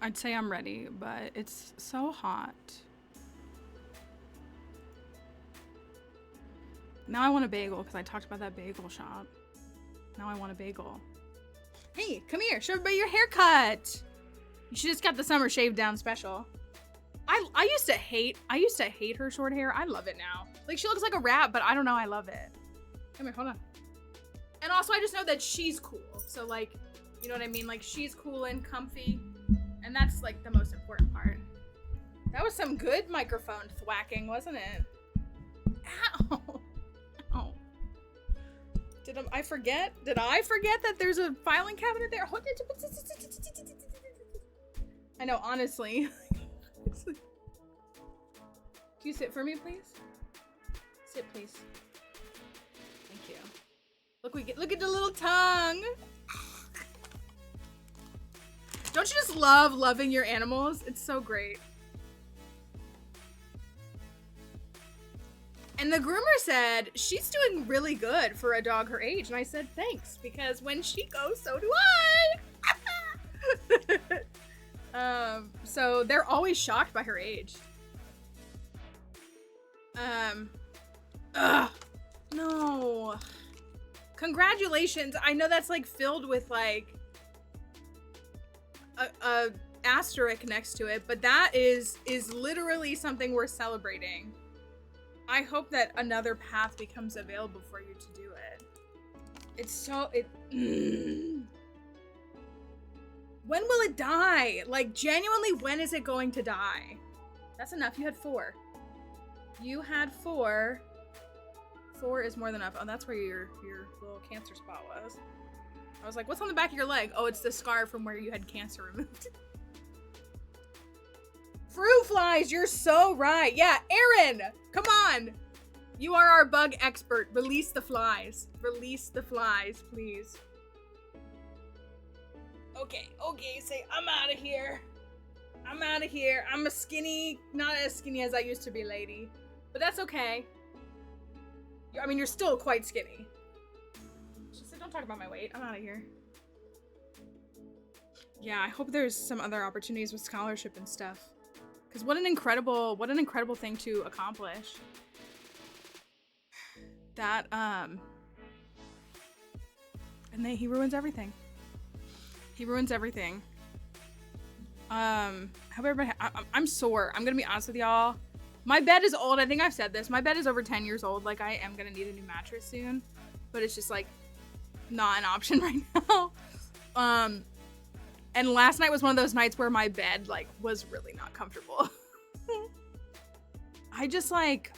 I'd say I'm ready, but it's so hot. Now I want a bagel because I talked about that bagel shop. Now I want a bagel. Hey, come here. Show everybody your haircut. You should just got the summer shave down special. I used to hate her short hair. I love it now. Like, she looks like a rat, but I don't know. I love it. Come here, hold on. And also, I just know that she's cool. So, like, you know what I mean? Like, she's cool and comfy. And that's, like, the most important part. That was some good microphone thwacking, wasn't it? Ow. Ow. Did I forget? Did I forget that there's a filing cabinet there? I know, honestly. Can you sit for me, please? Sit, please. Thank you. Look at the little tongue. Don't you just love loving your animals? It's so great. And the groomer said, she's doing really good for a dog her age. And I said, thanks, because when she goes, so do I. So they're always shocked by her age. No. Congratulations. I know that's like filled with like a asterisk next to it, but that is literally something worth celebrating. I hope that another path becomes available for you to do it. It's so, when will it die? Like, genuinely, when is it going to die? That's enough. You had 4. You had 4. 4 is more than enough. Oh, that's where your little cancer spot was. I was like, what's on the back of your leg? Oh, it's the scar from where you had cancer removed. Fruit flies, you're so right. Yeah, Aaron, come on. You are our bug expert. Release the flies. Release the flies, please. Okay, say, I'm out of here. I'm out of here. I'm a skinny, not as skinny as I used to be lady. But that's okay. I mean, you're still quite skinny. She said, don't talk about my weight. I'm out of here. Yeah, I hope there's some other opportunities with scholarship and stuff. Because what an incredible thing to accomplish. That, and then he ruins everything. He ruins everything. Hope everybody, I'm sore. I'm gonna be honest with y'all. My bed is old. I think I've said this. My bed is over 10 years old. Like, I am gonna need a new mattress soon. But it's just, like, not an option right now. And last night was one of those nights where my bed, like, was really not comfortable. I just, like,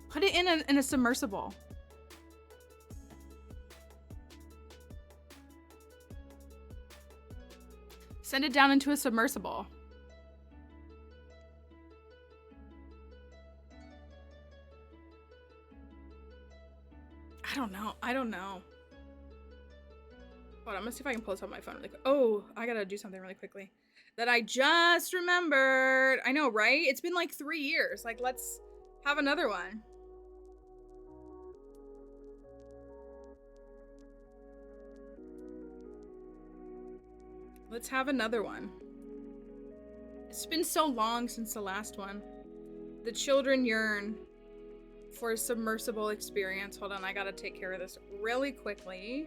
put it in a submersible. Send it down into a submersible. I don't know. Hold on, I'm gonna see if I can pull this up on my phone really quick. Oh, I gotta do something really quickly that I just remembered. I know, right? It's been like 3 years. Like, let's have another one. Let's have another one. It's been so long since the last one. The children yearn for a submersible experience. Hold on, I gotta take care of this really quickly.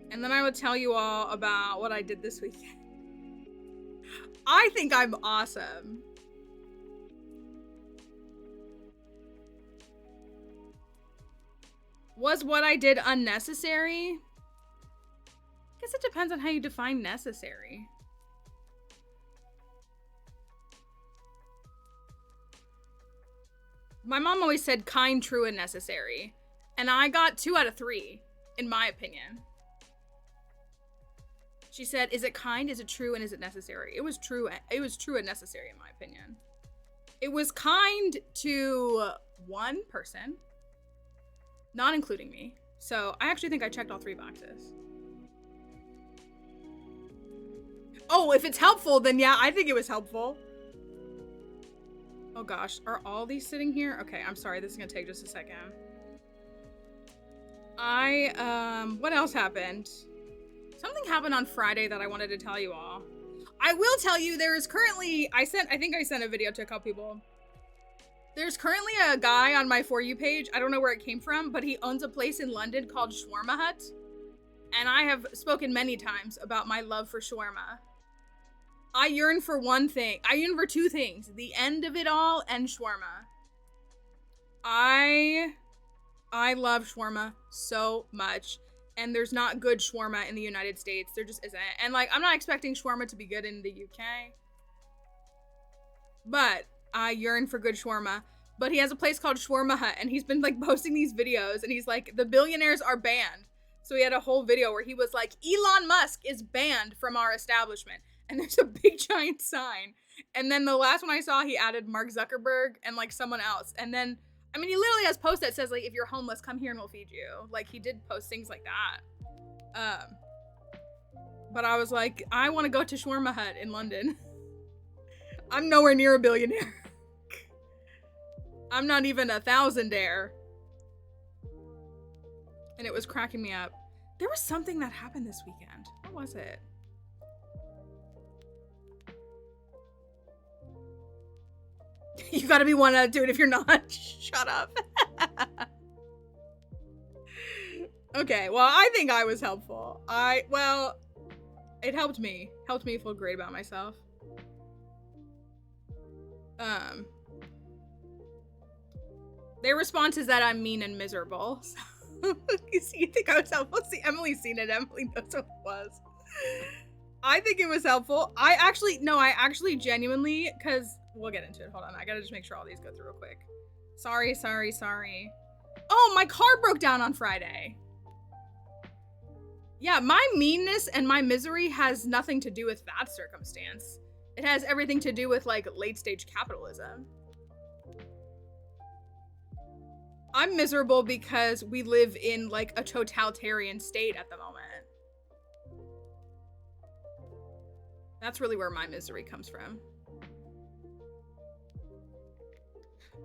And then I will tell you all about what I did this weekend. I think I'm awesome. Was what I did unnecessary? I guess it depends on how you define necessary. My mom always said kind, true, and necessary. And I got 2 out of 3, in my opinion. She said, is it kind, is it true, and is it necessary? It was true and necessary, in my opinion. It was kind to one person, not including me. So I actually think I checked all 3 boxes. Oh, if it's helpful, then yeah, I think it was helpful. Oh gosh, are all these sitting here? Okay, I'm sorry, this is gonna take just a second. What else happened? Something happened on Friday that I wanted to tell you all. I will tell you, there is currently, I think I sent a video to a couple people. There's currently a guy on my For You page, I don't know where it came from, but he owns a place in London called Shawarma Hut. And I have spoken many times about my love for shawarma. I yearn for one thing. I yearn for two things. The end of it all and shawarma. I love shawarma so much. And there's not good shawarma in the United States. There just isn't. And like, I'm not expecting shawarma to be good in the UK. But I yearn for good shawarma. But he has a place called Shawarma Hut. And he's been like posting these videos. And he's like, the billionaires are banned. So he had a whole video where he was like, Elon Musk is banned from our establishment. And there's a big giant sign. And then the last one I saw, he added Mark Zuckerberg and like someone else. And then, I mean, he literally has posts that says like, if you're homeless, come here and we'll feed you. Like he did post things like that. But I was like, I want to go to Shawarma Hut in London. I'm nowhere near a billionaire. I'm not even a thousandaire. And it was cracking me up. There was something that happened this weekend. What was it? You gotta be one to do it if you're not. Shut up. Okay, well, I think I was helpful. Well, it helped me. Helped me feel great about myself. Their response is that I'm mean and miserable. So. You think I was helpful? See, Emily's seen it. Emily knows what it was. I think it was helpful. I actually genuinely, because we'll get into it. Hold on. I gotta just make sure all these go through real quick. Sorry. Oh, my car broke down on Friday. Yeah, my meanness and my misery has nothing to do with that circumstance. It has everything to do with like late stage capitalism. I'm miserable because we live in like a totalitarian state at the moment. That's really where my misery comes from.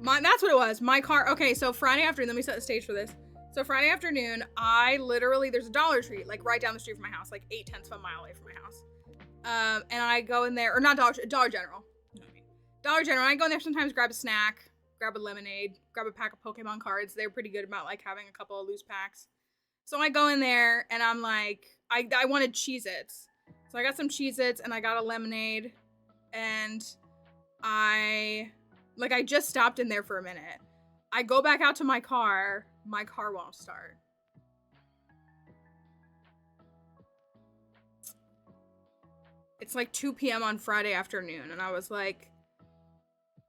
That's what it was. My car. Okay, so Friday afternoon, let me set the stage for this. So Friday afternoon, there's a Dollar Tree like right down the street from my house, like 0.8 of a mile away from my house. And I go in there, or not Dollar Tree, Dollar General. You know what I mean? Dollar General. I go in there sometimes, grab a snack, grab a lemonade, grab a pack of Pokemon cards. They're pretty good about like having a couple of loose packs. So I go in there and I'm like, I wanted Cheez-Its. So I got some Cheez-Its and I got a lemonade, and I just stopped in there for a minute. I go back out to my car won't start. It's like 2 p.m. on Friday afternoon, and I was like,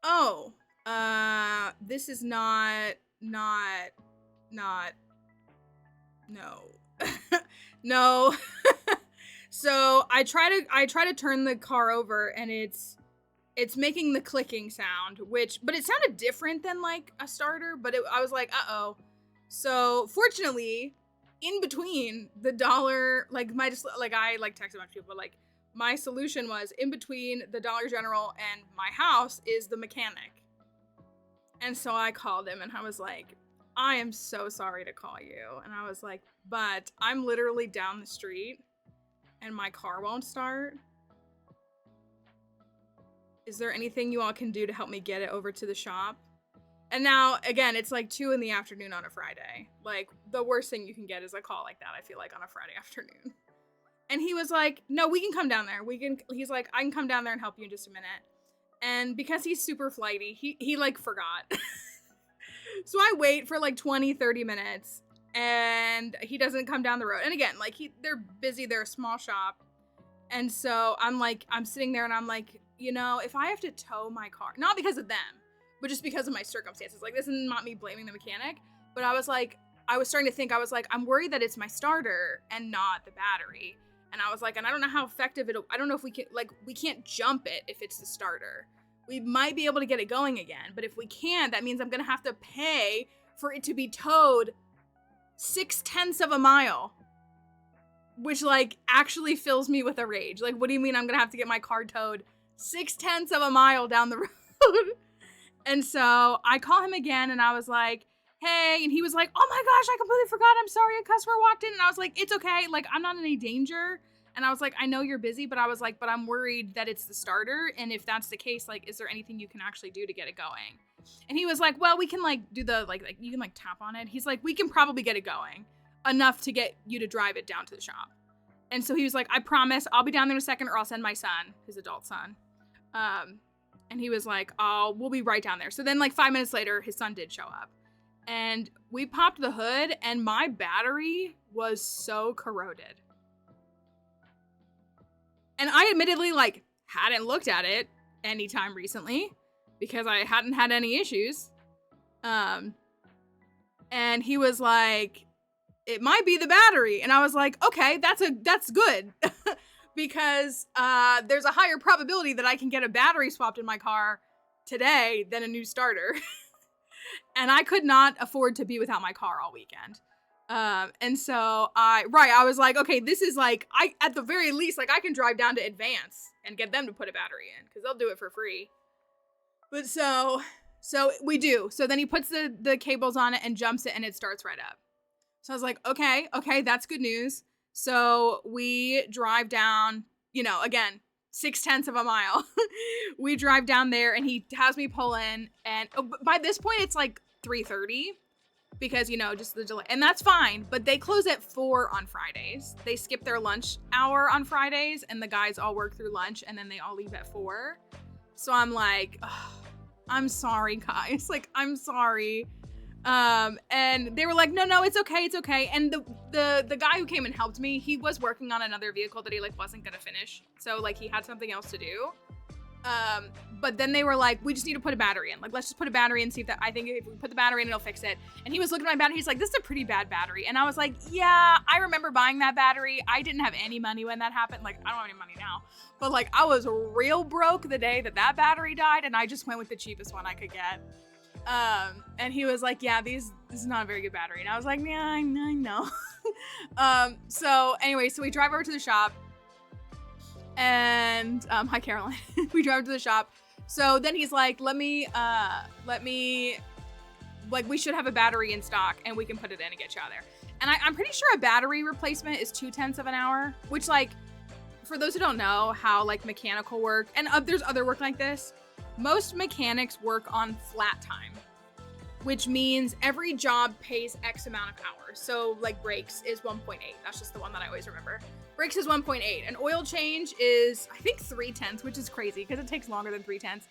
oh, this is not, no. No. So I try to turn the car over, and it's making the clicking sound, but it sounded different than like a starter, but I was like, uh-oh. So fortunately, in between the dollar, I texted a bunch of people, but like my solution was in between the Dollar General and my house is the mechanic. And so I called him and I was like, I am so sorry to call you. And I was like, but I'm literally down the street and my car won't start. Is there anything you all can do to help me get it over to the shop? And now, again, it's like 2 p.m. on a Friday. Like, the worst thing you can get is a call like that, I feel like, on a Friday afternoon. And he was like, no, we can come down there. He's like, I can come down there and help you in just a minute. And because he's super flighty, he like forgot. So I wait for like 20-30 minutes and he doesn't come down the road. And again, like they're busy, they're a small shop. And so I'm sitting there and I'm like, you know, if I have to tow my car, not because of them, but just because of my circumstances, like this is not me blaming the mechanic, but I was starting to think, I'm worried that it's my starter and not the battery. And I was like, and I don't know how effective I don't know if we can't jump it if it's the starter. We might be able to get it going again, but if we can't, that means I'm gonna have to pay for it to be towed 0.6 of a mile. Which like actually fills me with a rage. Like, what do you mean I'm gonna have to get my car towed 0.6 of a mile down the road? And so I call him again and I was like, hey, and he was like, oh my gosh, I completely forgot. I'm sorry, a customer walked in. And I was like, it's okay. Like, I'm not in any danger. And I was like, I know you're busy, but I was like, but I'm worried that it's the starter. And if that's the case, like, is there anything you can actually do to get it going? And he was like, well, we can like do the, like you can like tap on it. He's like, we can probably get it going enough to get you to drive it down to the shop. And so he was like, I promise I'll be down there in a second or I'll send my son, his adult son. And he was like, we'll be right down there. So then like 5 minutes later, his son did show up. And we popped the hood and my battery was so corroded. And I admittedly like hadn't looked at it anytime recently because I hadn't had any issues. And he was like, it might be the battery. And I was like, okay, that's good. Because there's a higher probability that I can get a battery swapped in my car today than a new starter. And I could not afford to be without my car all weekend. And so I was like, okay, this is like, at the very least, like I can drive down to Advance and get them to put a battery in because they'll do it for free. But so we do. So then he puts the cables on it and jumps it and it starts right up. So I was like, okay, that's good news. So we drive down, again, 0.6 of a mile. We drive down there and he has me pull in. And by this point, it's like 3:30 because, just the delay. And that's fine. But they close at 4 on Fridays. They skip their lunch hour on Fridays and the guys all work through lunch and then they all leave at 4. So I'm like, I'm sorry, guys. Like, I'm sorry. And they were like, no, it's okay. And the guy who came and helped me, he was working on another vehicle that he like wasn't gonna finish. So like he had something else to do. But then they were like, we just need to put a battery in. Like, let's just put a battery in, see if I think if we put the battery in, it'll fix it. And he was looking at my battery. He's like, this is a pretty bad battery. And I was like, yeah, I remember buying that battery. I didn't have any money when that happened. Like, I don't have any money now. But like, I was real broke the day that battery died. And I just went with the cheapest one I could get. And he was like, yeah, this is not a very good battery. And I was like, yeah, I know. So anyway, so we drive over to the shop and, hi Caroline. We drive to the shop. So then he's like, let me, like, we should have a battery in stock and we can put it in and get you out of there. And I'm pretty sure a battery replacement is 0.2 of an hour, which like, for those who don't know how like mechanical work, and there's other work like this, most mechanics work on flat time, which means every job pays X amount of hours. So like brakes is 1.8. That's just the one that I always remember. Brakes is 1.8. An oil change is, I think, 0.3, which is crazy because it takes longer than 0.3.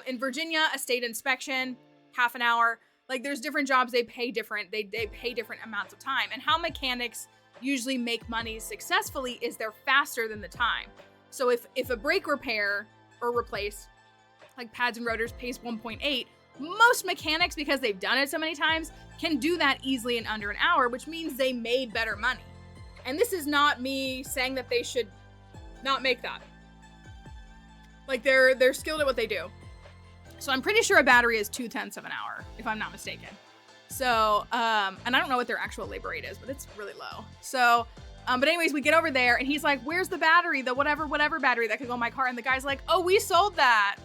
In Virginia, a state inspection, half an hour. Like there's different jobs, they pay different. They pay different amounts of time. And how mechanics usually make money successfully is they're faster than the time. So if a brake repair or replace, like pads and rotors, pays 1.8, most mechanics, because they've done it so many times, can do that easily in under an hour, which means they made better money. And this is not me saying that they should not make that. Like they're skilled at what they do. So I'm pretty sure a battery is 0.2 of an hour, if I'm not mistaken. So, and I don't know what their actual labor rate is, but it's really low. So, but anyways, we get over there and he's like, where's the battery? The whatever battery that could go in my car. And the guy's like, oh, we sold that.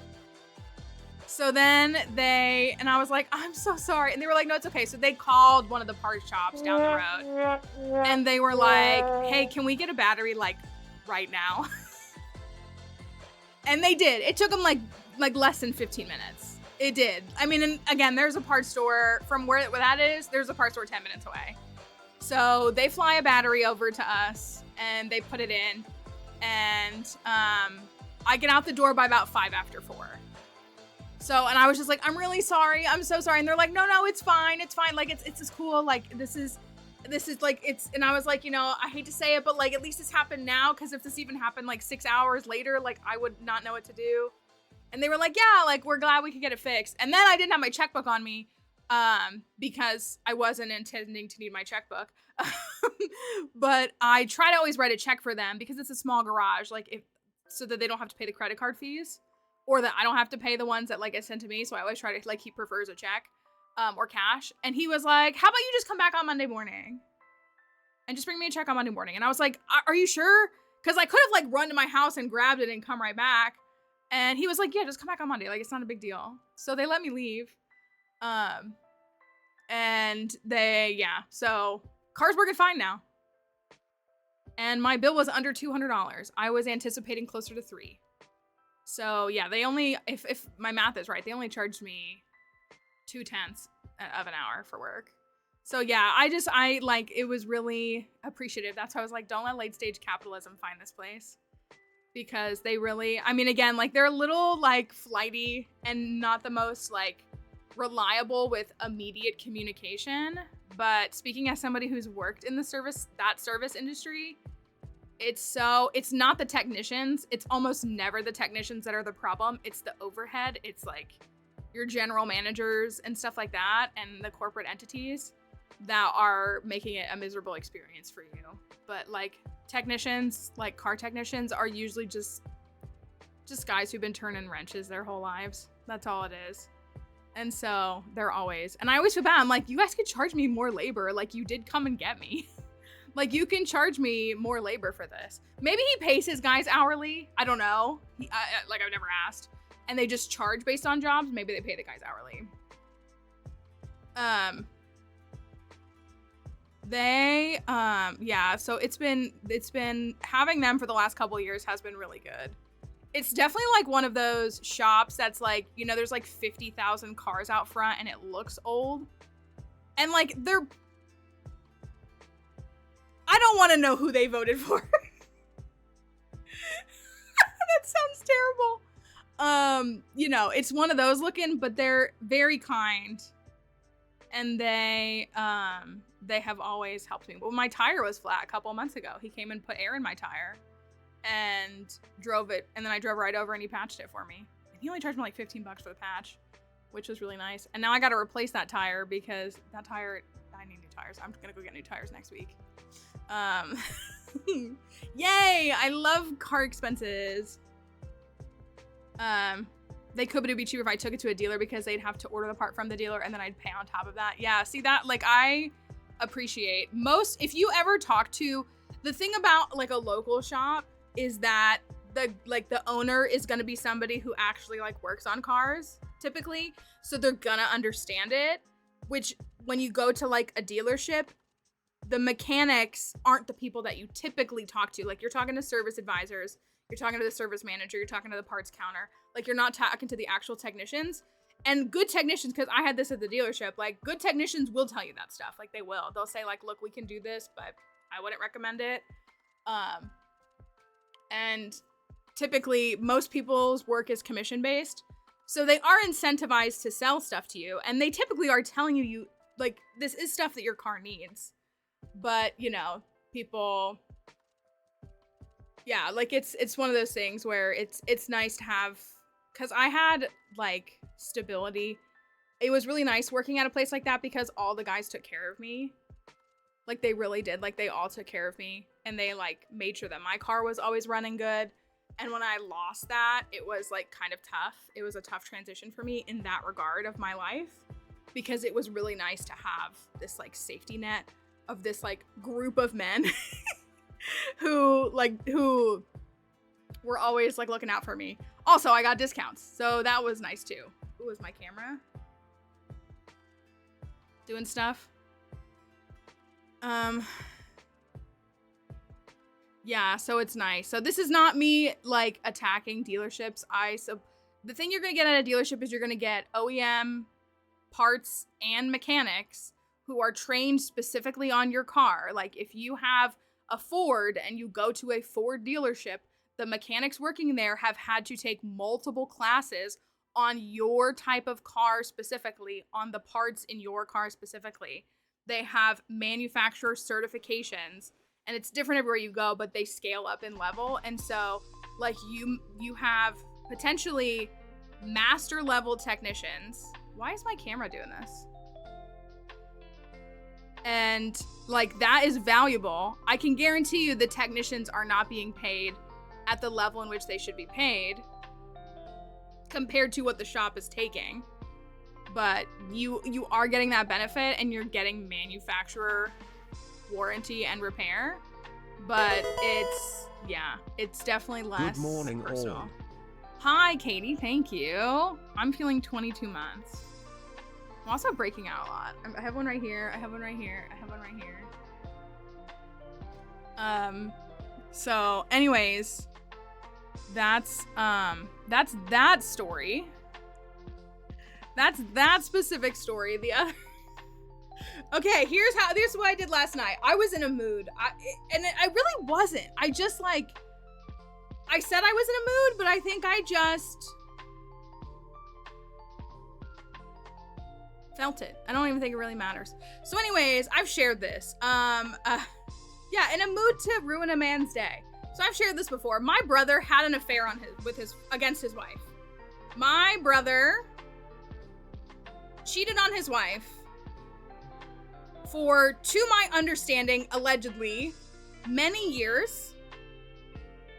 So then and I was like, I'm so sorry. And they were like, no, it's okay. So they called one of the parts shops down the road and they were like, hey, can we get a battery like right now? And they did. It took them like less than 15 minutes. It did. I mean, and again, there's a parts store from where that is. There's a parts store 10 minutes away. So they fly a battery over to us and they put it in. And I get out the door by about 4:05. So, and I was just like, I'm really sorry. I'm so sorry. And they're like, no, it's fine. It's fine. Like, it's just cool. Like, this is like, and I was like, I hate to say it, but like, at least this happened now. Cause if this even happened like 6 hours later, like I would not know what to do. And they were like, yeah, like, we're glad we could get it fixed. And then I didn't have my checkbook on me, because I wasn't intending to need my checkbook. But I try to always write a check for them because it's a small garage, like so that they don't have to pay the credit card fees. Or that I don't have to pay the ones that like get sent to me. So I always try to, like, he prefers a check or cash. And he was like, how about you just come back on Monday morning and just bring me a check on Monday morning? And I was like, are you sure? Because I could have like run to my house and grabbed it and come right back. And he was like, yeah, just come back on Monday. Like, it's not a big deal. So they let me leave. And so car's working fine now. And my bill was under $200. I was anticipating closer to $300. So yeah, they only, if my math is right, they only charged me 0.2 of an hour for work. So yeah, I like, it was really appreciative. That's why I was like, don't let late stage capitalism find this place. Because they really, I mean, again, like they're a little like flighty and not the most like reliable with immediate communication. But speaking as somebody who's worked in the service industry, it's not the technicians. It's almost never the technicians that are the problem. It's the overhead. It's like your general managers and stuff like that and the corporate entities that are making it a miserable experience for you. But like technicians, like car technicians, are usually just guys who've been turning wrenches their whole lives. That's all it is. And so they're always, and I always feel bad. I'm like, you guys could charge me more labor. Like you did come and get me. Like you can charge me more labor for this. Maybe he pays his guys hourly. I don't know. Like I've never asked. And they just charge based on jobs. Maybe they pay the guys hourly. Yeah, so it's been having them for the last couple of years has been really good. It's definitely like one of those shops that's like, you know, there's like 50,000 cars out front and it looks old. And like I don't want to know who they voted for. That sounds terrible. You know, it's one of those looking, but they're very kind. And they have always helped me. Well, my tire was flat a couple of months ago. He came and put air in my tire and drove it. And then I drove right over and he patched it for me. And he only charged me like $15 for the patch, which was really nice. And now I got to replace that tire because that tire, I need new tires. I'm going to go get new tires next week. Yay! I love car expenses. They could, but it'd be cheaper if I took it to a dealer because they'd have to order the part from the dealer and then I'd pay on top of that. Yeah, see that? Like I appreciate most, if you ever talk to, the thing about like a local shop is that the owner is going to be somebody who actually like works on cars typically. So they're going to understand it, which when you go to like a dealership, the mechanics aren't the people that you typically talk to. Like you're talking to service advisors, you're talking to the service manager, you're talking to the parts counter. Like you're not talking to the actual technicians. And good technicians, because I had this at the dealership, like good technicians will tell you that stuff. Like they will. They'll say like, look, we can do this, but I wouldn't recommend it. And typically most people's work is commission based. So they are incentivized to sell stuff to you. And they typically are telling you like, this is stuff that your car needs. But, you know, people, yeah, like it's one of those things where it's nice to have, because I had like stability. It was really nice working at a place like that because all the guys took care of me. Like they really did. Like they all took care of me and they like made sure that my car was always running good. And when I lost that, it was like kind of tough. It was a tough transition for me in that regard of my life because it was really nice to have this like safety net of this like group of men who were always like looking out for me. Also, I got discounts, so that was nice too. Ooh, is my camera doing stuff? Yeah, so it's nice. So this is not me like attacking dealerships. So the thing you're gonna get at a dealership is you're gonna get OEM parts and mechanics who are trained specifically on your car. Like if you have a Ford and you go to a Ford dealership, the mechanics working there have had to take multiple classes on your type of car specifically, on the parts in your car specifically. They have manufacturer certifications and it's different everywhere you go, but they scale up in level. And so like you have potentially master level technicians. Why is my camera doing this? And like that is valuable. I can guarantee you the technicians are not being paid at the level in which they should be paid compared to what the shop is taking. But you are getting that benefit and you're getting manufacturer warranty and repair. But it's definitely less. Good morning, personal. all. Hi, Katie. Thank you. I'm feeling 22 months. I'm also breaking out a lot. I have one right here. I have one right here. I have one right here. So anyways, that's that story. That's that specific story. The other Okay, here's what I did last night. I was in a mood. I really wasn't. I just like I said I was in a mood, but I think I just felt it. I don't even think it really matters. So anyways, I've shared this. Yeah, in a mood to ruin a man's day. So I've shared this before. My brother had an affair against his wife. My brother cheated on his wife for, to my understanding, allegedly, many years.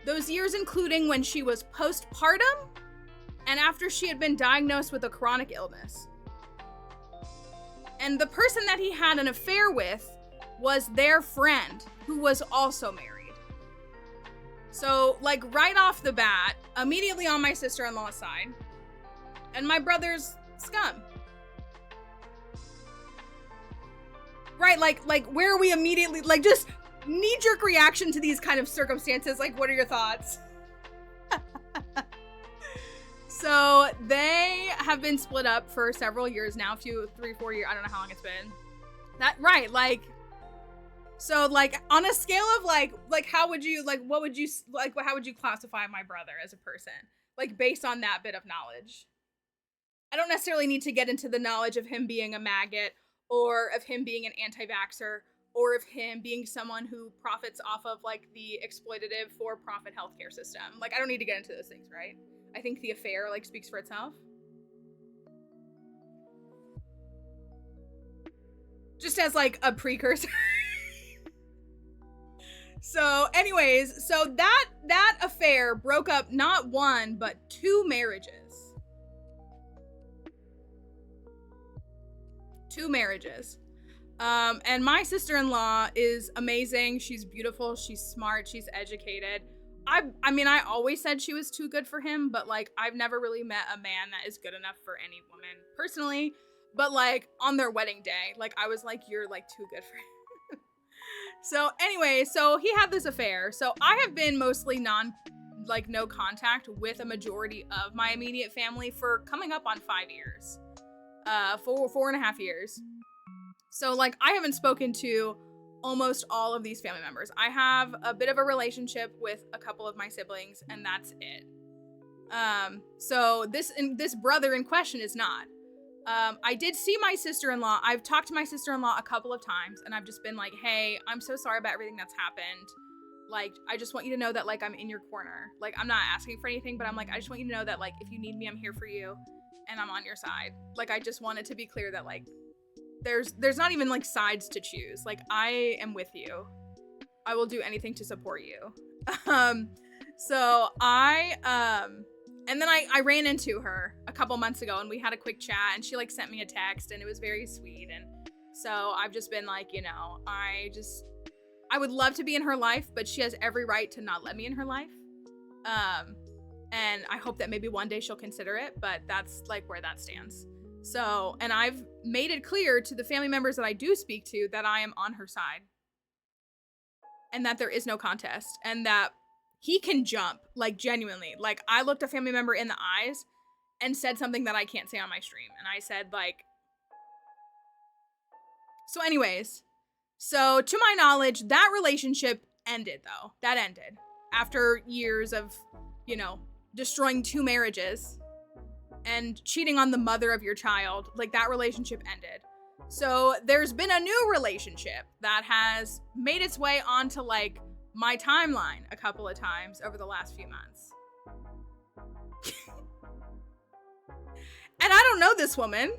Those years including when she was postpartum and after she had been diagnosed with a chronic illness. And the person that he had an affair with was their friend, who was also married. So, like, right off the bat, immediately on my sister-in-law's side, and my brother's scum. Right, like, where are we immediately, like, just knee-jerk reaction to these kind of circumstances, like, what are your thoughts? So, they have been split up for several years now, 3, 4 years, I don't know how long it's been. Right, like, so, like, on a scale of, like, how would you, like, how would you classify my brother as a person? Like, based on that bit of knowledge. I don't necessarily need to get into the knowledge of him being a maggot, or of him being an anti-vaxxer, or of him being someone who profits off of, like, the exploitative for-profit healthcare system. Like, I don't need to get into those things, right? I think the affair, like, speaks for itself. Just as, like, a precursor. So, anyways, so that affair broke up not one, but 2 marriages. 2 marriages. And my sister-in-law is amazing. She's beautiful. She's smart. She's educated. I mean, I always said she was too good for him, but, like, I've never really met a man that is good enough for any woman personally. But, like, on their wedding day, like, I was like, you're, like, too good for him. So anyway, so he had this affair. So I have been mostly no contact with a majority of my immediate family for coming up on 5 years. 4.5 years. So, like, I haven't spoken to almost all of these family members. I have a bit of a relationship with a couple of my siblings, and that's it. So this brother in question is not. I did see my sister-in-law. I've talked to my sister-in-law a couple of times, and I've just been like, hey, I'm so sorry about everything that's happened. Like, I just want you to know that, like, I'm in your corner. Like, I'm not asking for anything, but I'm like, I just want you to know that, like, if you need me, I'm here for you, and I'm on your side. Like, I just wanted to be clear that, like, there's not even, like, sides to choose. Like, I am with you. I will do anything to support you. So and then I ran into her a couple months ago, and we had a quick chat, and she, like, sent me a text, and it was very sweet. And so I've just been like, you know, I would love to be in her life, but she has every right to not let me in her life. And I hope that maybe one day she'll consider it, but that's, like, where that stands. So, and I've made it clear to the family members that I do speak to that I am on her side, and that there is no contest, and that he can jump, like, genuinely. Like, I looked a family member in the eyes and said something that I can't say on my stream. And I said, like, so anyways, so to my knowledge, that relationship ended, though. That ended after years of, you know, destroying 2 marriages and cheating on the mother of your child. Like, that relationship ended. So there's been a new relationship that has made its way onto, like, my timeline a couple of times over the last few months. And I don't know this woman.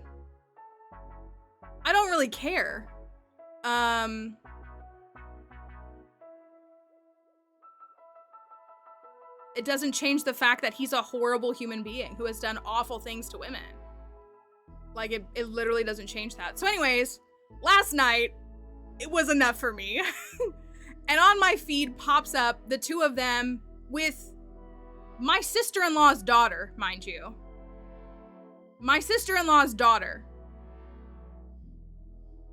I don't really care. It doesn't change the fact that he's a horrible human being who has done awful things to women. Like, it literally doesn't change that. So anyways, last night, it was enough for me. And on my feed pops up the 2 of them with my sister-in-law's daughter, mind you. My sister-in-law's daughter.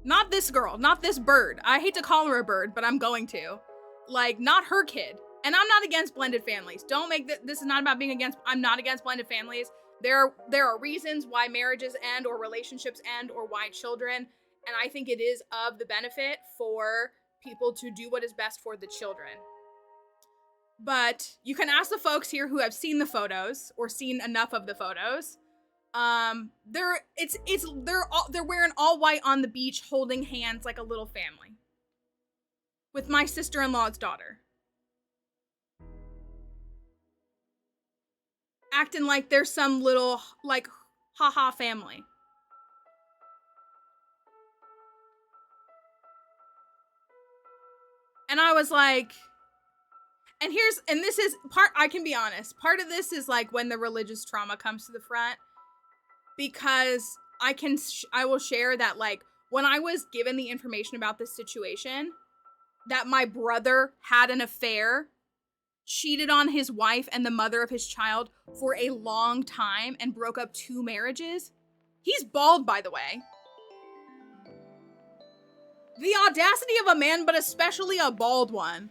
Not this girl, not this bird. I hate to call her a bird, but I'm going to. Like, not her kid. And I'm not against blended families. Don't make this is not about being against, I'm not against blended families. There are reasons why marriages end or relationships end or why children, and I think it is of the benefit for people to do what is best for the children. But you can ask the folks here who have seen the photos or seen enough of the photos. They're wearing all white on the beach, holding hands like a little family. With my sister-in-law's daughter. Acting like they're some little, like, haha family. And I was like, and this is part, I can be honest, part of this is like when the religious trauma comes to the front, because I will share that, like, when I was given the information about this situation, that my brother had an affair, cheated on his wife and the mother of his child for a long time, and broke up 2 marriages. He's bald, by the way. The audacity of a man, but especially a bald one.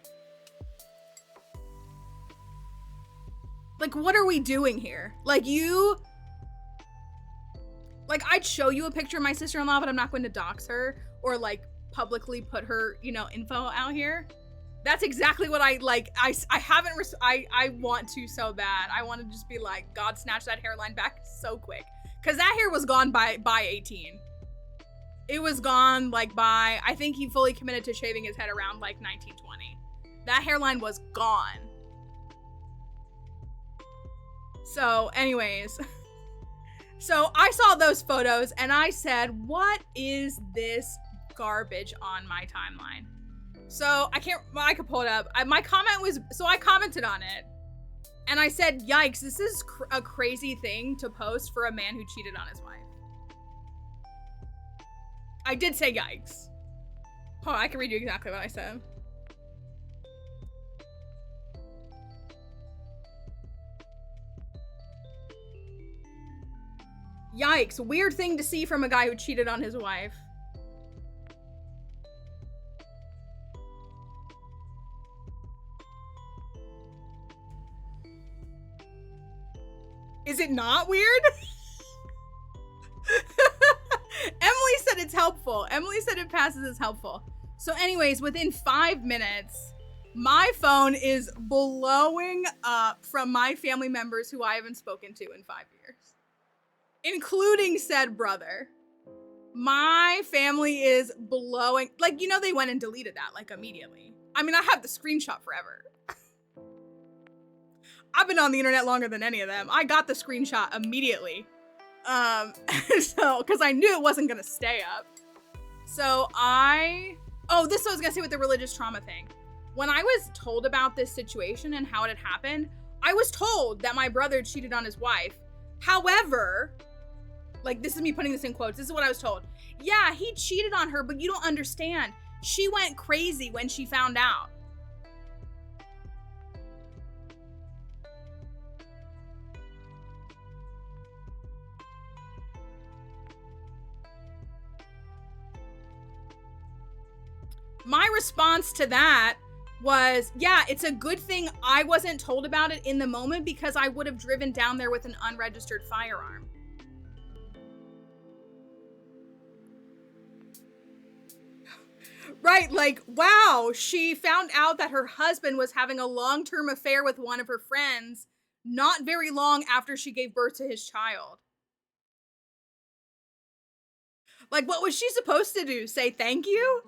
Like, what are we doing here? Like, I'd show you a picture of my sister-in-law, but I'm not going to dox her or, like, publicly put her, info out here. That's exactly what I want to so bad. I want to just be like, God, snatch that hairline back so quick. Because that hair was gone by 18. It was gone, like, by, I think he fully committed to shaving his head around, like, 1920. That hairline was gone. So, anyways. So, I saw those photos, and I said, what is this garbage on my timeline? So, I could pull it up. My comment was, so I commented on it. And I said, yikes, this is a crazy thing to post for a man who cheated on his wife. I did say yikes. Hold on, I can read you exactly what I said. Yikes, weird thing to see from a guy who cheated on his wife. Is it not weird? Emily said it's helpful. Emily said it passes as helpful. So anyways, within 5 minutes, my phone is blowing up from my family members who I haven't spoken to in 5 years. Including said brother. My family is blowing, like, they went and deleted that, like, immediately. I mean, I have the screenshot forever. I've been on the internet longer than any of them. I got the screenshot immediately. Because I knew it wasn't gonna stay up. So this is what I was gonna say with the religious trauma thing. When I was told about this situation and how it had happened, I was told that my brother cheated on his wife. However, like, this is me putting this in quotes, this is what I was told. Yeah, he cheated on her, but you don't understand. She went crazy when she found out. My response to that was, yeah, it's a good thing I wasn't told about it in the moment, because I would have driven down there with an unregistered firearm. Right, like, wow, she found out that her husband was having a long-term affair with one of her friends not very long after she gave birth to his child. Like, what was she supposed to do? Say thank you?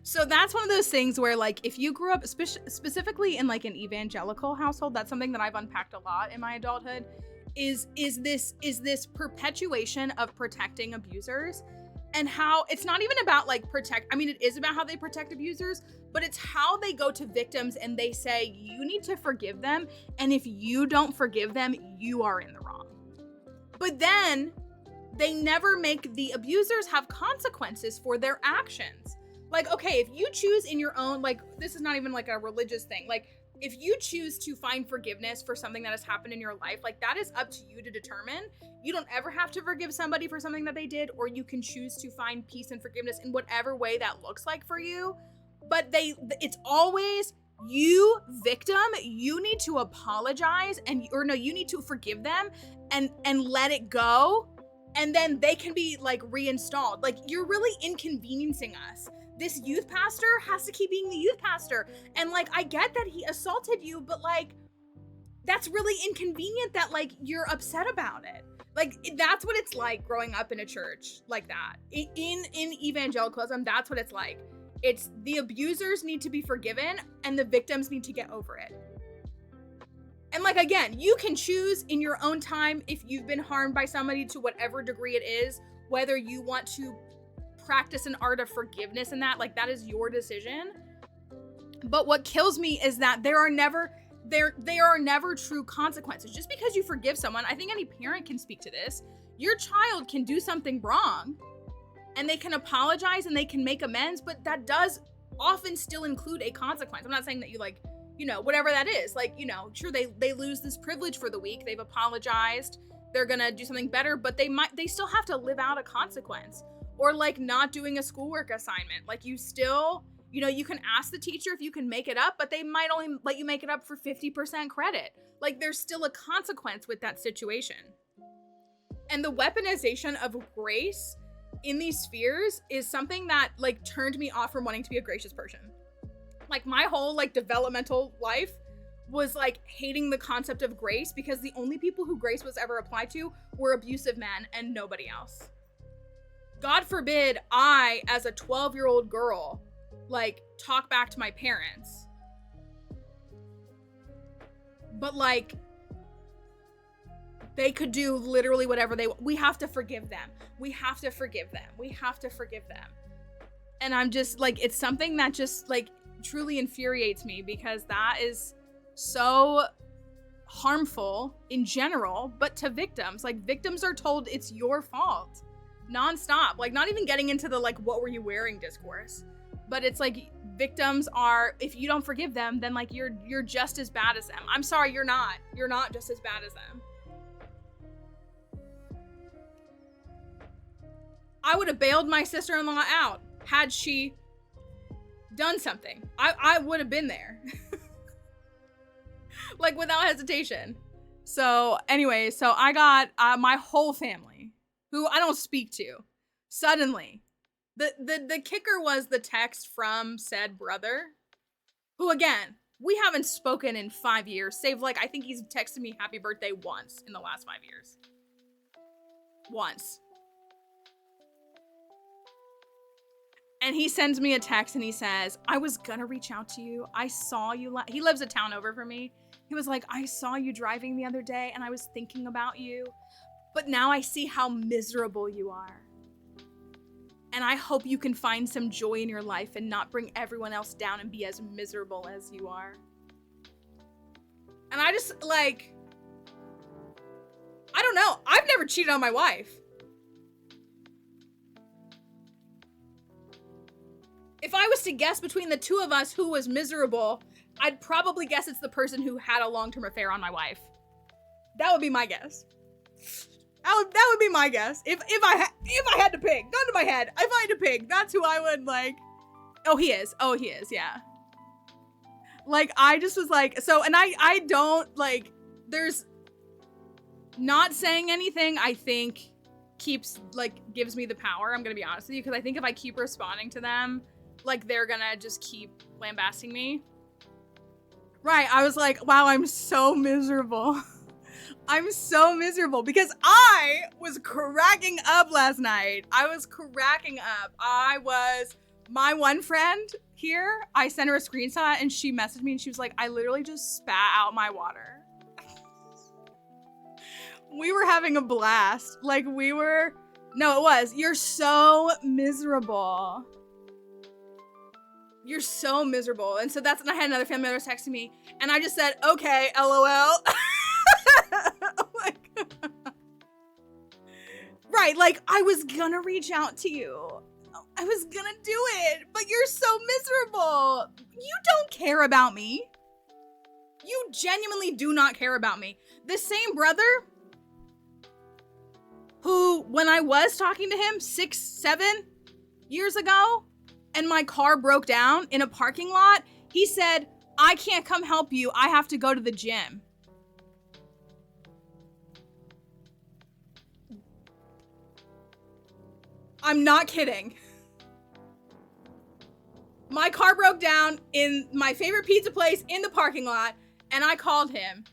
So that's one of those things where, like, if you grew up specifically in, like, an evangelical household, that's something that I've unpacked a lot in my adulthood, is this perpetuation of protecting abusers, and how it's not even about, like, it is about how they protect abusers, but it's how they go to victims and they say, you need to forgive them, and if you don't forgive them, you are in the wrong. But then they never make the abusers have consequences for their actions. Like, okay, if you choose in your own, like, this is not even like a religious thing. Like, if you choose to find forgiveness for something that has happened in your life, like that is up to you to determine. You don't ever have to forgive somebody for something that they did, or you can choose to find peace and forgiveness in whatever way that looks like for you. But it's always you, victim, you need to apologize you need to forgive them and let it go. And then they can be like reinstalled. Like, you're really inconveniencing us. This youth pastor has to keep being the youth pastor. And like, I get that he assaulted you, but like, that's really inconvenient that like you're upset about it. Like, that's what it's like growing up in a church like that. In evangelicalism, that's what it's like. It's the abusers need to be forgiven and the victims need to get over it. And like, again, you can choose in your own time if you've been harmed by somebody to whatever degree it is, whether you want to practice an art of forgiveness in that, like that is your decision. But what kills me is that there are never true consequences. Just because you forgive someone, I think any parent can speak to this. Your child can do something wrong and they can apologize and they can make amends, but that does often still include a consequence. I'm not saying that you like, you know, whatever that is, like, you know, sure, they lose this privilege for the week. They've apologized. They're gonna do something better, but they still have to live out a consequence. Or like not doing a schoolwork assignment. Like, you still, you know, you can ask the teacher if you can make it up, but they might only let you make it up for 50% credit. Like, there's still a consequence with that situation. And the weaponization of grace in these spheres is something that like turned me off from wanting to be a gracious person. Like, my whole like developmental life was like hating the concept of grace because the only people who grace was ever applied to were abusive men and nobody else. God forbid I, as a 12-year-old girl, like talk back to my parents. But like, they could do literally whatever they want. We have to forgive them. We have to forgive them. We have to forgive them. And I'm just like, it's something that just like truly infuriates me because that is so harmful in general, but to victims. Like, victims are told it's your fault nonstop. Like, not even getting into the like, what were you wearing discourse, but it's like victims are, if you don't forgive them, then like you're just as bad as them. I'm sorry, you're not just as bad as them. I would have bailed my sister-in-law out had she done something. I would have been there. Like, without hesitation. So anyway, so I got my whole family, who I don't speak to, suddenly. The kicker was the text from said brother, who, again, we haven't spoken in 5 years, save like, I think he's texted me happy birthday once in the last 5 years. Once. And he sends me a text and he says, I was gonna reach out to you. I saw you. He lives a town over from me. He was like, I saw you driving the other day and I was thinking about you. But now I see how miserable you are. And I hope you can find some joy in your life and not bring everyone else down and be as miserable as you are. And I just like, I don't know. I've never cheated on my wife. If I was to guess between the two of us who was miserable, I'd probably guess it's the person who had a long-term affair on my wife. That would be my guess. That would be my guess. If I had to pick, gun to my head, if I had to pick, that's who I would like. Oh, he is, yeah. Like, I just was like, so, and I don't, like, there's not saying anything, I think, gives me the power, I'm gonna be honest with you, because I think if I keep responding to them, like, they're gonna just keep lambasting me. Right, I was like, wow, I'm so miserable. I'm so miserable because I was cracking up last night. My one friend here, I sent her a screenshot and she messaged me and she was like, I literally just spat out my water. We were having a blast. Like, you're so miserable. You're so miserable. And so and I had another family member texting me and I just said, okay, LOL. Oh my God. Right, like, I was gonna reach out to you. I was gonna do it, but you're so miserable. You don't care about me. You genuinely do not care about me. This same brother who, when I was talking to him 6, 7 years ago, and my car broke down in a parking lot, he said, I can't come help you. I have to go to the gym. I'm not kidding. My car broke down in my favorite pizza place in the parking lot, and I called him,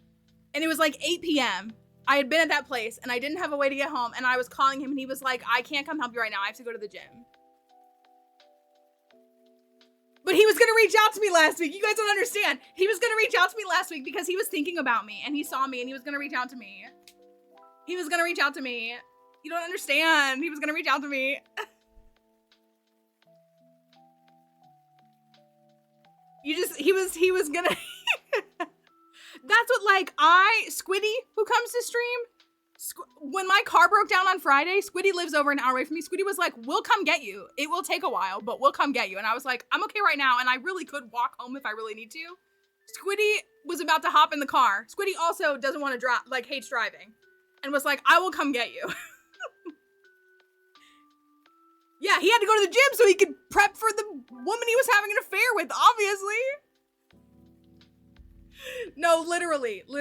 and it was like 8 p.m. I had been at that place, and I didn't have a way to get home, and I was calling him, and he was like, I can't come help you right now. I have to go to the gym. But he was gonna reach out to me last week. You guys don't understand. He was gonna reach out to me last week because he was thinking about me, and he saw me, and he was gonna reach out to me. He was gonna reach out to me. You don't understand. He was gonna reach out to me. He was gonna, that's what, like, Squiddy, who comes to stream, when my car broke down on Friday, Squiddy lives over an hour away from me. Squiddy was like, we'll come get you. It will take a while, but we'll come get you. And I was like, I'm okay right now, and I really could walk home if I really need to. Squiddy was about to hop in the car. Squiddy also doesn't want to drive, like, hates driving, and was like, I will come get you. Yeah, he had to go to the gym so he could prep for the woman he was having an affair with, obviously. No, literally. He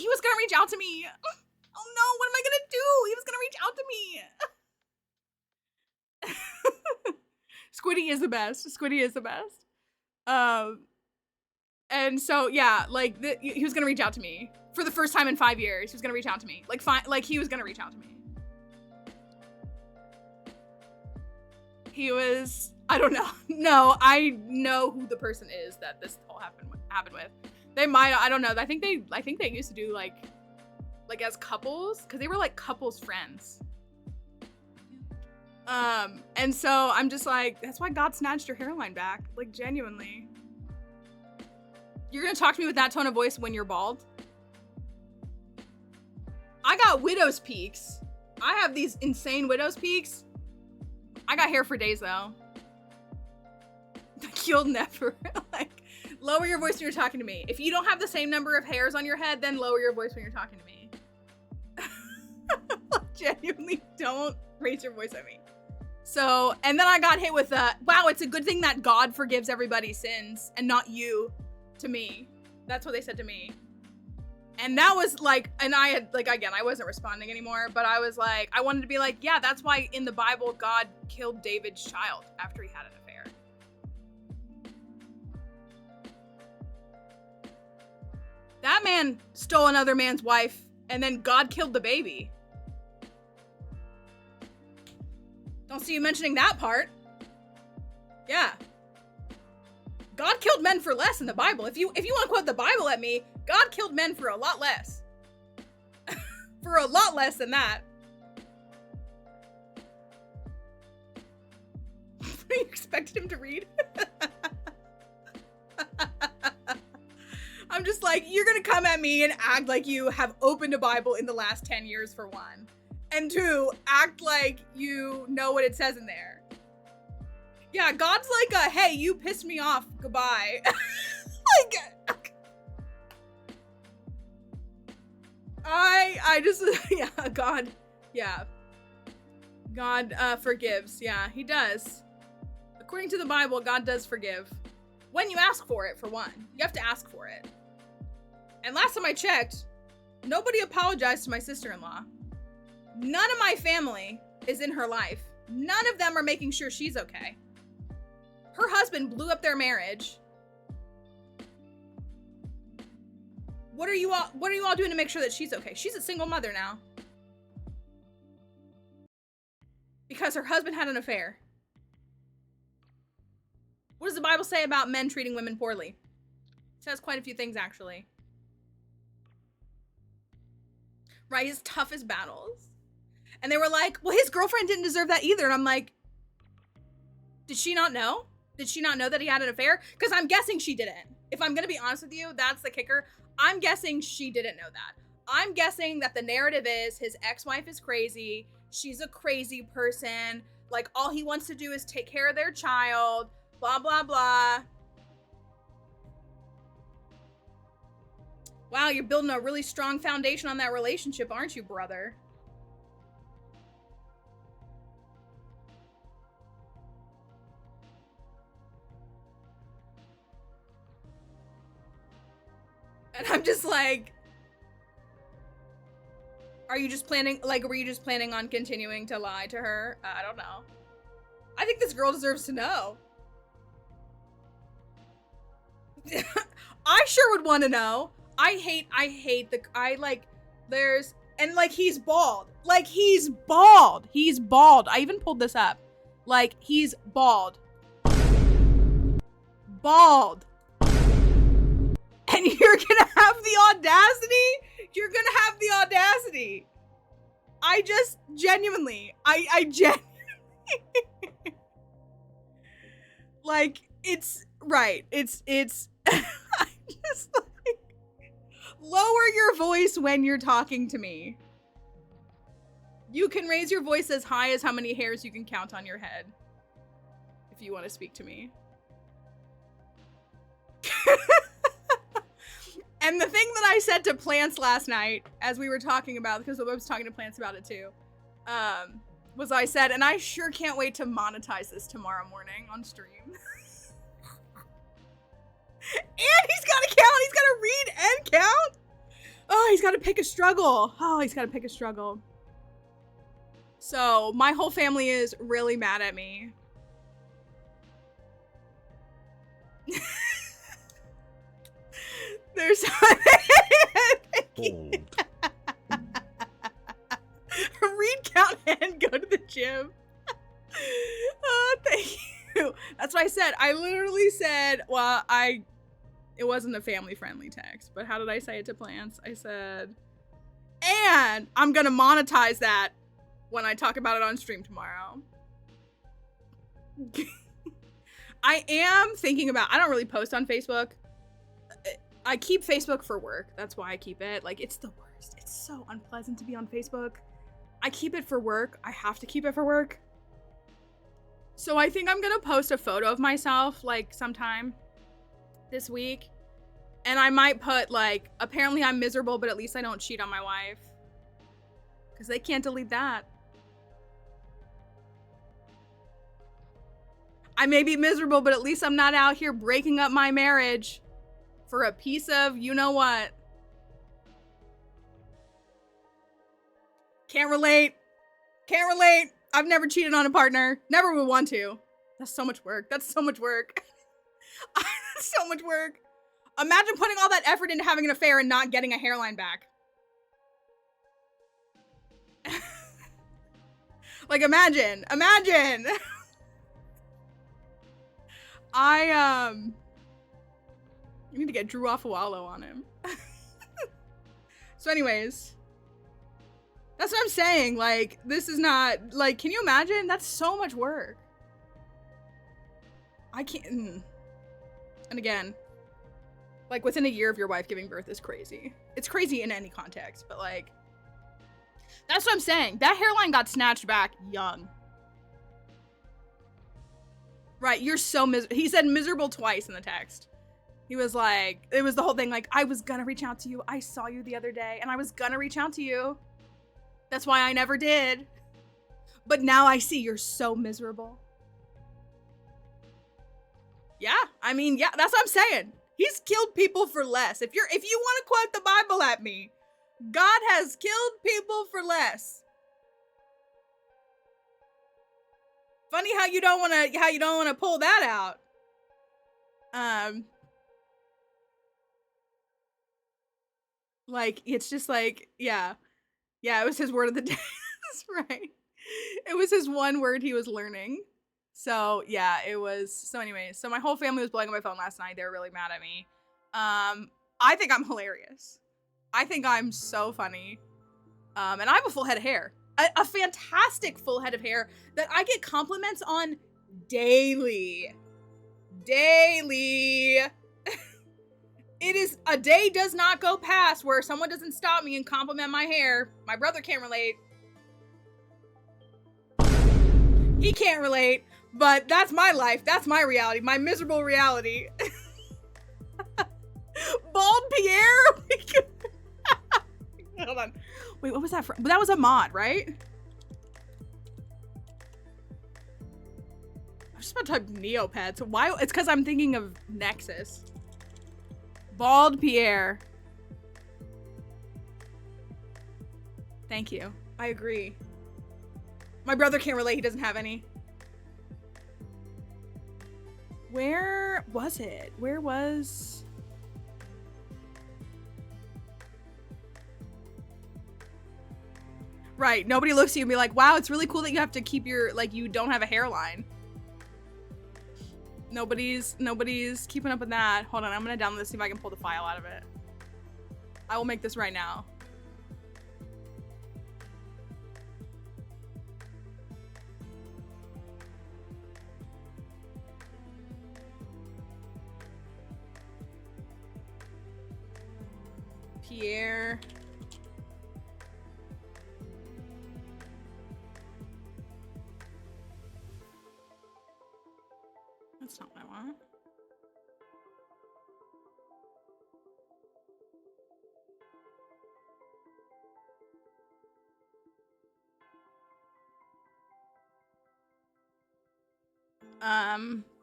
was gonna reach out to me. Oh no, what am I gonna do? He was gonna reach out to me. Squiddy is the best. Squiddy is the best. And so, yeah, like, he was gonna reach out to me. For the first time in 5 years, he was gonna reach out to me. Like, he was gonna reach out to me. He was, I don't know. No, I know who the person is that this all happened with. They might, I don't know. I think they used to do like as couples, because they were like couples friends. And so I'm just like, that's why God snatched your hairline back. Like, genuinely. You're gonna talk to me with that tone of voice when you're bald? I got widow's peaks. I have these insane widow's peaks. I got hair for days, though. Like, you'll never, like, lower your voice when you're talking to me. If you don't have the same number of hairs on your head, then lower your voice when you're talking to me. Genuinely, don't raise your voice at me. So, and then I got hit with wow, it's a good thing that God forgives everybody's sins and not you, to me. That's what they said to me. And that was like, and I had, like, again, I wasn't responding anymore, but I was like, I wanted to be like, yeah, that's why in the Bible, God killed David's child after he had an affair. That man stole another man's wife, and then God killed the baby. Don't see you mentioning that part. Yeah. God killed men for less in the Bible. If you want to quote the Bible at me, God killed men for a lot less. For a lot less than that. You expected him to read? I'm just like, you're gonna come at me and act like you have opened a Bible in the last 10 years, for one. And two, act like you know what it says in there. Yeah, God's like, hey, you pissed me off. Goodbye. Like, I just, yeah, God, yeah. God forgives. Yeah, he does. According to the Bible, God does forgive. When you ask for it, for one. You have to ask for it. And last time I checked, nobody apologized to my sister-in-law. None of my family is in her life. None of them are making sure she's okay. Her husband blew up their marriage. What are you all doing to make sure that she's okay? She's a single mother now. Because her husband had an affair. What does the Bible say about men treating women poorly? It says quite a few things, actually. Right, his toughest battles. And they were like, well, his girlfriend didn't deserve that either. And I'm like, did she not know? Did she not know that he had an affair? Because I'm guessing she didn't. If I'm going to be honest with you, that's the kicker. I'm guessing she didn't know that. I'm guessing that the narrative is his ex-wife is crazy. She's a crazy person. Like, all he wants to do is take care of their child. Blah, blah, blah. Wow, you're building a really strong foundation on that relationship, aren't you, brother? And I'm just like, were you just planning on continuing to lie to her? I don't know. I think this girl deserves to know. I sure would want to know. He's bald. Like, he's bald. He's bald. I even pulled this up. Like, he's bald. Bald. And you're gonna have the audacity? You're gonna have the audacity. I just genuinely, I genuinely, like, it's, right, it's, I just, like, lower your voice when you're talking to me. You can raise your voice as high as how many hairs you can count on your head if you want to speak to me. And the thing that I said to Plants last night, as we were talking about, because I was talking to Plants about it too, was I said, and I sure can't wait to monetize this tomorrow morning on stream. And he's got to count. He's got to read and count. Oh, he's got to pick a struggle. Oh, he's got to pick a struggle. So my whole family is really mad at me. There's read, count, and go to the gym. Oh, thank you. That's what I said. I literally said, well, it wasn't a family-friendly text, but how did I say it to Plants? I said, and I'm gonna monetize that when I talk about it on stream tomorrow. I am thinking about, I don't really post on Facebook. I keep Facebook for work. That's why I keep it. Like, it's the worst. It's so unpleasant to be on Facebook. I keep it for work. I have to keep it for work. So I think I'm gonna post a photo of myself, like, sometime this week. And I might put, like, apparently I'm miserable, but at least I don't cheat on my wife. Because they can't delete that. I may be miserable, but at least I'm not out here breaking up my marriage for a piece of you-know-what. Can't relate. Can't relate. I've never cheated on a partner. Never would want to. That's so much work. That's so much work. That's so much work. Imagine putting all that effort into having an affair and not getting a hairline back. Like, imagine. You need to get Drew Offawalo on him. So anyways, that's what I'm saying. Like, this is not, like, can you imagine? That's so much work. I can't. And again, like, within a year of your wife giving birth is crazy. It's crazy in any context, but like, that's what I'm saying. That hairline got snatched back young. Right, you're so he said miserable twice in the text. He was like, it was the whole thing, like, I was gonna reach out to you. I saw you the other day, and I was gonna reach out to you. That's why I never did. But now I see you're so miserable. Yeah, I mean, yeah, that's what I'm saying. He's killed people for less. If you want to quote the Bible at me, God has killed people for less. Funny how you don't want to pull that out. Like, it's just like, yeah, it was his word of the day. That's right. It was his one word he was learning. So yeah, it was. So anyways, so my whole family was blowing up my phone last night. They were really mad at me. I think I'm hilarious. I think I'm so funny. And I have a full head of hair. A fantastic full head of hair that I get compliments on daily. Daily. It is, a day does not go past where someone doesn't stop me and compliment my hair. My brother can't relate. He can't relate, but that's my life. That's my reality. My miserable reality. Bald Pierre? Wait, what was that from? That was a mod, right? I'm just about to type Neopets. Why? It's because I'm thinking of Nexus. Bald Pierre. Thank you. I agree. My brother can't relate. He doesn't have any. Where was it? Where was... Right. Nobody looks at you and be like, wow, it's really cool that you have to keep your, like, you don't have a hairline. Nobody's keeping up with that. Hold on. I'm going to download this, see if I can pull the file out of it. I will make this right now. Pierre. That's not what I want.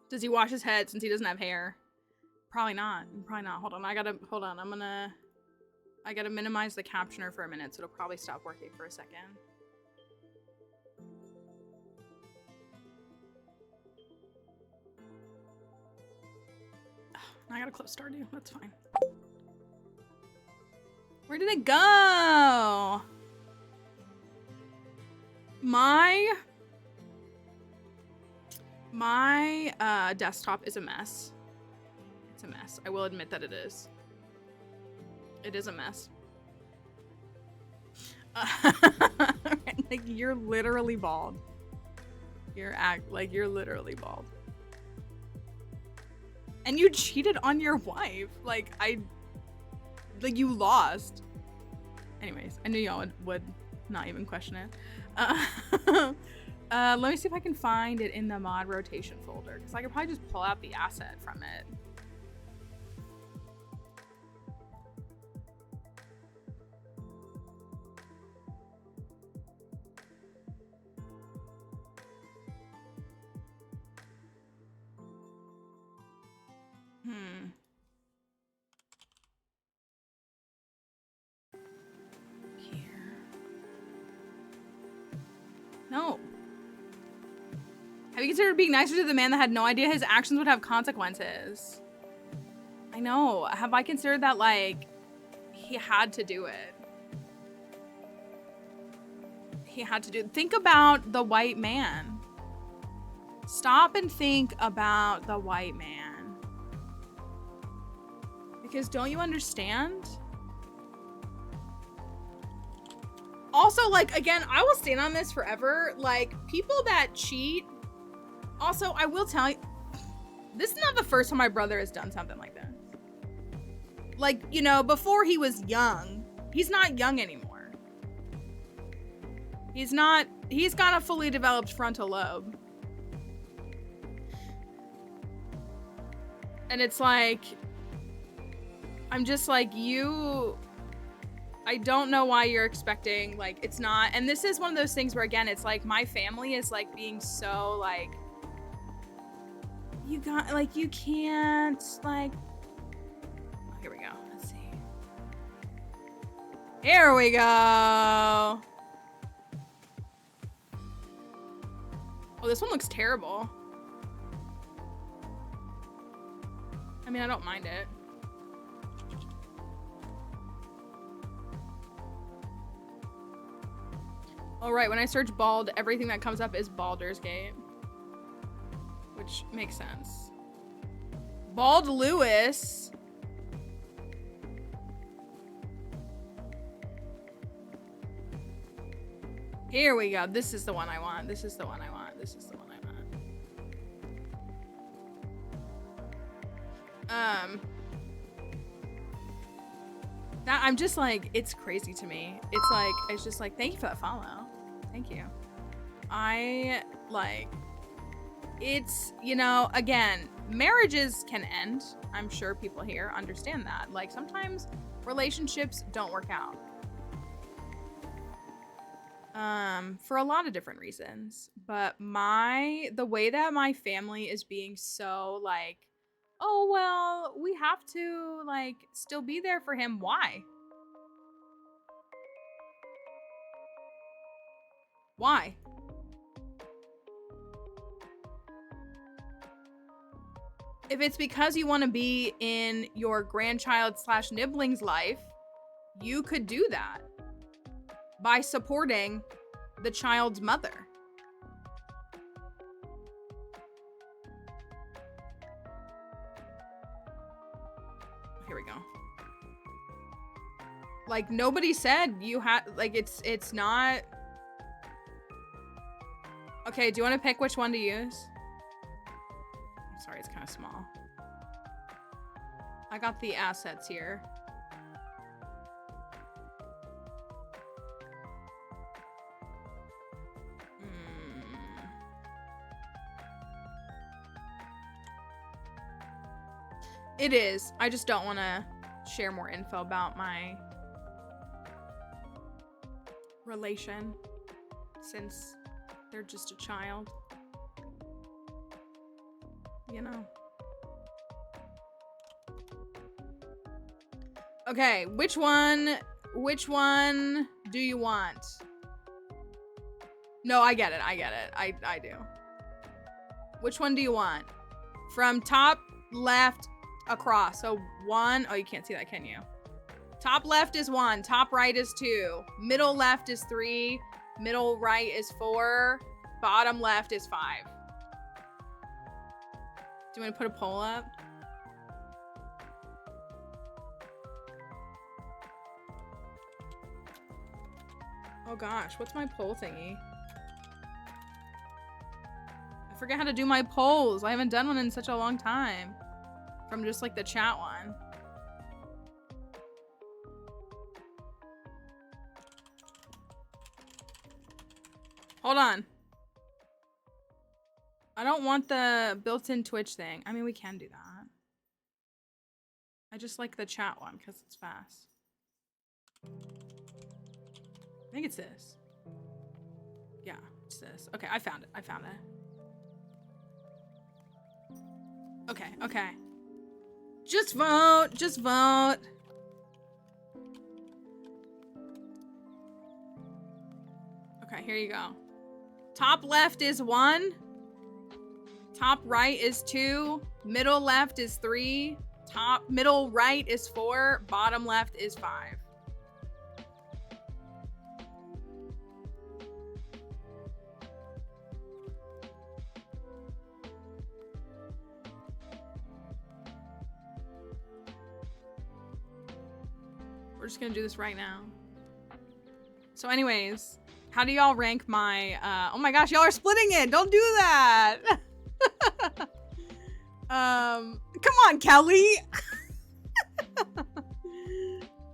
Does he wash his head since he doesn't have hair? Probably not. Probably not. Hold on. I gotta minimize the captioner for a minute, so it'll probably stop working for a second. I gotta close Stardew. That's fine. Where did it go? My desktop is a mess. It's a mess. I will admit that it is. It is a mess. Like, you're literally bald. You're literally bald. And you cheated on your wife. Like, you lost. Anyways, I knew y'all would not even question it. Let me see if I can find it in the mod rotation folder, because I could probably just pull out the asset from it. Here. No. Have you considered being nicer to the man that had no idea his actions would have consequences? I know. Have I considered that, like, he had to do it? He had to do it. Think about the white man. Stop and think about the white man. Because don't you understand? Also, like, again, I will stand on this forever. Like, people that cheat. Also, I will tell you, this is not the first time my brother has done something like this. Like, you know, before he was young. He's not young anymore. He's got a fully developed frontal lobe. And it's like, I'm just like, I don't know why you're expecting, like, it's not. And this is one of those things where, again, it's like my family is like being so like, you can't, like, oh, here we go. Let's see. Here we go. Oh, this one looks terrible. I mean, I don't mind it. Oh, right, when I search bald, everything that comes up is Baldur's Gate. Which makes sense. Bald Lewis. Here we go. This is the one I want. This is the one I want. This is the one I want. That I'm just like, it's crazy to me. It's like, it's just like, thank you for that follow. Thank you. It's, you know, again, marriages can end. I'm sure people here understand that. Like, sometimes relationships don't work out. For a lot of different reasons. But the way that my family is being so like, oh, well, we have to like still be there for him. Why? Why? If it's because you want to be in your grandchild / nibbling's life, you could do that by supporting the child's mother. Here we go. Like, nobody said you had, like, it's not. Okay, do you want to pick which one to use? I'm sorry, it's kind of small. I got the assets here. It is. I just don't want to share more info about my relation since they're just a child. You know. Okay, which one do you want? No, I get it. I do. Which one do you want? From top left across. So 1. Oh, you can't see that, can you? Top left is 1. Top right is 2. Middle left is 3. Middle right is 4. Bottom left is 5. Do you want to put a poll up? Oh gosh, what's my poll thingy? I forget how to do my polls. I haven't done one in such a long time. From just like the chat one. Hold on. I don't want the built-in Twitch thing. I mean, we can do that. I just like the chat one because it's fast. I think it's this. Yeah, it's this. Okay, I found it. I found it. Okay, okay. Just vote. Just vote. Okay, here you go. Top left is 1. Top right is 2. Middle left is 3. Middle right is 4. Bottom left is 5. We're just gonna do this right now. So anyways, how do y'all rank my, oh my gosh, y'all are splitting it. Don't do that. Come on, Kelly.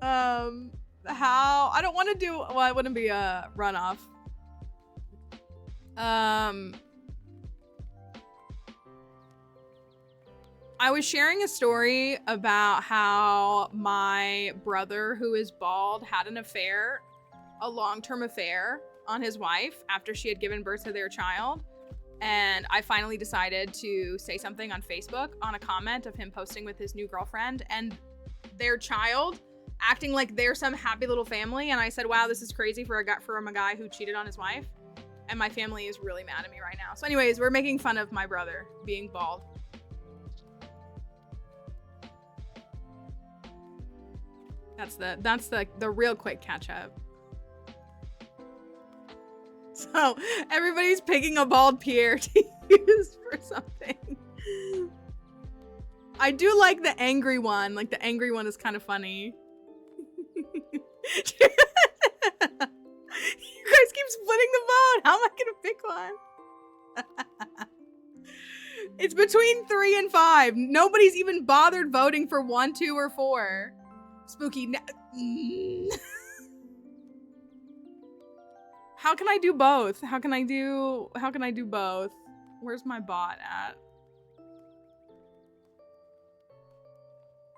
How, I don't want to do, well, it wouldn't be a runoff. I was sharing a story about how my brother, who is bald, had an affair, a long-term affair on his wife after she had given birth to their child. And I finally decided to say something on Facebook on a comment of him posting with his new girlfriend and their child acting like they're some happy little family. And I said, wow, this is crazy from a guy who cheated on his wife. And my family is really mad at me right now. So anyways, we're making fun of my brother being bald. That's the real quick catch up. So everybody's picking a bald Pierre to use for something. I do like the angry one. Like the angry one is kind of funny. You guys keep splitting the vote. How am I gonna pick one? It's between 3 and 5. Nobody's even bothered voting for 1, 2, or 4. Spooky. How can I do both? How can I do both? Where's my bot at?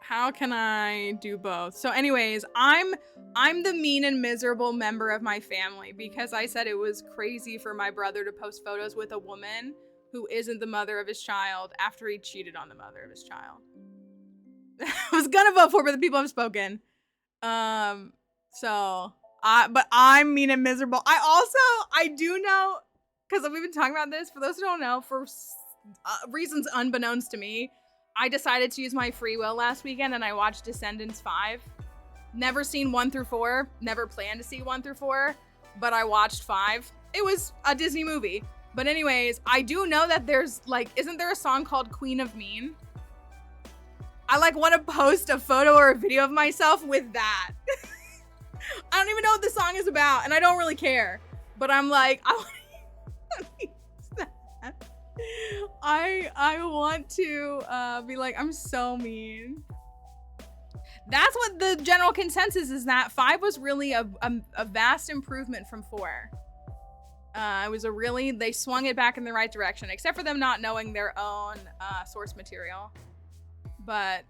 How can I do both? So anyways, I'm the mean and miserable member of my family because I said it was crazy for my brother to post photos with a woman who isn't the mother of his child after he cheated on the mother of his child. I was gonna vote for, but the people have spoken. But I'm mean and miserable. I do know, because we've been talking about this, for those who don't know, for reasons unbeknownst to me, I decided to use my free will last weekend and I watched Descendants 5. Never seen 1 through 4, never planned to see 1 through 4, but I watched 5. It was a Disney movie. But anyways, I do know that there's like, isn't there a song called Queen of Mean? I like want to post a photo or a video of myself with that. I don't even know what the song is about and I don't really care. But I'm like, I want to use that. I want to be like, I'm so mean. That's what the general consensus is, that 5 was really a vast improvement from 4. It was they swung it back in the right direction, except for them not knowing their own source material. But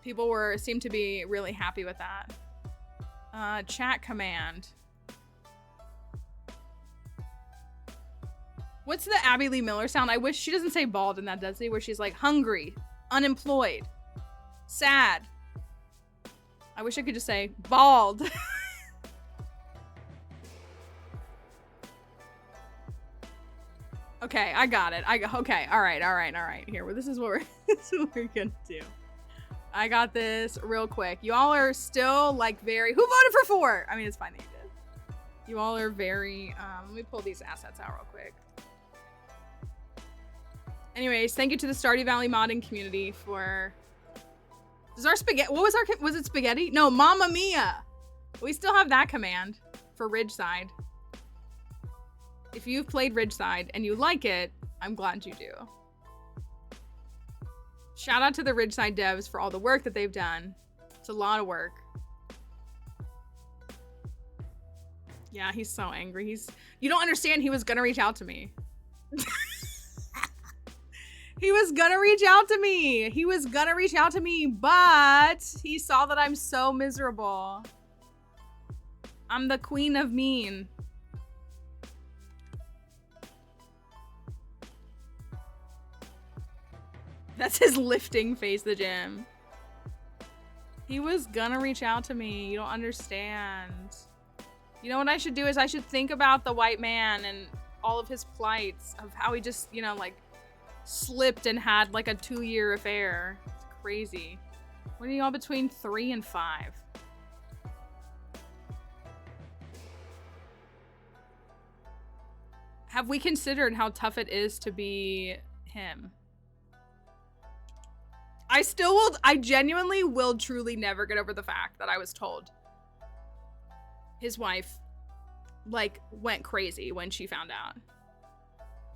people seemed to be really happy with that. Chat command. What's the Abby Lee Miller sound? I wish she doesn't say bald in that, does she? Where she's like hungry, unemployed, sad. I wish I could just say bald. Okay, I got it. Okay, all right. Here, this is what we're gonna do. I got this real quick. You all are still like very. Who voted for 4? I mean, it's fine that you did. You all are very. Let me pull these assets out real quick. Anyways, thank you to the Stardew Valley modding community for. Does our spaghetti? What was it spaghetti? No, Mamma Mia. We still have that command for Ridgeside. If you've played Ridgeside and you like it, I'm glad you do. Shout out to the Ridgeside devs for all the work that they've done. It's a lot of work. Yeah, he's so angry. You don't understand, he was gonna reach out to me. He was gonna reach out to me. He was gonna reach out to me, but he saw that I'm so miserable. I'm the queen of mean. That's his lifting face, the gym. He was gonna reach out to me. You don't understand. You know what I should do is I should think about the white man and all of his plights of how he just, you know, like slipped and had like a 2-year affair. It's crazy. What are you all between 3 and 5? Have we considered how tough it is to be him? I genuinely will truly never get over the fact that I was told his wife like went crazy when she found out.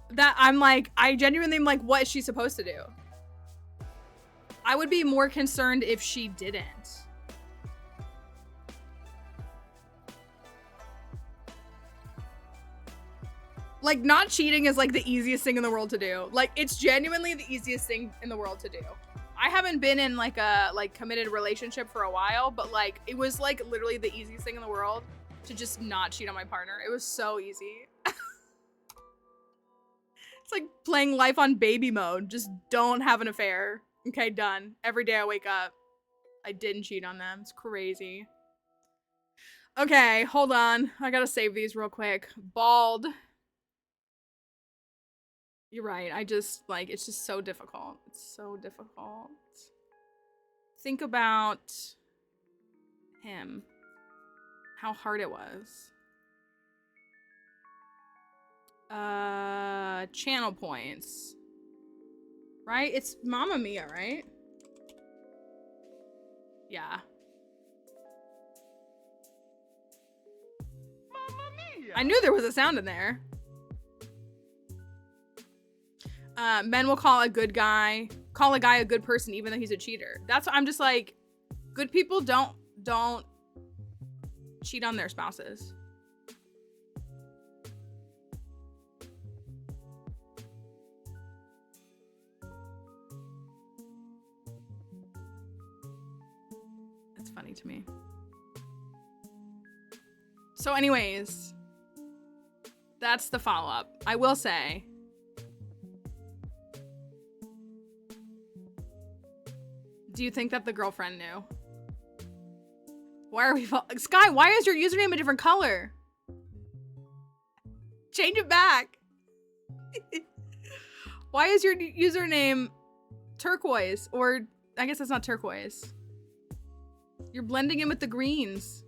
That I'm like, I genuinely am like, what is she supposed to do? I would be more concerned if she didn't. Like, not cheating is like the easiest thing in the world to do. Like, it's genuinely the easiest thing in the world to do. I haven't been in like a committed relationship for a while, but like it was like literally the easiest thing in the world to just not cheat on my partner. It was so easy. It's like playing life on baby mode. Just don't have an affair. Okay, done. Every day I wake up, I didn't cheat on them. It's crazy. Okay, hold on. I gotta save these real quick. Bald. You're right. I just, like, it's just so difficult. It's so difficult. Think about him. How hard it was. Channel points. Right? It's Mamma Mia, right? Yeah. Mamma Mia! I knew there was a sound in there. Men will call a guy a good person even though he's a cheater. That's what I'm just like, good people don't cheat on their spouses. to me. So anyways, that's the follow-up. I will say, do you think that the girlfriend knew? Why are we Sky, why is your username a different color? Change it back. Why is your username turquoise? Or I guess that's not turquoise. You're blending in with the greens.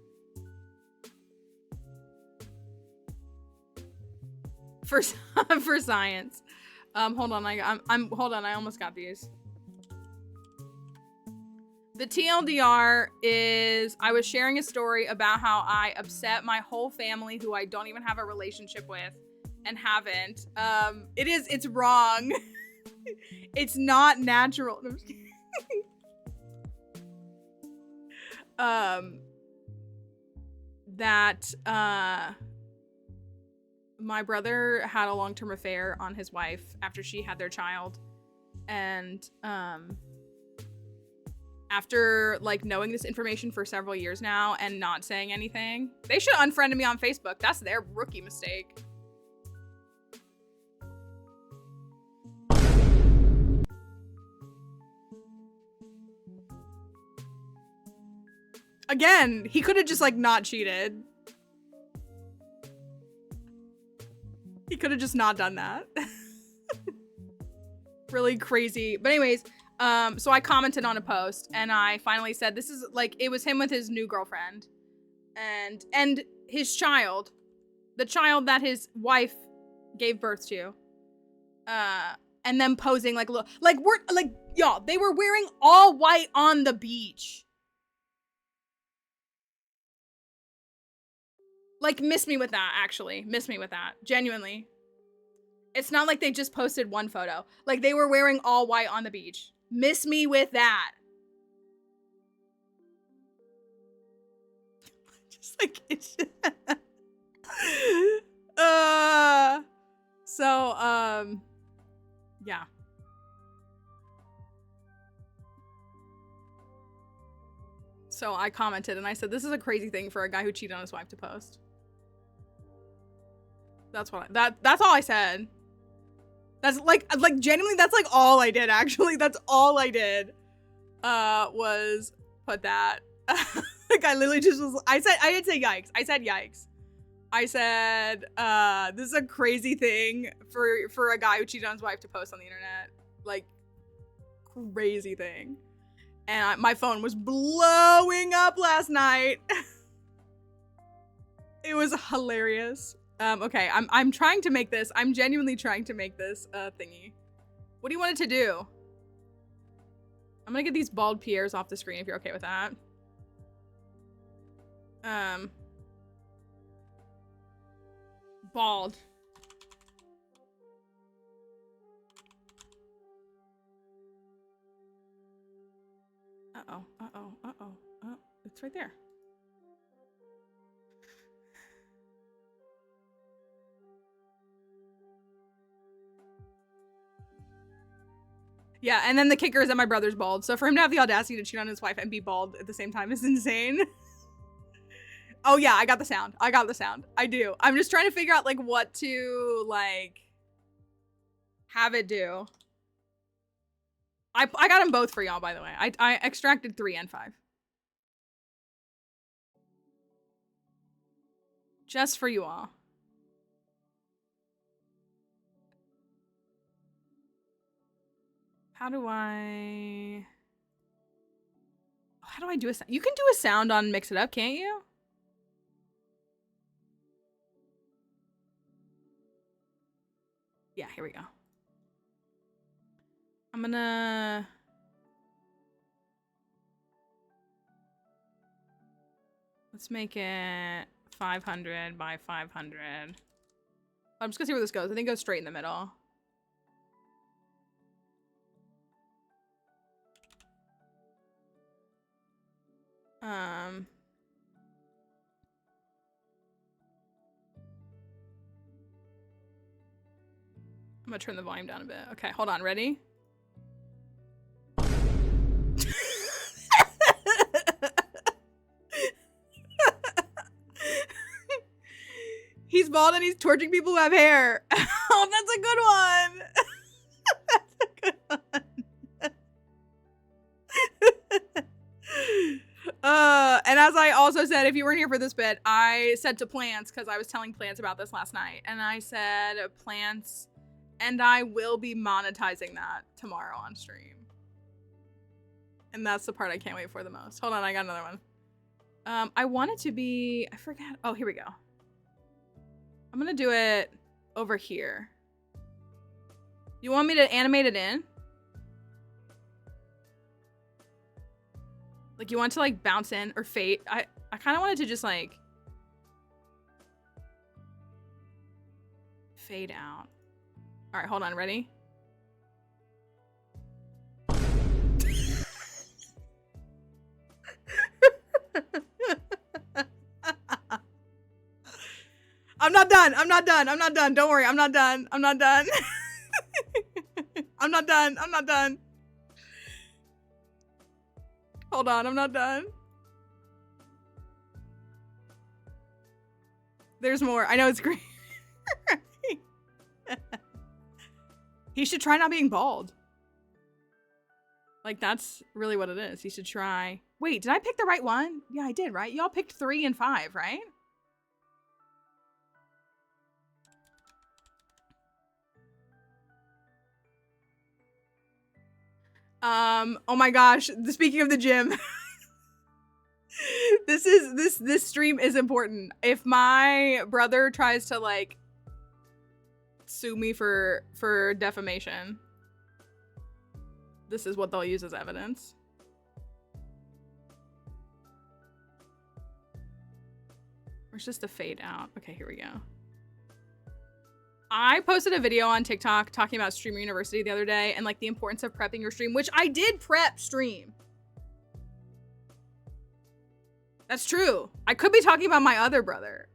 For science. Hold on, hold on, I almost got these. The TLDR is I was sharing a story about how I upset my whole family who I don't even have a relationship with and haven't. It's wrong. It's not natural. No, I'm just kidding. My brother had a long-term affair on his wife after she had their child. And, after like knowing this information for several years now and not saying anything, they should have unfriended me on Facebook. That's their rookie mistake. Again, he could have just like not cheated. He could have just not done that. Really crazy. But anyways, so I commented on a post and I finally said, this is like, it was him with his new girlfriend and his child, the child that his wife gave birth to. And them posing like, look, like we're like, y'all, they were wearing all white on the beach. Like, miss me with that, actually. Miss me with that. Genuinely. It's not like they just posted one photo. Like, they were wearing all white on the beach. Miss me with that. Just like, it's... yeah. So I commented and I said, this is a crazy thing for a guy who cheated on his wife to post. That's what that's all I said. That's like genuinely, that's like all I did, actually. That's all I did, was put that. Like I literally just was, I didn't say yikes. I said yikes. I said, this is a crazy thing for a guy who cheated on his wife to post on the internet. Like, crazy thing. And my phone was blowing up last night. It was hilarious. Okay, I'm trying to make this. I'm genuinely trying to make this thingy. What do you want it to do? I'm gonna get these bald Pierres off the screen if you're okay with that. Bald. Oh, it's right there. Yeah, and then the kicker is that my brother's bald. So for him to have the audacity to cheat on his wife and be bald at the same time is insane. Oh yeah, I got the sound. I got the sound. I do. I'm just trying to figure out like what to like have it do. I got them both for y'all, by the way. I extracted 3 and 5. Just for you all. How do I do a sound? You can do a sound on Mix It Up, can't you? Yeah, here we go. I'm gonna... Let's make it 500 by 500. I'm just gonna see where this goes. I think it goes straight in the middle. I'm gonna turn the volume down a bit. Okay, hold on. Ready? He's bald and he's torching people who have hair. Oh, that's a good one. That's a good one. And as I also said, if you weren't here for this bit, I said to Plants, because I was telling Plants about this last night, and I said Plants, and I will be monetizing that tomorrow on stream. And that's the part I can't wait for the most. Hold on, I got another one. I want it to be, I forgot. Oh, here we go. I'm gonna do it over here. You want me to animate it in? Like, you want to, like, bounce in or fade? I kind of wanted to just, like, fade out. All right, hold on. Ready? I'm not done. I'm not done. I'm not done. Don't worry. I'm not done. I'm not done. I'm not done. I'm not done. Hold on, I'm not done. There's more. I know it's great. He should try not being bald. Like, that's really what it is. He should try. Wait, did I pick the right one? Yeah, I did, right? Y'all picked 3 and 5, right? Oh my gosh, speaking of the gym. This stream is important. If my brother tries to, like, sue me for defamation, this is what they'll use as evidence. Or it's just a fade out. Okay, here we go. I posted a video on TikTok talking about Streamer University the other day and, like, the importance of prepping your stream, which I did prep stream. That's true. I could be talking about my other brother.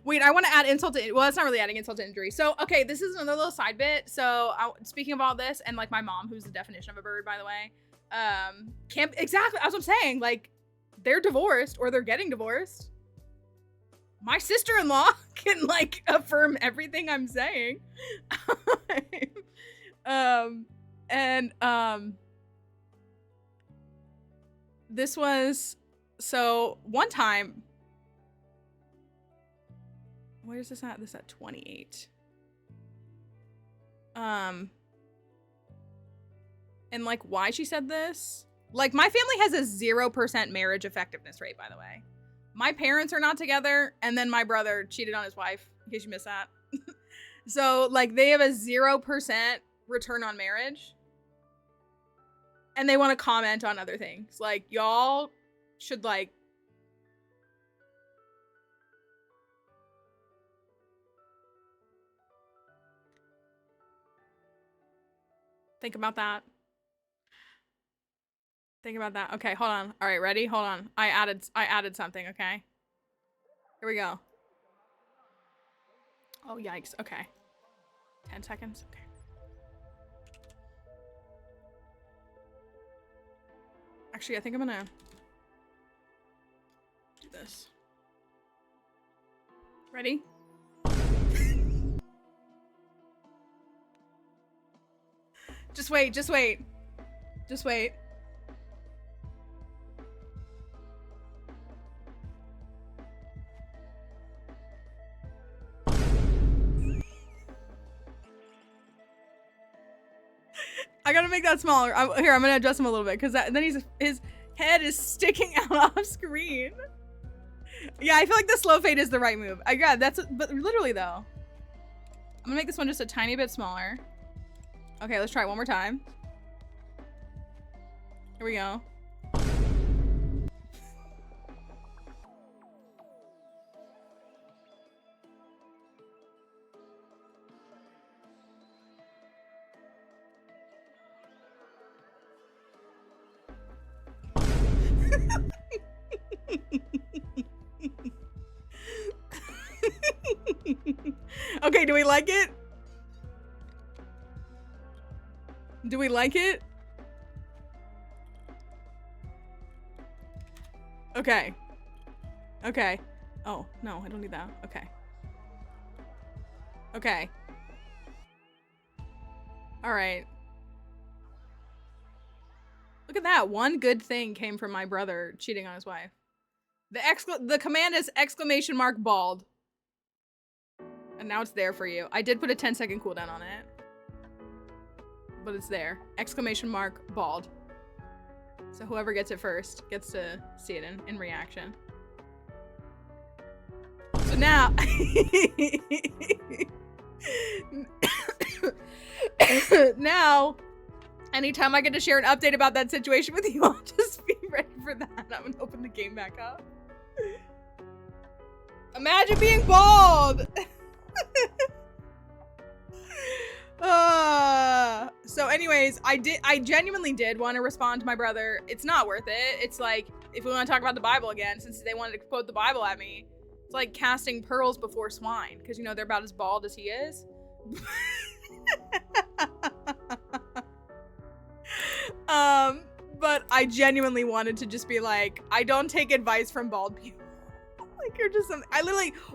Wait, I want to add insult to, well, it's not really adding insult to injury. So, okay, this is another little side bit. So, speaking of all this, and, like, my mom, who's the definition of a bird, by the way, exactly, that's what I'm saying. Like, they're divorced or they're getting divorced. My sister-in-law can, like, affirm everything I'm saying. This was, so one time, where's this at? This at 28. And, like, why she said this? Like, my family has a 0% marriage effectiveness rate, by the way. My parents are not together, and then my brother cheated on his wife, in case you missed that. So, like, they have a 0% return on marriage. And they want to comment on other things. Like, y'all should, like, think about that. Think about that. Okay, hold on. All right, ready? Hold on. I added something, okay? Here we go. Oh, yikes. Okay. 10 seconds. Okay. Actually, I think I'm gonna do this. Ready? Just wait, just wait. Just wait. I gotta make that smaller. Here, I'm gonna adjust him a little bit because then his head is sticking out off screen. Yeah, I feel like the slow fade is the right move. Yeah, but literally though. I'm gonna make this one just a tiny bit smaller. Okay, let's try it one more time. Here we go. Okay, do we like it? Do we like it? Okay. Okay. Oh, no, I don't need that. Okay. Okay. All right. Look at that. One good thing came from my brother cheating on his wife. The command is ! Bald. And now it's there for you. I did put a 10-second cooldown on it. But it's there. ! Bald. So whoever gets it first gets to see it in reaction. So now now anytime I get to share an update about that situation with you, I'll just be ready for that. I'm gonna open the game back up. Imagine being bald! So anyways, I genuinely did want to respond to my brother. It's not worth it. It's like, if we want to talk about the Bible again, since they wanted to quote the Bible at me, it's like casting pearls before swine, because, you know, they're about as bald as he is. But I genuinely wanted to just be like, I don't take advice from bald people. Like, you're just something.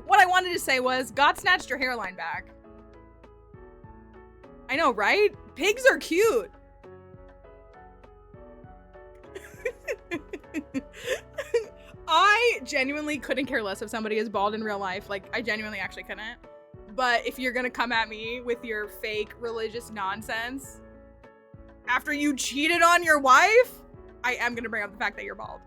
What I wanted to say was, God snatched your hairline back. I know, right? Pigs are cute. I genuinely couldn't care less if somebody is bald in real life. Like, I genuinely actually couldn't. But if you're gonna come at me with your fake religious nonsense after you cheated on your wife, I am gonna bring up the fact that you're bald.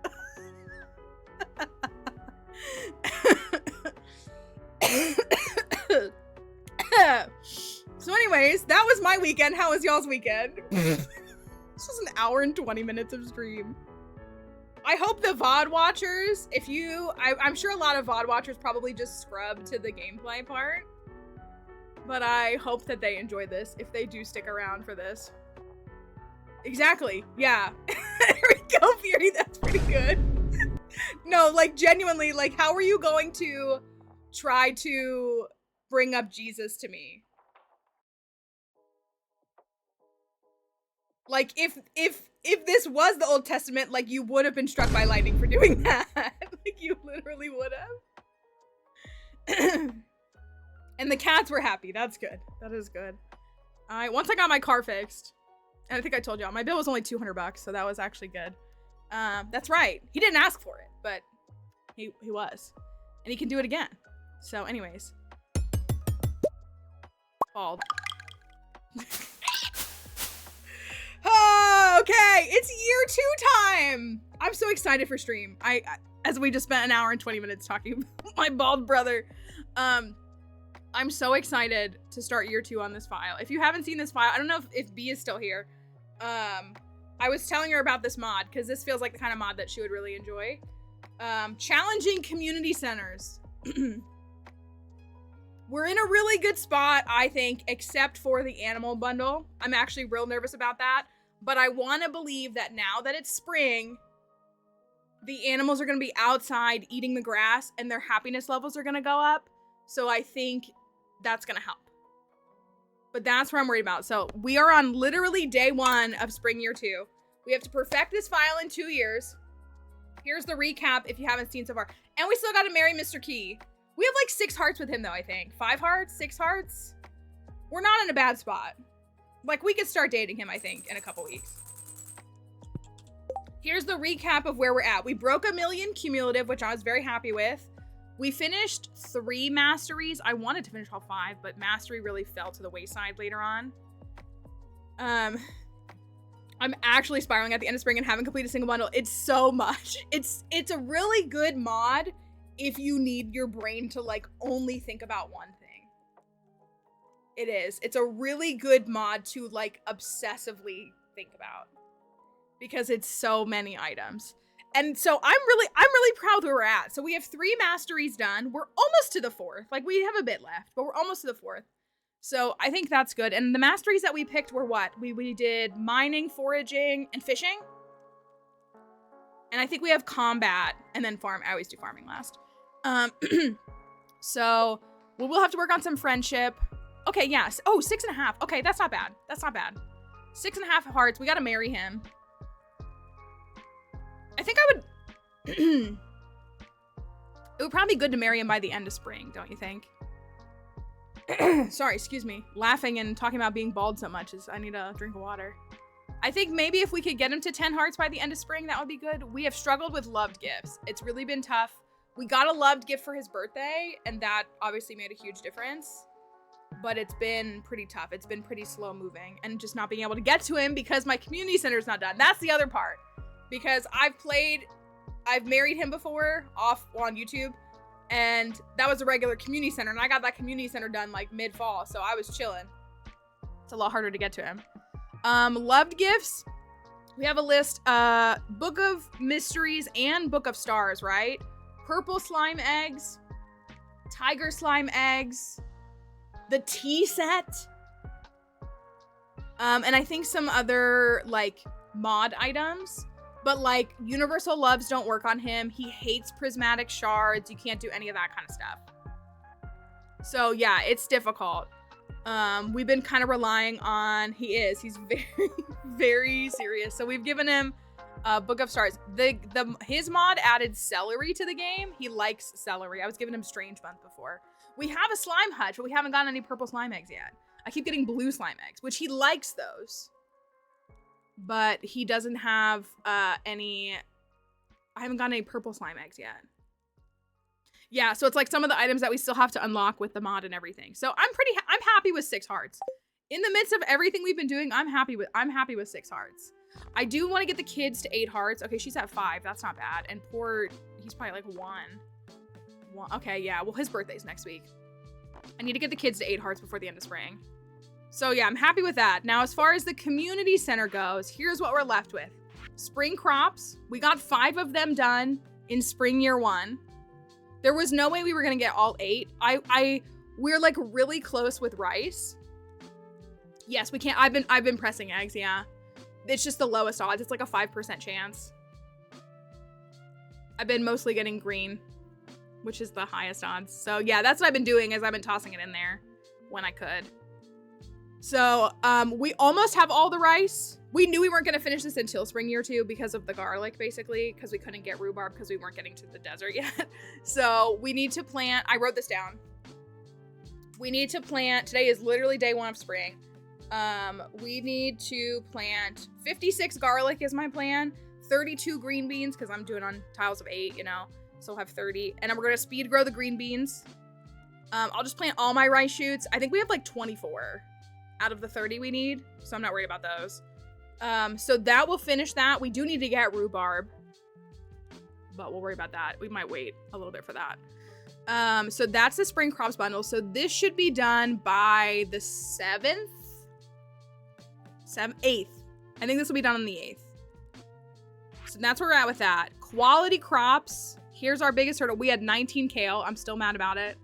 So anyways, that was my weekend. How was y'all's weekend? This was an hour and 20 minutes of stream. I hope the VOD watchers, I'm sure a lot of VOD watchers probably just scrub to the gameplay part. But I hope that they enjoy this, if they do stick around for this. Exactly, yeah. There we go, Fury, that's pretty good. No, like, genuinely, like, how are you going to try to bring up Jesus to me? Like, if this was the Old Testament, like, you would have been struck by lightning for doing that. Like, you literally would have. And the cats were happy. That's good. That is good. Once I got my car fixed, and I think I told y'all, my bill was only $200, so that was actually good. That's right. He didn't ask for it, but he was. And he can do it again. So anyways. Bald. Oh, okay, it's year 2 time. I'm so excited for stream. As we just spent an hour and 20 minutes talking about my bald brother. I'm so excited to start year 2 on this file. If you haven't seen this file, I don't know if B is still here. I was telling her about this mod because this feels like the kind of mod that she would really enjoy. Challenging community centers. We're in a really good spot, I think, except for the animal bundle. I'm actually real nervous about that. But I want to believe that now that it's spring, the animals are going to be outside eating the grass and their happiness levels are going to go up. So I think that's going to help. But that's what I'm worried about. So we are on literally day 1 of spring year 2. We have to perfect this file in 2 years. Here's the recap if you haven't seen so far. And we still got to marry Mr. Key. We have like 6 hearts with him though, I think. 5 hearts, 6 hearts. We're not in a bad spot. Like, we could start dating him, I think, in a couple weeks. Here's the recap of where we're at. We broke 1 million cumulative, which I was very happy with. We finished 3 masteries. I wanted to finish all 5, but mastery really fell to the wayside later on. I'm actually spiraling at the end of spring and haven't completed a single bundle. It's so much. It's a really good mod if you need your brain to, like, only think about one thing. It is. It's a really good mod to, like, obsessively think about. Because it's so many items. And so I'm really proud where we're at. So we have 3 masteries done. We're almost to the 4th. Like, we have a bit left, but we're almost to the 4th. So I think that's good. And the masteries that we picked were what? We did mining, foraging, and fishing. And I think we have combat and then farm. I always do farming last. So we'll have to work on some friendship. Okay, yes. Oh, 6.5. Okay, that's not bad. That's not bad. 6.5 hearts. We gotta marry him. I think I would... It would probably be good to marry him by the end of spring, don't you think? Sorry, excuse me. Laughing and talking about being bald so much is I need a drink of water. I think maybe if we could get him to 10 hearts by the end of spring, that would be good. We have struggled with loved gifts. It's really been tough. We got a loved gift for his birthday, and that obviously made a huge difference. But it's been pretty tough. It's been pretty slow moving, and just not being able to get to him because my community center is not done. That's the other part. Because I've married him before on YouTube, and that was a regular community center, and I got that community center done like mid-fall, so I was chilling. It's a lot harder to get to him. Loved gifts. We have a list, Book of Mysteries and Book of Stars, right? Purple slime eggs, tiger slime eggs, the tea set, and I think some other like mod items. But like universal loves don't work on him. He hates prismatic shards. You can't do any of that kind of stuff. So yeah, it's difficult. We've been kind of relying on, he's very, very serious. So we've given him Book of Stars. His mod added celery to the game. He likes celery. I was giving him Strange Month before. We have a slime hutch, but we haven't gotten any purple slime eggs yet. I keep getting blue slime eggs, which he likes those. But he doesn't have any, I haven't gotten any purple slime eggs yet. Yeah, so it's like some of the items that we still have to unlock with the mod and everything. So I'm happy with 6 hearts. In the midst of everything we've been doing, I'm happy with 6 hearts. I do want to get the kids to 8 hearts. Okay, she's at 5. That's not bad. And he's probably like 1. Okay, yeah. Well, his birthday's next week. I need to get the kids to 8 hearts before the end of spring. So yeah, I'm happy with that. Now, as far as the community center goes, here's what we're left with. Spring crops. We got 5 of them done in spring year 1. There was no way we were gonna get all 8. We're like really close with rice. Yes, we can't. I've been pressing eggs, yeah. It's just the lowest odds. It's like a 5% chance. I've been mostly getting green, which is the highest odds. So yeah, that's what I've been doing, is I've been tossing it in there when I could. So we almost have all the rice. We knew we weren't gonna finish this until spring year 2 because of the garlic, basically, because we couldn't get rhubarb because we weren't getting to the desert yet. So we need to plant, I wrote this down. We need to plant, today is literally day 1 of spring. We need to plant 56 garlic is my plan, 32 green beans, because I'm doing on tiles of 8, you know, so we'll have 30. And then we're gonna speed grow the green beans. I'll just plant all my rice shoots. I think we have like 24 out of the 30 we need, so I'm not worried about those. So that will finish that. We do need to get rhubarb, but we'll worry about that. We might wait a little bit for that. So that's the spring crops bundle. So this should be done by the 8th. I think this will be done on the 8th. So that's where we're at with that. Quality crops. Here's our biggest hurdle. We had 19 kale. I'm still mad about it.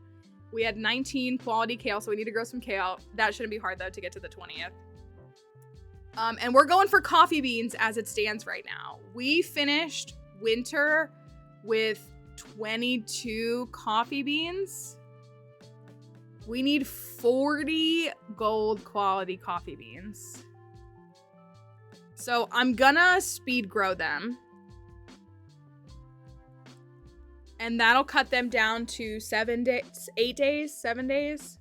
We had 19 quality kale, so we need to grow some kale. That shouldn't be hard, though, to get to the 20th. And we're going for coffee beans as it stands right now. We finished winter with 22 coffee beans. We need 40 gold quality coffee beans. So I'm gonna speed grow them. And that'll cut them down to 7 days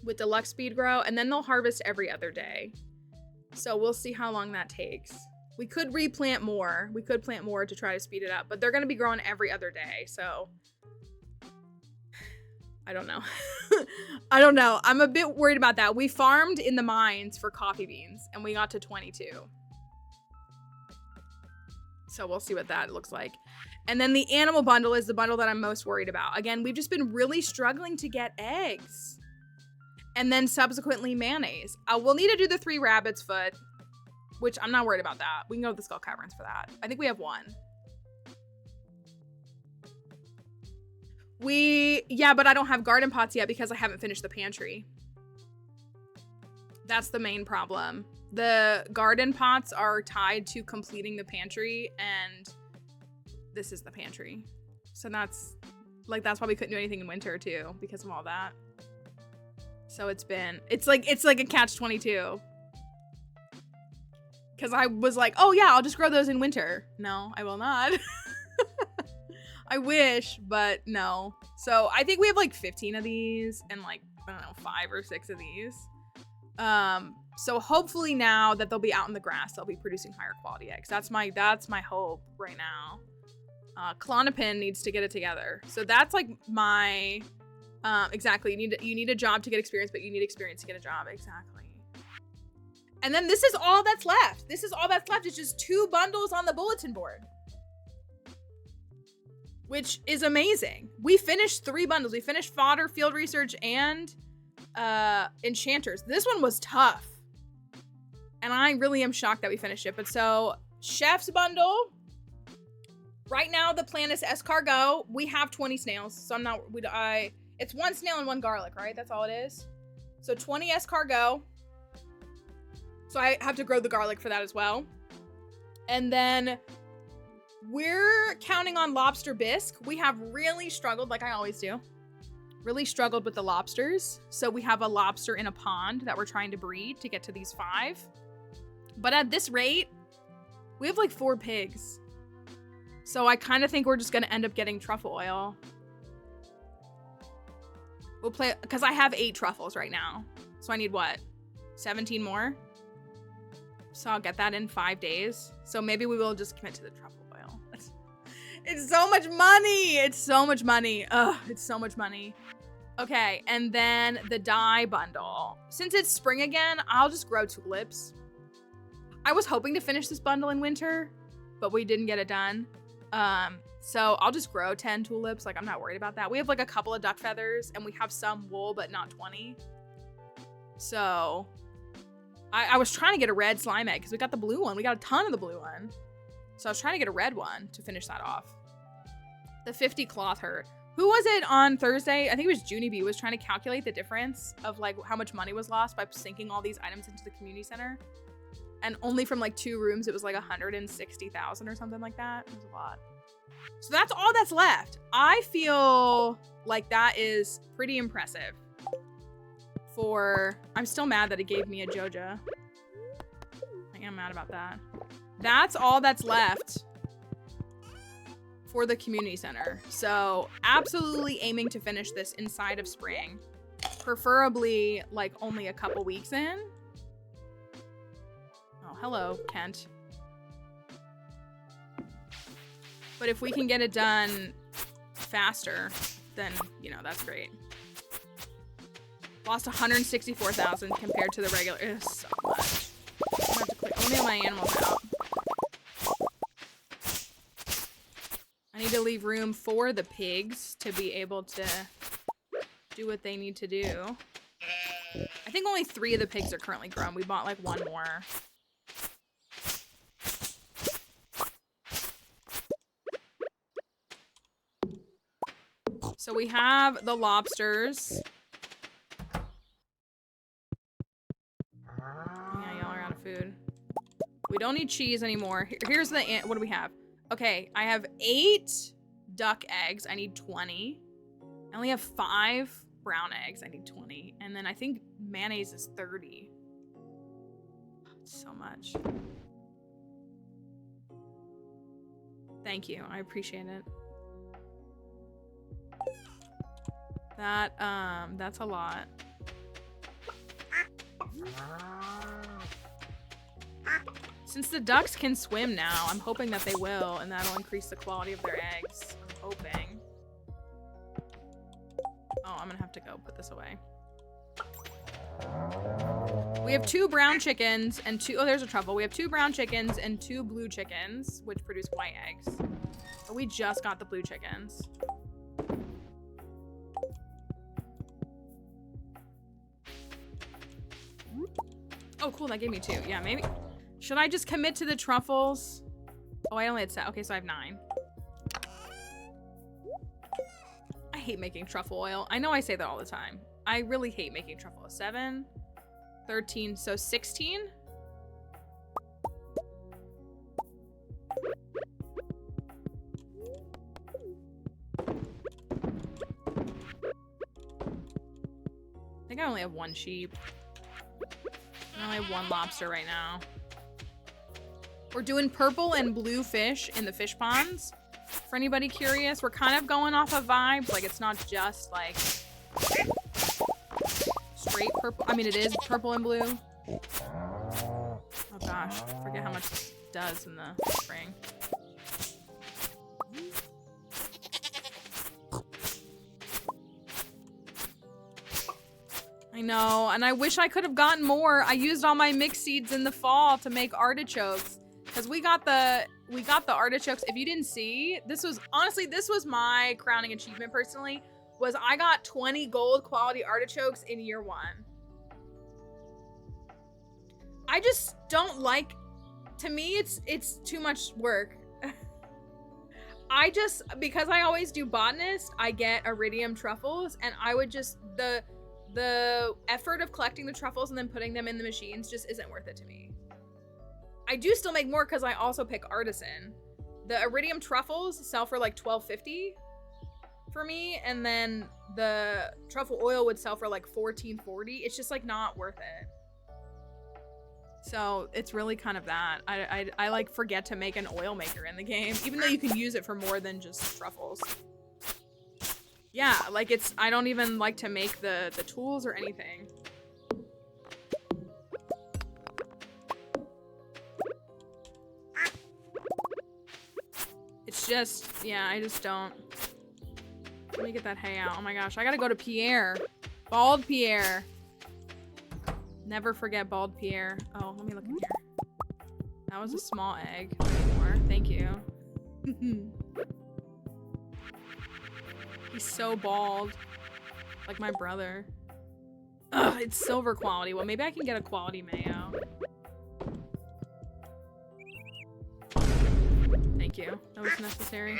with deluxe speed grow. And then they'll harvest every other day. So we'll see how long that takes. We could replant more. We could plant more to try to speed it up, but they're going to be growing every other day. So I don't know. I don't know. I'm a bit worried about that. We farmed in the mines for coffee beans and we got to 22. So we'll see what that looks like. And then the animal bundle is the bundle that I'm most worried about. Again, we've just been really struggling to get eggs. And then subsequently mayonnaise. We'll need to do the 3 rabbit's foot, which I'm not worried about that. We can go to the Skull Caverns for that. I think we have 1. Yeah, but I don't have garden pots yet because I haven't finished the pantry. That's the main problem. The garden pots are tied to completing the pantry, and this is the pantry. So that's why we couldn't do anything in winter too, because of all that. So it's like a catch-22. Because I was like, oh yeah, I'll just grow those in winter. No, I will not. I wish, but no. So I think we have like 15 of these and like, I don't know, 5 or 6 of these. So hopefully now that they'll be out in the grass, they'll be producing higher quality eggs. That's my hope right now. Klonopin needs to get it together. So that's like my, exactly. You need a job to get experience, but you need experience to get a job. Exactly. And then this is all that's left. This is all that's left. It's just 2 bundles on the bulletin board, which is amazing. We finished 3 bundles. We finished fodder, field research, and enchanters. This one was tough. And I really am shocked that we finished it. But so, chef's bundle. Right now, the plan is escargot. We have 20 snails. So I'm not, it's 1 snail and 1 garlic, right? That's all it is. So 20 escargot. So I have to grow the garlic for that as well. And then we're counting on lobster bisque. We have really struggled, like I always do. Really struggled with the lobsters. So we have a lobster in a pond that we're trying to breed to get to these 5. But at this rate, we have like 4 pigs. So I kind of think we're just going to end up getting truffle oil. We'll play, because I have 8 truffles right now. So I need what? 17 more? So I'll get that in 5 days. So maybe we will just commit to the truffle oil. It's so much money. It's so much money. Ugh, it's so much money. Okay, and then the dye bundle. Since it's spring again, I'll just grow tulips. I was hoping to finish this bundle in winter, but we didn't get it done. So I'll just grow 10 tulips. Like, I'm not worried about that. We have like a couple of duck feathers and we have some wool, but not 20. So I was trying to get a red slime egg because we got the blue one. We got a ton of the blue one. So I was trying to get a red one to finish that off. The 50 cloth herd. Who was it on Thursday? I think it was Junie B was trying to calculate the difference of like how much money was lost by sinking all these items into the community center. And only from like 2 rooms, it was like 160,000 or something like that. It was a lot. So that's all that's left. I feel like that is pretty impressive. I'm still mad that it gave me a Joja. I am mad about that. That's all that's left for the community center. So absolutely aiming to finish this inside of spring. Preferably like only a couple weeks in. Oh, hello, Kent. But if we can get it done faster, then, you know, that's great. Lost 164,000 compared to the regular. Ugh, so much. I'm gonna have to click. Let me get my animals out. I need to leave room for the pigs to be able to do what they need to do. I think only 3 of the pigs are currently grown. We bought like 1 more. So we have the lobsters. Yeah, y'all are out of food. We don't need cheese anymore. Here's the, what do we have? Okay, I have 8 duck eggs. I need 20. I only have 5 brown eggs. I need 20. And then I think mayonnaise is 30. So much. Thank you. I appreciate it. That's a lot. Since the ducks can swim now, I'm hoping that they will, and that'll increase the quality of their eggs. I'm hoping. Oh, I'm gonna have to go put this away. We have 2 brown chickens and 2, oh, there's a truffle. We have 2 brown chickens and 2 blue chickens, which produce white eggs. But we just got the blue chickens. Oh, cool, that gave me 2. Yeah, maybe. Should I just commit to the truffles? Oh, I only had 7. Okay, so I have 9. I hate making truffle oil. I know I say that all the time. I really hate making truffle oil. 7, 13, so 16? I think I only have 1 sheep. I only have 1 lobster right now. We're doing purple and blue fish in the fish ponds For anybody curious, we're kind of going off of vibes. Like, it's not just like straight purple. I mean, it is purple and blue. Oh gosh, I forget how much it does in the spring. I know, and I wish I could have gotten more. I used all my mixed seeds in the fall to make artichokes, because we got the artichokes. If you didn't see, this was my crowning achievement personally, was I got 20 gold quality artichokes in year 1. I just don't like, to me it's too much work. Because I always do botanist, I get iridium truffles, and I would just, the effort of collecting the truffles and then putting them in the machines just isn't worth it to me. I do still make more because I also pick artisan. The iridium truffles sell for like $12.50 for me, and then the truffle oil would sell for like $14.40. It's just like not worth it. So it's really kind of that. I like forget to make an oil maker in the game, even though you can use it for more than just truffles. Yeah, like I don't even like to make the tools or anything. It's just, yeah, I just don't. Let me get that hay out. Oh my gosh, I gotta go to Pierre. Bald Pierre. Never forget Bald Pierre. Oh, let me look in here. That was a small egg. More. Thank you. He's so bald. Like my brother. Ugh, it's silver quality. Well, maybe I can get a quality mayo. Thank you. That was necessary.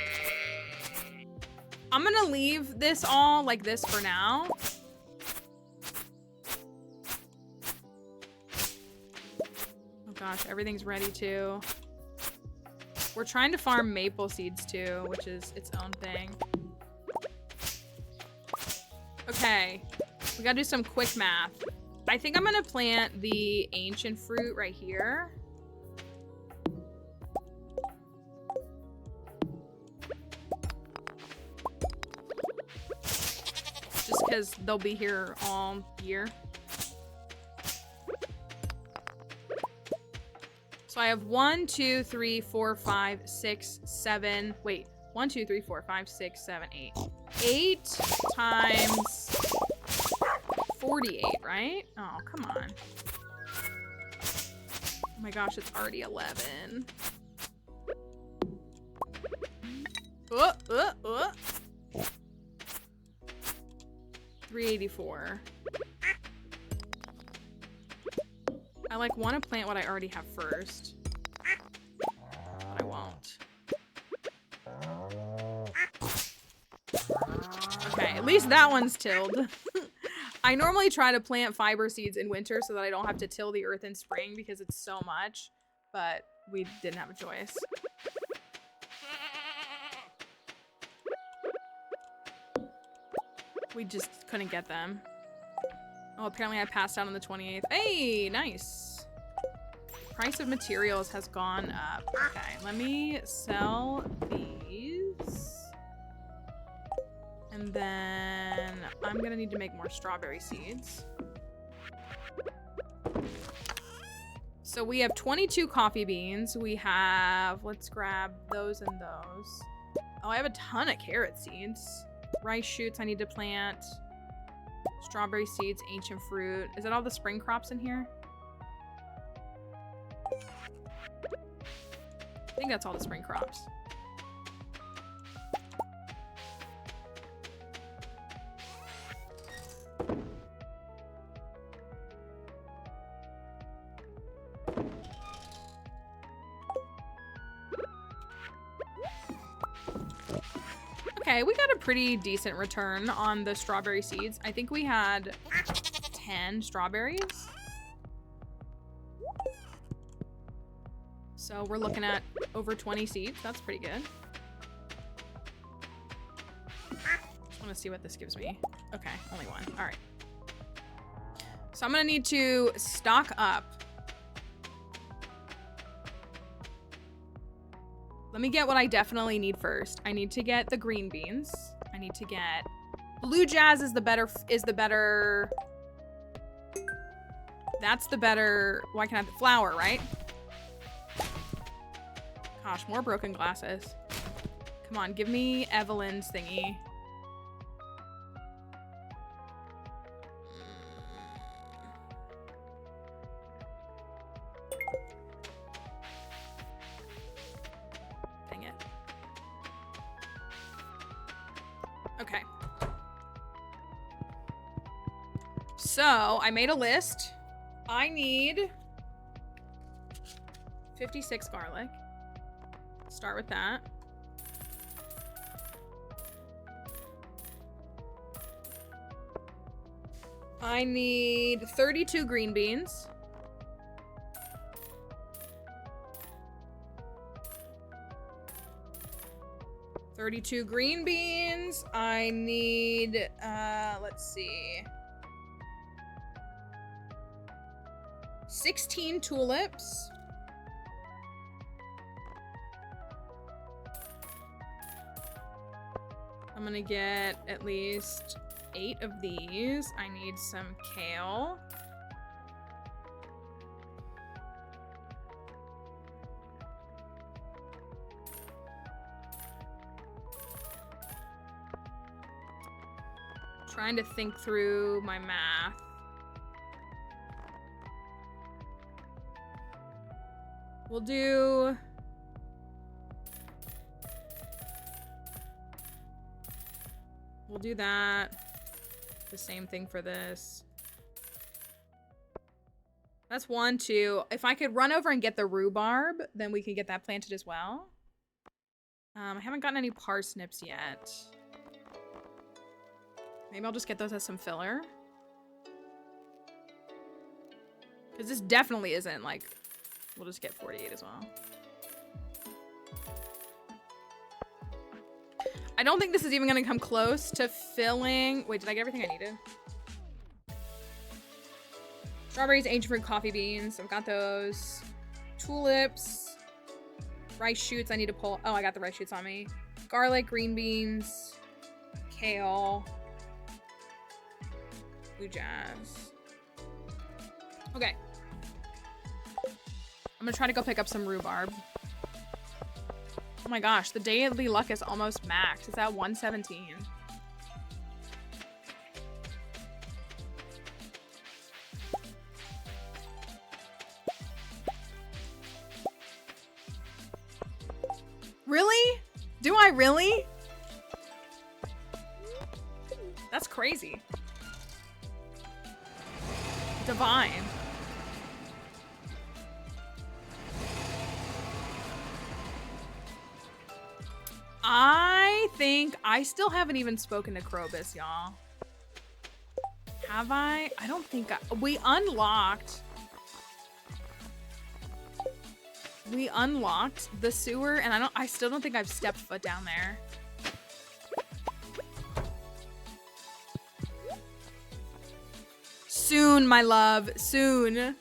I'm gonna leave this all like this for now. Oh gosh, everything's ready too. We're trying to farm maple seeds too, which is its own thing. Okay, we gotta do some quick math. I think I'm gonna plant the ancient fruit right here. Just because they'll be here all year. So I have 1, 2, 3, 4, 5, 6, 7. Wait, 1, 2, 3, 4, 5, 6, 7, 8. 8 times 48, right? Oh, come on. Oh my gosh, it's already 11. 384. I like want to plant what I already have first, but I won't. Okay, at least that one's tilled. I normally try to plant fiber seeds in winter so that I don't have to till the earth in spring because it's so much, but we didn't have a choice. We just couldn't get them. Oh, apparently I passed out on the 28th. Hey, nice. Price of materials has gone up. Okay, let me sell these. And then I'm gonna need to make more strawberry seeds. So we have 22 coffee beans. We have, let's grab those and those. Oh, I have a ton of carrot seeds. Rice shoots I need to plant. Strawberry seeds, ancient fruit. Is that all the spring crops in here? I think that's all the spring crops. Okay, we got a pretty decent return on the strawberry seeds. I think we had 10 strawberries. So we're looking at over 20 seeds. That's pretty good. Just want to see what this gives me. Okay, only one. All right. So I'm gonna need to stock up. Let me get what I definitely need first. I need to get the green beans. I need to get blue jazz is the better that's the better. Why can't I have the flower, right? Gosh, more broken glasses. Come on, give me Evelyn's thingy. Dang it. Okay. So, I made a list. I need 56 garlic. Start with that. I need 32 green beans. I need, let's see. 16 tulips. I'm gonna get at least 8 of these. I need some kale. Trying to think through my math. We'll do that. The same thing for this. That's 1, 2. If I could run over and get the rhubarb, then we could get that planted as well. I haven't gotten any parsnips yet. Maybe I'll just get those as some filler. Because this definitely isn't like... We'll just get 48 as well. I don't think this is even going to come close to filling... Wait, did I get everything I needed? Strawberries, ancient fruit, coffee beans. I've got those. Tulips. Rice shoots I need to pull. Oh, I got the rice shoots on me. Garlic, green beans. Kale. Blue jazz. Okay. I'm gonna try to go pick up some rhubarb. Oh my gosh, the daily luck is almost max. It's at 117. Really? Do I really? That's crazy. Divine. I think I still haven't even spoken to Krobus, y'all. Have I? I don't think we unlocked the sewer, and I still don't think I've stepped foot down there. Soon, my love, soon.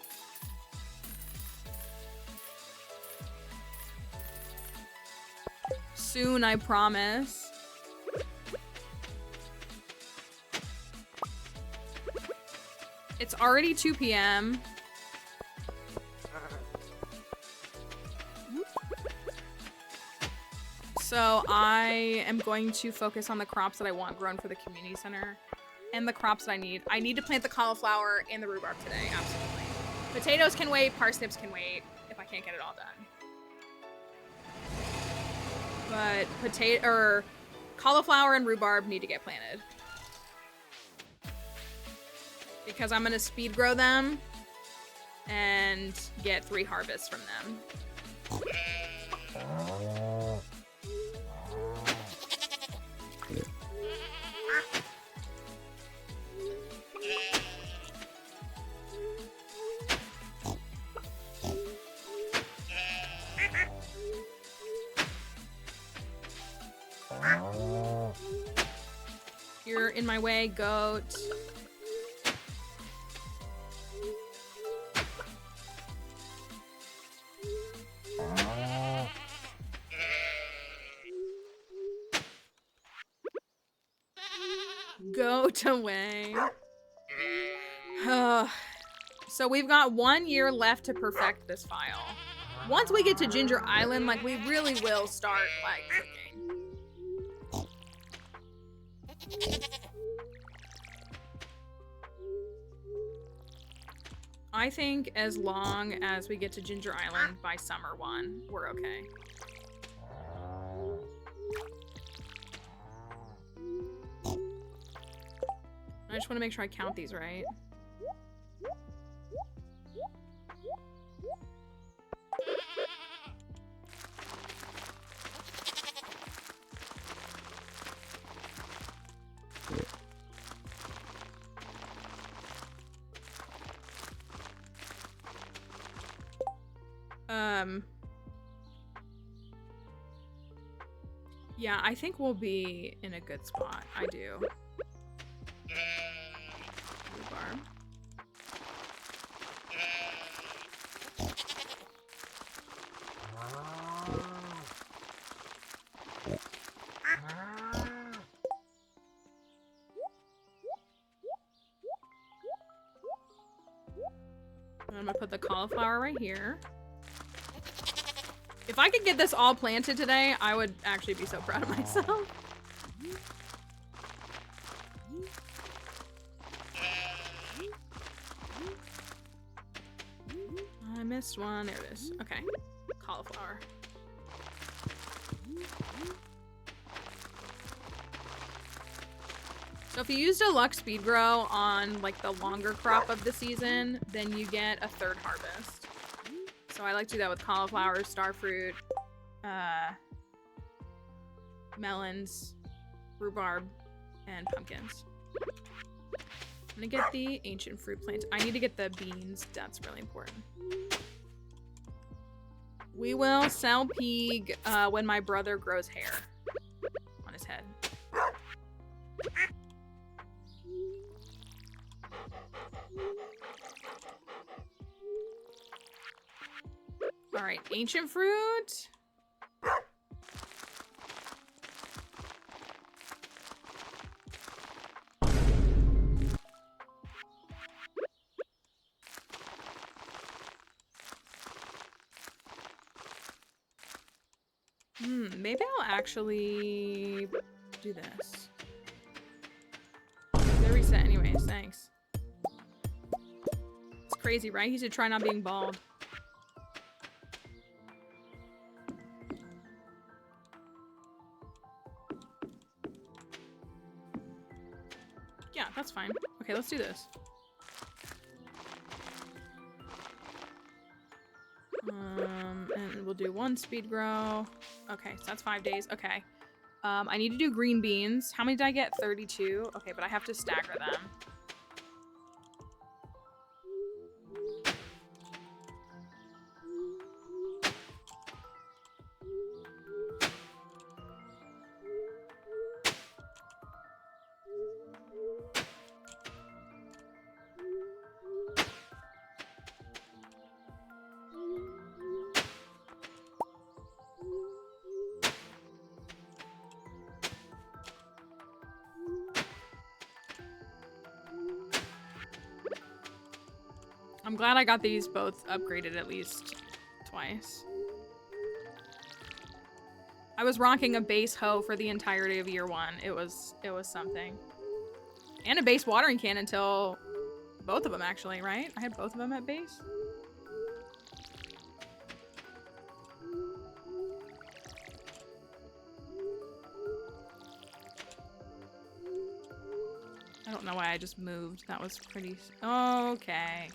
Soon, I promise. It's already 2 p.m. So I am going to focus on the crops that I want grown for the community center and the crops that I need. I need to plant the cauliflower and the rhubarb today, absolutely. Potatoes can wait, parsnips can wait if I can't get it all done. But cauliflower and rhubarb need to get planted. Because I'm gonna speed grow them and get 3 harvests from them. You're in my way, goat. Goat away. So we've got 1 year left to perfect this file. Once we get to Ginger Island, like, we really will start, like, cooking. I think as long as we get to Ginger Island by summer 1, we're okay. I just want to make sure I count these right. Yeah, I think we'll be in a good spot. I do. Rhubarb. I'm gonna put the cauliflower right here. If I could get this all planted today, I would actually be so proud of myself. I missed one. There it is. Okay. Cauliflower. So if you use Deluxe Speed Grow on like the longer crop of the season, then you get a 3rd harvest. So I like to do that with cauliflower, starfruit, melons, rhubarb, and pumpkins. I'm gonna get the ancient fruit plant. I need to get the beans. That's really important. We will sell Peeg when my brother grows hair on his head. All right, ancient fruit. Maybe I'll actually do this. They're reset anyways, thanks. It's crazy, right? He should try not being bald. Yeah, that's fine. Okay, let's do this. And we'll do 1 speed grow. Okay, so that's 5 days. Okay. I need to do green beans. How many did I get? 32. Okay, but I have to stagger them. I'm glad I got these both upgraded at least twice. I was rocking a base hoe for the entirety of year 1. It was something. And a base watering can until both of them actually, right? I had both of them at base. I don't know why I just moved. That was pretty... Okay.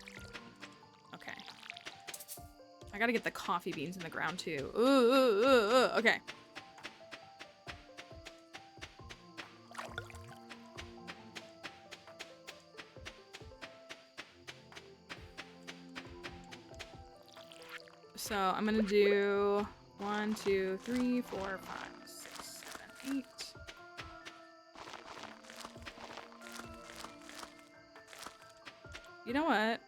Okay. I gotta get the coffee beans in the ground too. Ooh. Okay. So I'm gonna do 1, 2, 3, 4, 5, 6, 7, 8. You know what?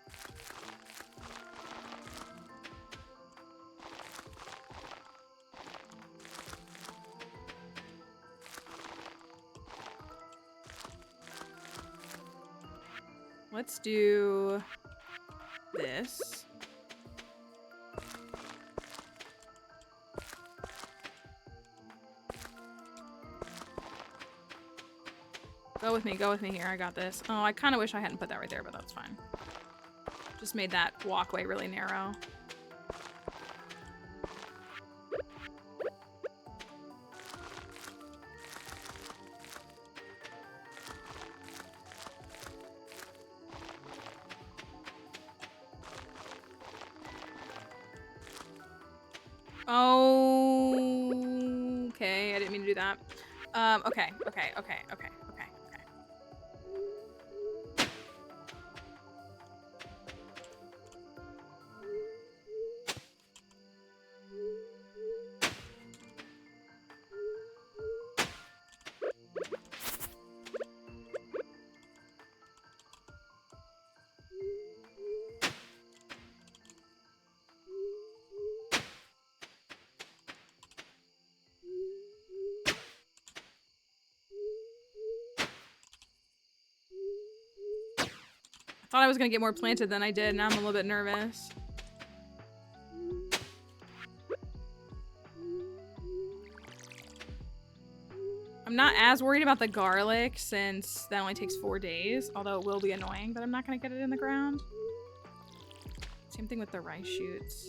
Let's do this. Go with me here. I got this. Oh, I kind of wish I hadn't put that right there, but that's fine. Just made that walkway really narrow. Oh, okay. I didn't mean to do that. Okay. I thought I was gonna get more planted than I did. Now I'm a little bit nervous. I'm not as worried about the garlic since that only takes 4 days, although it will be annoying that I'm not gonna get it in the ground. Same thing with the rice shoots.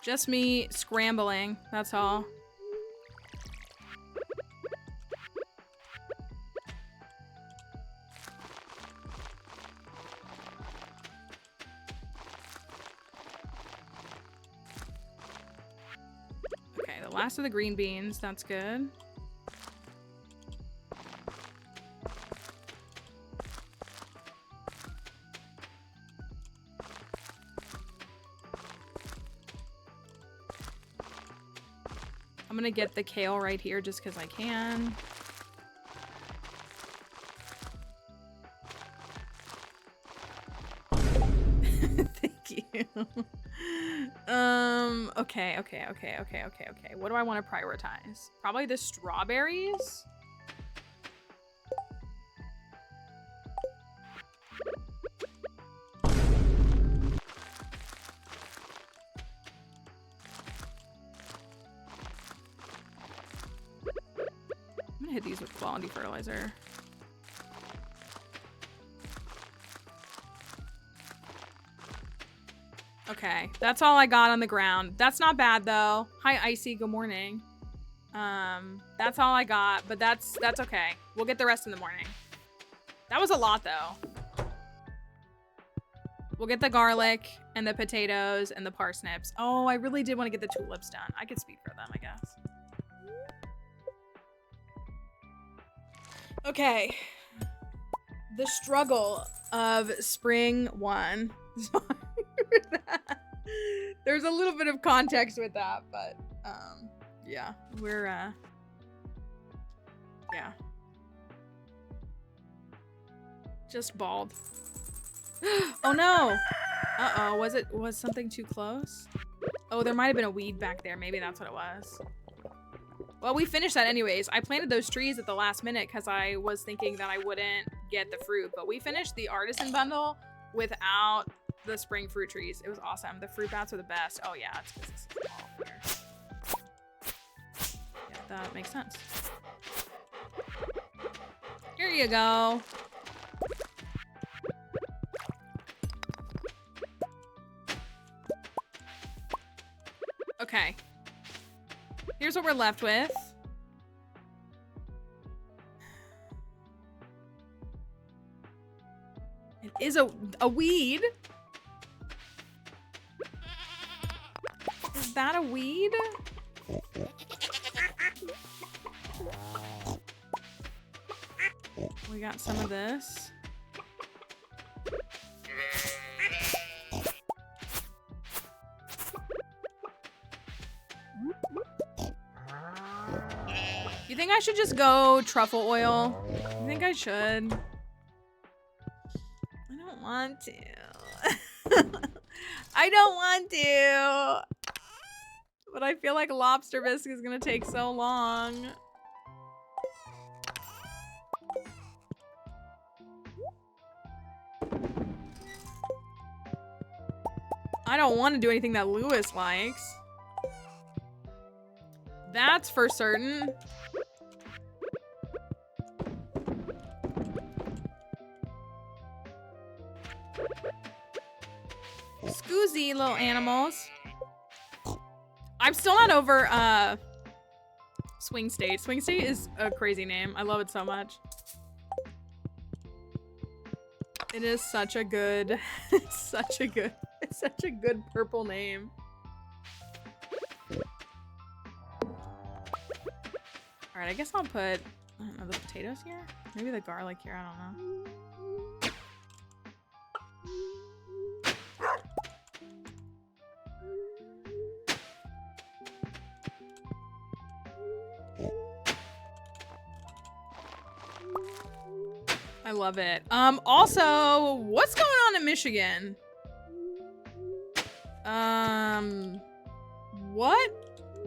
Just me scrambling, that's all. Okay, the last of the green beans, that's good. I'm gonna get the kale right here just because I can. Thank you. Okay. What do I want to prioritize? Probably the strawberries. Hit these with quality fertilizer. Okay, that's all I got on the ground. That's not bad though. Hi Icy, good morning. That's all I got, but that's okay. We'll get the rest in the morning. That was a lot though. We'll get the garlic and the potatoes and the parsnips. Oh, I really did want to get the tulips done. I could speed for them, I guess. Okay, the struggle of spring 1. Sorry for that. There's a little bit of context with that, but yeah, we're yeah, just bald. Oh no! Uh-oh, was something too close? Oh, there might have been a weed back there. Maybe that's what it was. Well, we finished that anyways. I planted those trees at the last minute because I was thinking that I wouldn't get the fruit, but we finished the artisan bundle without the spring fruit trees. It was awesome. The fruit bats are the best. Oh yeah, it's because this is all here. Yeah, that makes sense. Here you go. Okay. Here's what we're left with. It is a weed. Is that a weed? We got some of this. You think I should just go truffle oil? I think I should. I don't want to. I don't want to. But I feel like lobster bisque is gonna take so long. I don't want to do anything that Lewis likes. That's for certain. Scoozy little animals. I'm still not over Swing State. Swing State is a crazy name. I love it so much. It is such a good, it's such a good purple name. All right, I guess I'll put, I don't know, the potatoes here? Maybe the garlic here, I don't know. I love it. Also, what's going on in Michigan? What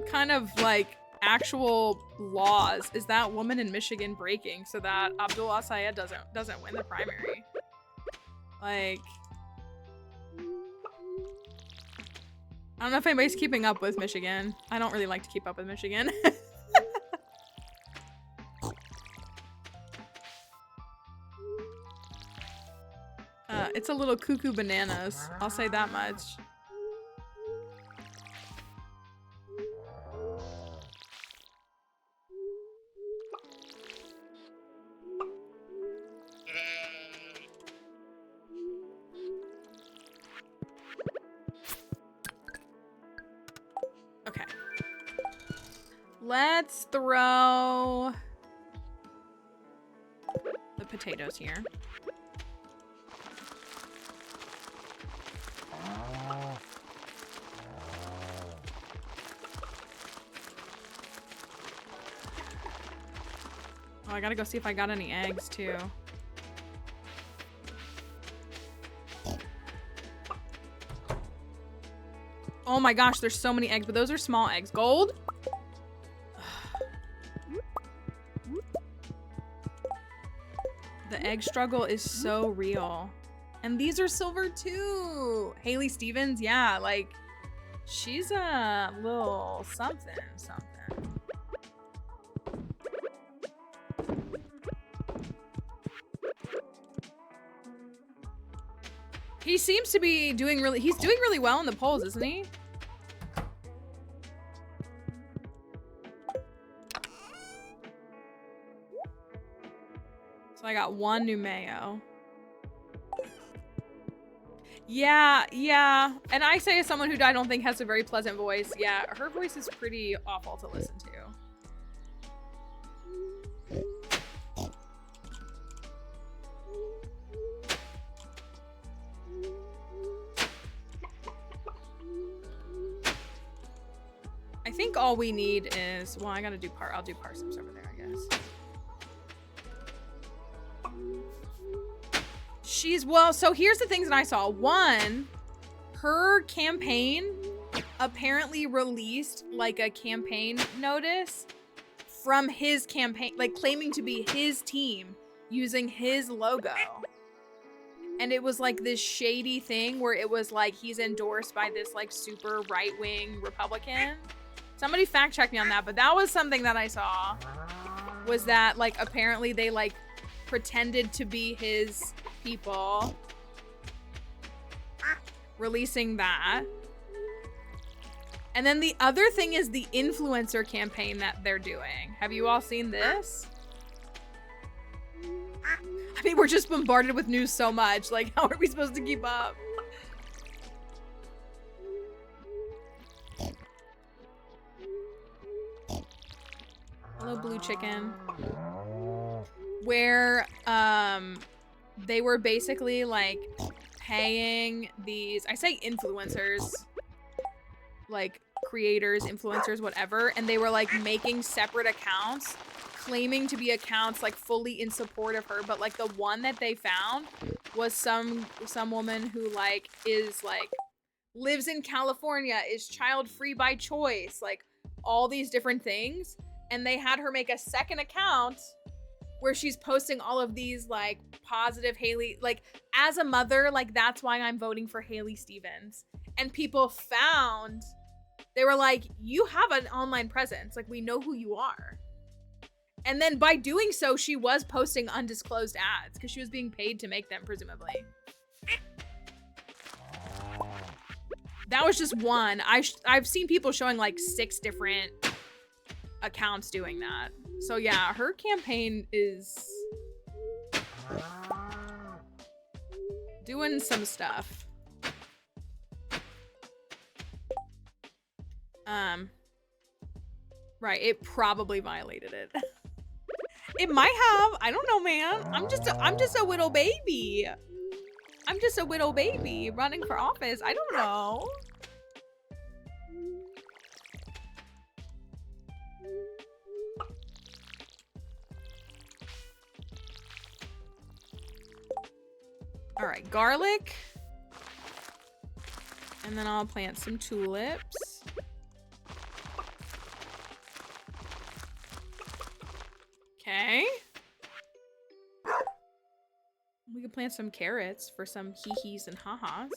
kind of like actual laws is that woman in Michigan breaking so that Abdullah Syed doesn't win the primary? Like, I don't know if anybody's keeping up with Michigan. I don't really like to keep up with Michigan. It's a little cuckoo bananas. I'll say that much. Okay. Let's throw the potatoes here. Oh, I gotta go see if I got any eggs too. Oh my gosh, there's so many eggs, but those are small eggs. Gold? The egg struggle is so real. And these are silver too. Haley Stevens, yeah, like she's a little something. He seems to be doing he's doing really well in the polls, isn't he? So I got one new mayo. Yeah. And I say as someone who I don't think has a very pleasant voice, yeah, her voice is pretty awful to listen to. I think all we need is, well, I gotta do I'll do parsnips over there, I guess. So here's the things that I saw. One, her campaign apparently released like a campaign notice from his campaign, like claiming to be his team using his logo. And it was like this shady thing where it was like he's endorsed by this like super right-wing Republican. Somebody fact check me on that, but that was something that I saw, was that like apparently they like pretended to be his people releasing that. And then the other thing is the influencer campaign that they're doing. Have you all seen this? I mean, we're just bombarded with news so much. Like, how are we supposed to keep up? Hello, blue chicken. Where they were basically like paying these, I say influencers, like creators, influencers, whatever, and they were like making separate accounts claiming to be accounts like fully in support of her, but like the one that they found was some woman who like is like lives in California, is child free by choice, like all these different things. And they had her make a second account where she's posting all of these like positive Haley, like as a mother, like that's why I'm voting for Haley Stevens. And people found, they were like, you have an online presence, like we know who you are. And then by doing so, she was posting undisclosed ads because she was being paid to make them, presumably. That was just one. I've seen people showing like 6 different accounts doing that. So yeah, her campaign is doing some stuff. Right, it probably violated it. It might have. I don't know, man. I'm just a little baby. I'm just a little baby running for office. I don't know. All right, garlic. And then I'll plant some tulips. Okay. We can plant some carrots for some hee-hees and ha-has.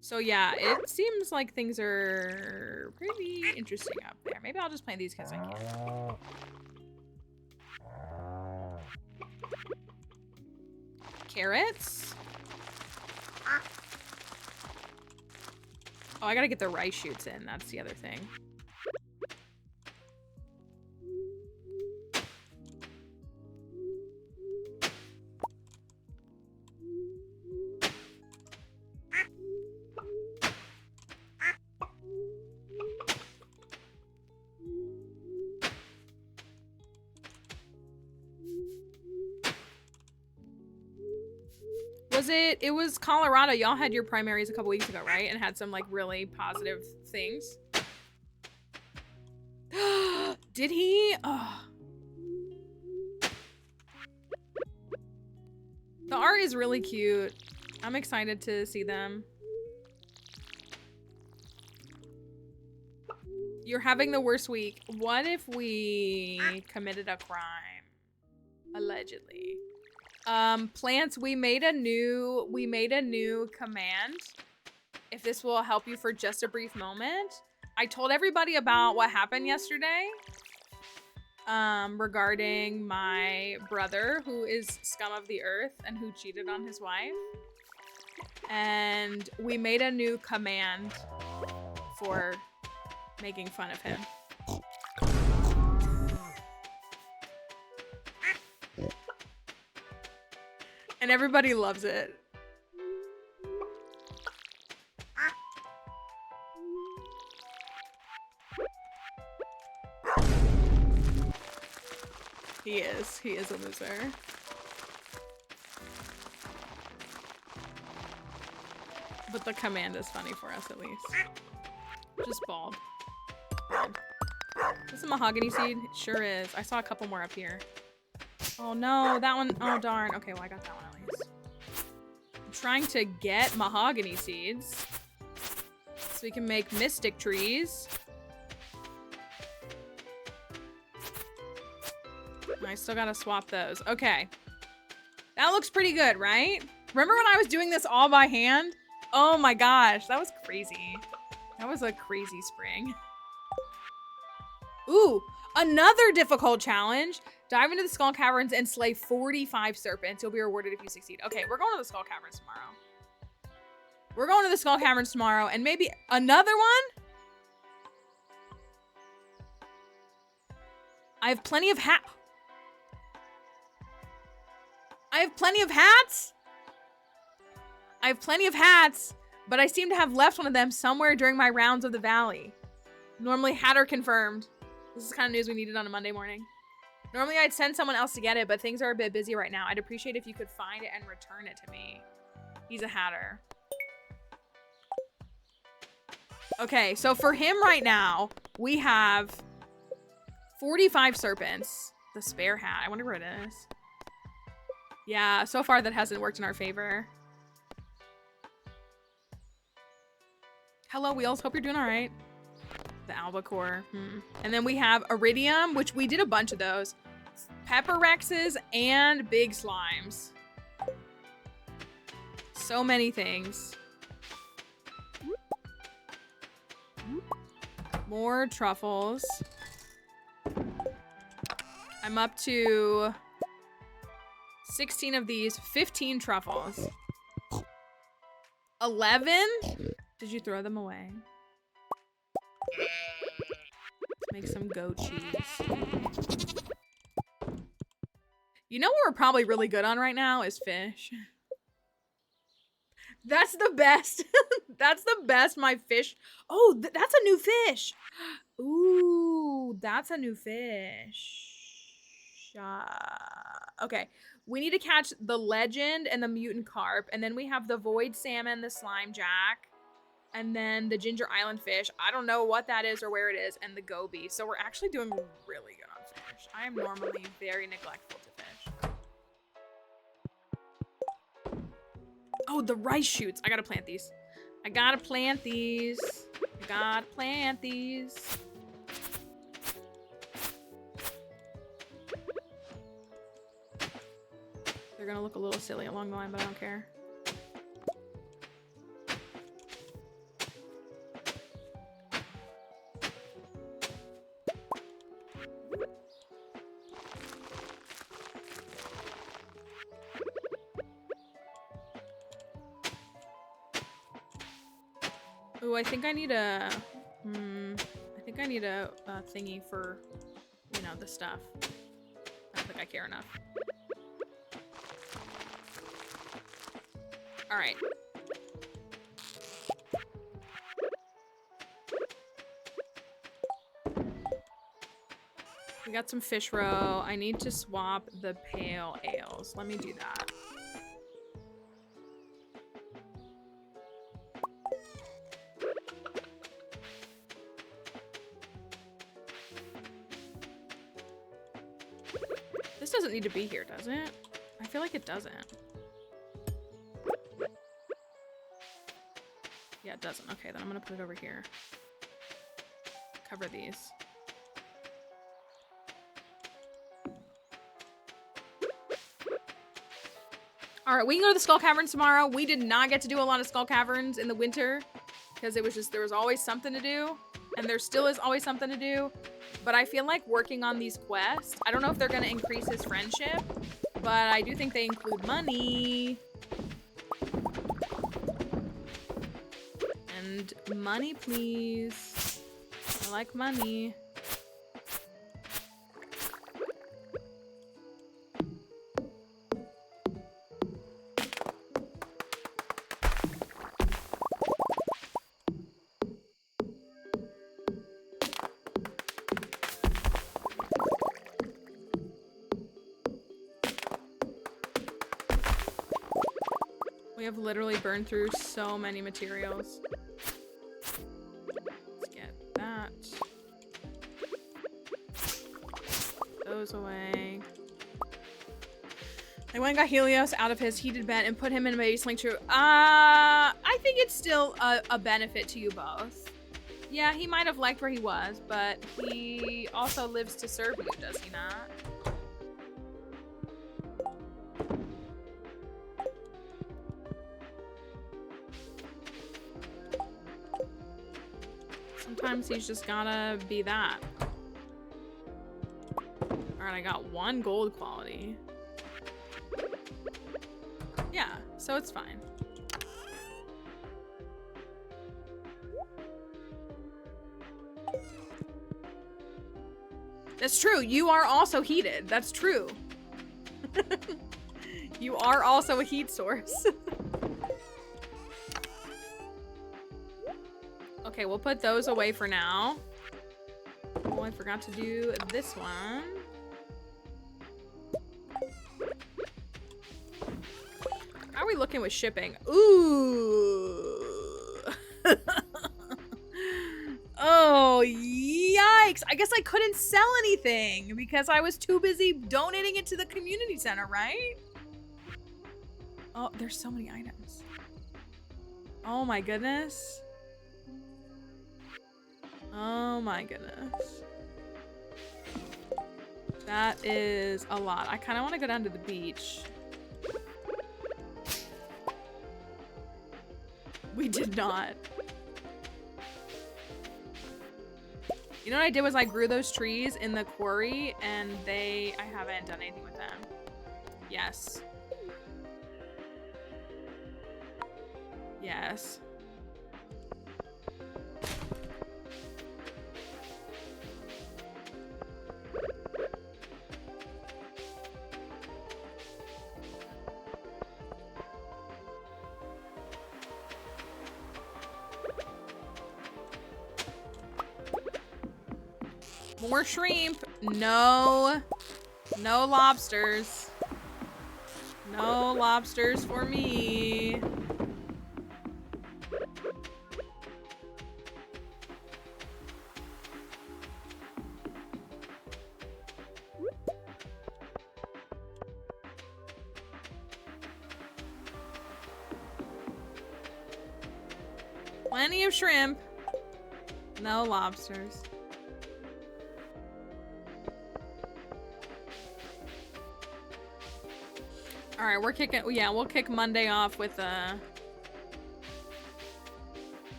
So yeah, it seems like things are pretty interesting up there. Maybe I'll just plant these because I can. Carrots. Oh, I gotta get the rice shoots in. That's the other thing. It was Colorado. Y'all had your primaries a couple weeks ago, right? And had some like really positive things. Did he? Oh. The art is really cute. I'm excited to see them. You're having the worst week. What if we committed a crime? Allegedly. Plants, we made a new command. If this will help you for just a brief moment. I told everybody about what happened yesterday. Regarding my brother who is scum of the earth and who cheated on his wife. And we made a new command for making fun of him. And everybody loves it. He is a loser. But the command is funny for us at least. Just bald. Is this a mahogany seed? It sure is. I saw a couple more up here. Oh no, that one, oh darn. Okay, well I got that one at least. I'm trying to get mahogany seeds so we can make mystic trees. I still gotta swap those. Okay. That looks pretty good, right? Remember when I was doing this all by hand? Oh my gosh, that was crazy. That was a crazy spring. Ooh, another difficult challenge. Dive into the Skull Caverns and slay 45 serpents. You'll be rewarded if you succeed. Okay, we're going to the Skull Caverns tomorrow. We're going to the Skull Caverns tomorrow and maybe another one? I have plenty of hats. I have plenty of hats, but I seem to have left one of them somewhere during my rounds of the valley. Normally hatter confirmed. This is the kind of news we needed on a Monday morning. Normally I'd send someone else to get it, but things are a bit busy right now. I'd appreciate if you could find it and return it to me. He's a hatter. Okay, so for him right now, we have 45 serpents. The spare hat. I wonder where it is. Yeah, so far that hasn't worked in our favor. Hello, Wheels. Hope you're doing all right. The albacore. And then we have iridium, which we did a bunch of those. Pepper rexes and big slimes. So many things. More truffles. I'm up to 16 of these, 15 truffles. 11? Did you throw them away? Let's make some goat cheese. You know what we're probably really good on right now is fish. That's the best. That's the best, my fish. Oh, that's a new fish. Ooh, that's a new fish. Okay, we need to catch the legend and the mutant carp, and then we have the void salmon, the slime jack, and then the ginger island fish. I don't know what that is or where it is, and the goby. So we're actually doing really good on fish. I am normally very neglectful to fish. Oh, the rice shoots. I gotta plant these. I gotta plant these. I gotta plant these. They're gonna look a little silly along the line, but I don't care. Ooh, I think I need a, thingy for, you know, the stuff. I don't think I care enough. All right. We got some fish roe. I need to swap the pale ales. Let me do that. This doesn't need to be here, does it? I feel like it doesn't. Yeah, it doesn't. Okay, then I'm gonna put it over here. Cover these. All right, we can go to the Skull Caverns tomorrow. We did not get to do a lot of Skull Caverns in the winter because it was just, there was always something to do, and there still is always something to do. But I feel like working on these quests, I don't know if they're gonna increase his friendship, but I do think they include money. And money, please. I like money. We have literally burned through so many materials. Let's get that. Those away. I went and got Helios out of his heated bed and put him in a baby sling true. I think it's still a benefit to you both. Yeah, he might have liked where he was, but he also lives to serve you, does he not? Sometimes he's just gotta be that. Alright, I got 1 gold quality. Yeah, so it's fine. That's true. You are also heated. That's true. You are also a heat source. Okay, we'll put those away for now. Oh, I forgot to do this one. How are we looking with shipping? Ooh. I guess I couldn't sell anything because I was too busy donating it to the community center, right? Oh, there's so many items. Oh my goodness. Oh my goodness. That is a lot. I kind of want to go down to the beach. We did not. You know what I did was I grew those trees in the quarry and I haven't done anything with them. Yes. Yes. More shrimp. No. No lobsters. No lobsters for me. Plenty of shrimp. No lobsters. All right, we're kicking. Yeah, we'll kick Monday off with the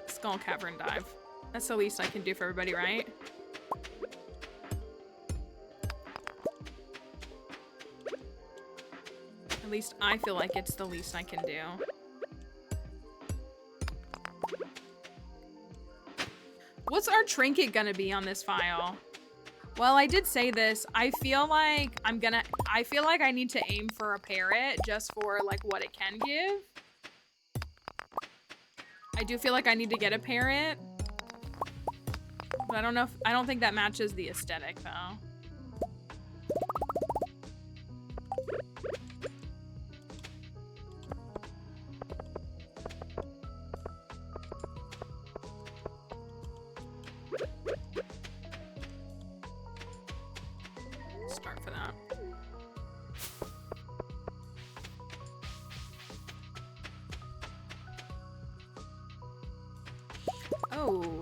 Skull Cavern dive. That's the least I can do for everybody, right? At least I feel like it's the least I can do. What's our trinket gonna be on this file? Well, I did say this. I feel like I need to aim for a parrot just for like what it can give. I do feel like I need to get a parrot. But I don't think that matches the aesthetic though. Start for that. Oh.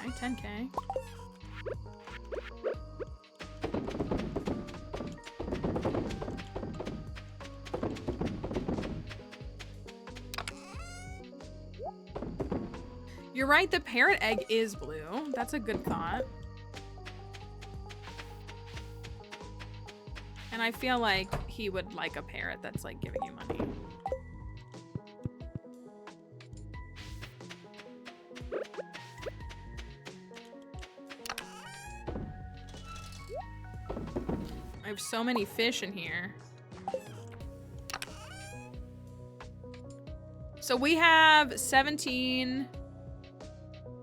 Okay, 10K. You're right, the parrot egg is blue. That's a good thought. And I feel like he would like a parrot that's like giving you money. I have so many fish in here. So we have 17,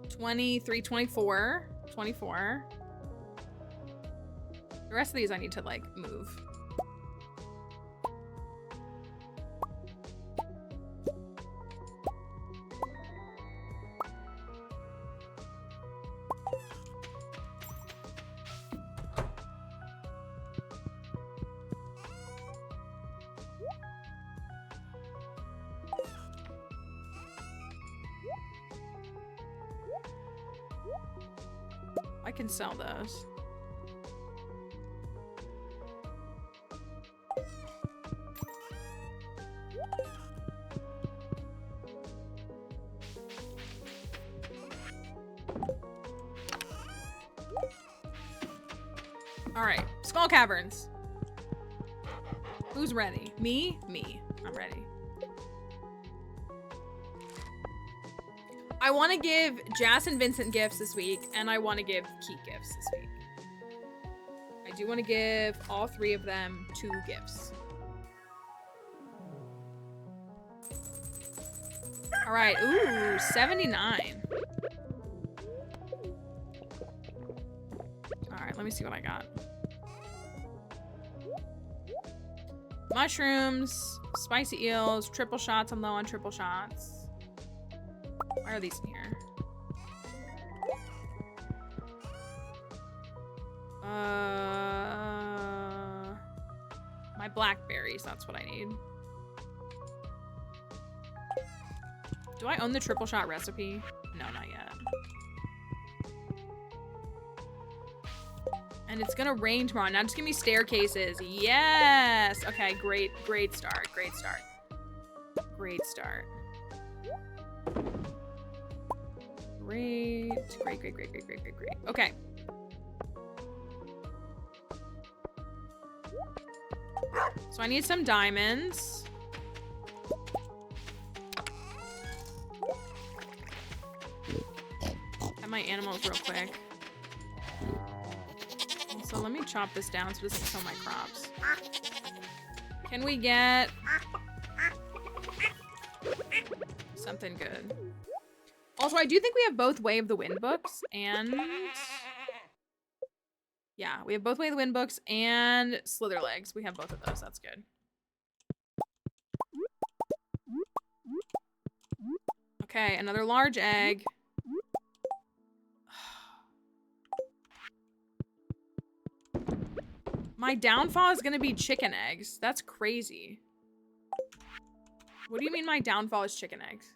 23, 24. The rest of these I need to like move. I can sell those. All right, Skull Caverns. Who's ready? Me? Me. I'm ready. I want to give Jas and Vincent gifts this week, and I want to give Keith gifts this week. I do want to give all three of them 2 gifts. All right, ooh, 79. All right, let Let me see what I got. Mushrooms, spicy eels, triple shots. I'm low on triple shots. Why are these in here? My blackberries, that's what I need. Do I own the triple shot recipe? No, not yet. And it's gonna rain tomorrow. Now just give me staircases. Yes! Okay, great start, great start. Great start. Great. Okay. So I need some diamonds. Got my animals real quick. So let me chop this down so it doesn't kill my crops. Can we get something good? Also, I do think we have both Way of the Wind books and... Yeah, we have both Way of the Wind books and Slitherlegs. We have both of those. That's good. Okay, another large egg. My downfall is gonna be chicken eggs. That's crazy. What do you mean my downfall is chicken eggs?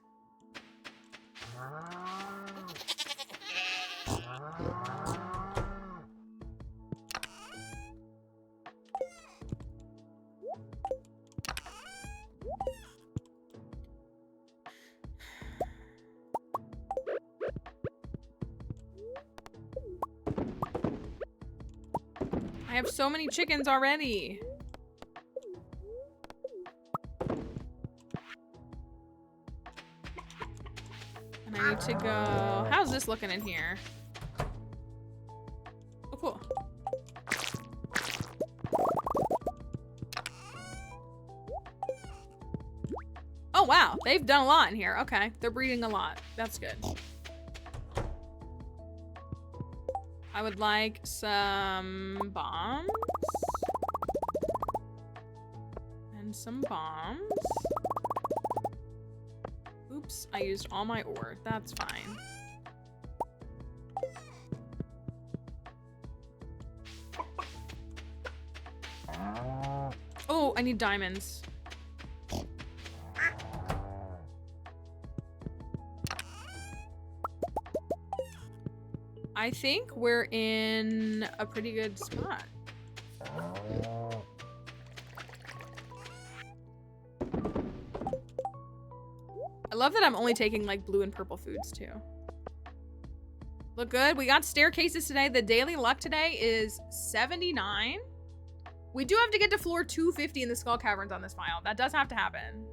I have so many chickens already. And I need to go... How's this looking in here? Oh, cool. Oh, wow. They've done a lot in here. Okay. They're breeding a lot. That's good. I would like some bombs. And some bombs. Oops, I used all my ore. That's fine. Oh, I need diamonds. I think we're in a pretty good spot. I love that I'm only taking like blue and purple foods too. Look good. We got staircases today. The daily luck today is 79. We do have to get to floor 250 in the Skull Caverns on this file. That does have to happen.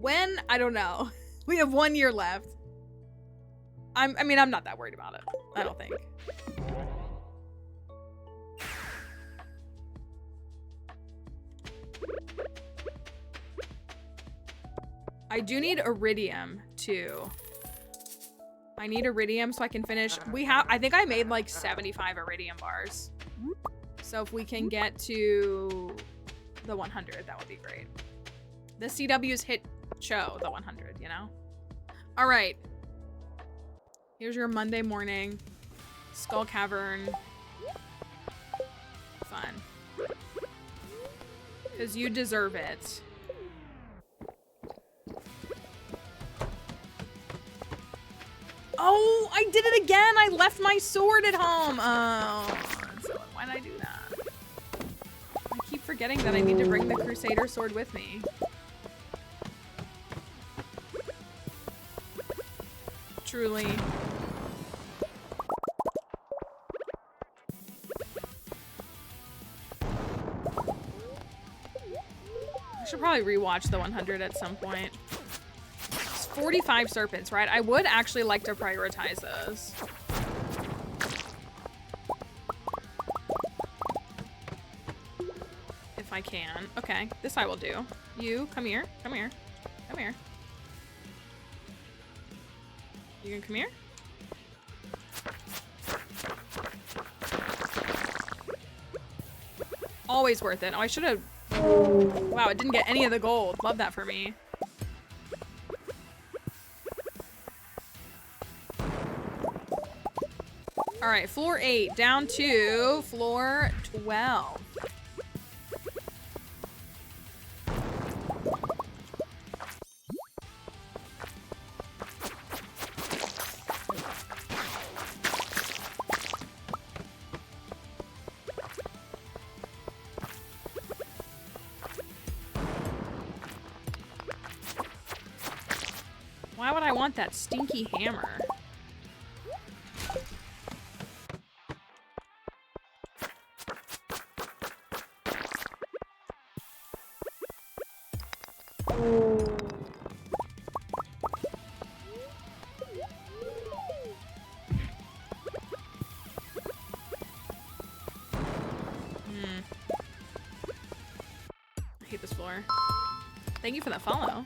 When? I don't know. We have 1 year left. I mean, I'm not that worried about it. I don't think. I do need iridium too. I need iridium so I can finish. I think I made like 75 iridium bars. So if we can get to the 100, that would be great. The CW's hit show, the 100, you know? All right. Here's your Monday morning Skull Cavern fun. Because you deserve it. Oh, I did it again. I left my sword at home. Oh, so why did I do that? I keep forgetting that I need to bring the Crusader sword with me. Truly. I should probably rewatch the 100 at some point. It's 45 serpents, right? I would actually like to prioritize those. If I can. Okay, this I will do. You, come here, come here, come here. You gonna come here? Always worth it. Oh, I should have... Wow, it didn't get any of the gold. Love that for me. All right, floor 8 down to floor 12. Why would I want that stinky hammer? I hate this floor. Thank you for that follow.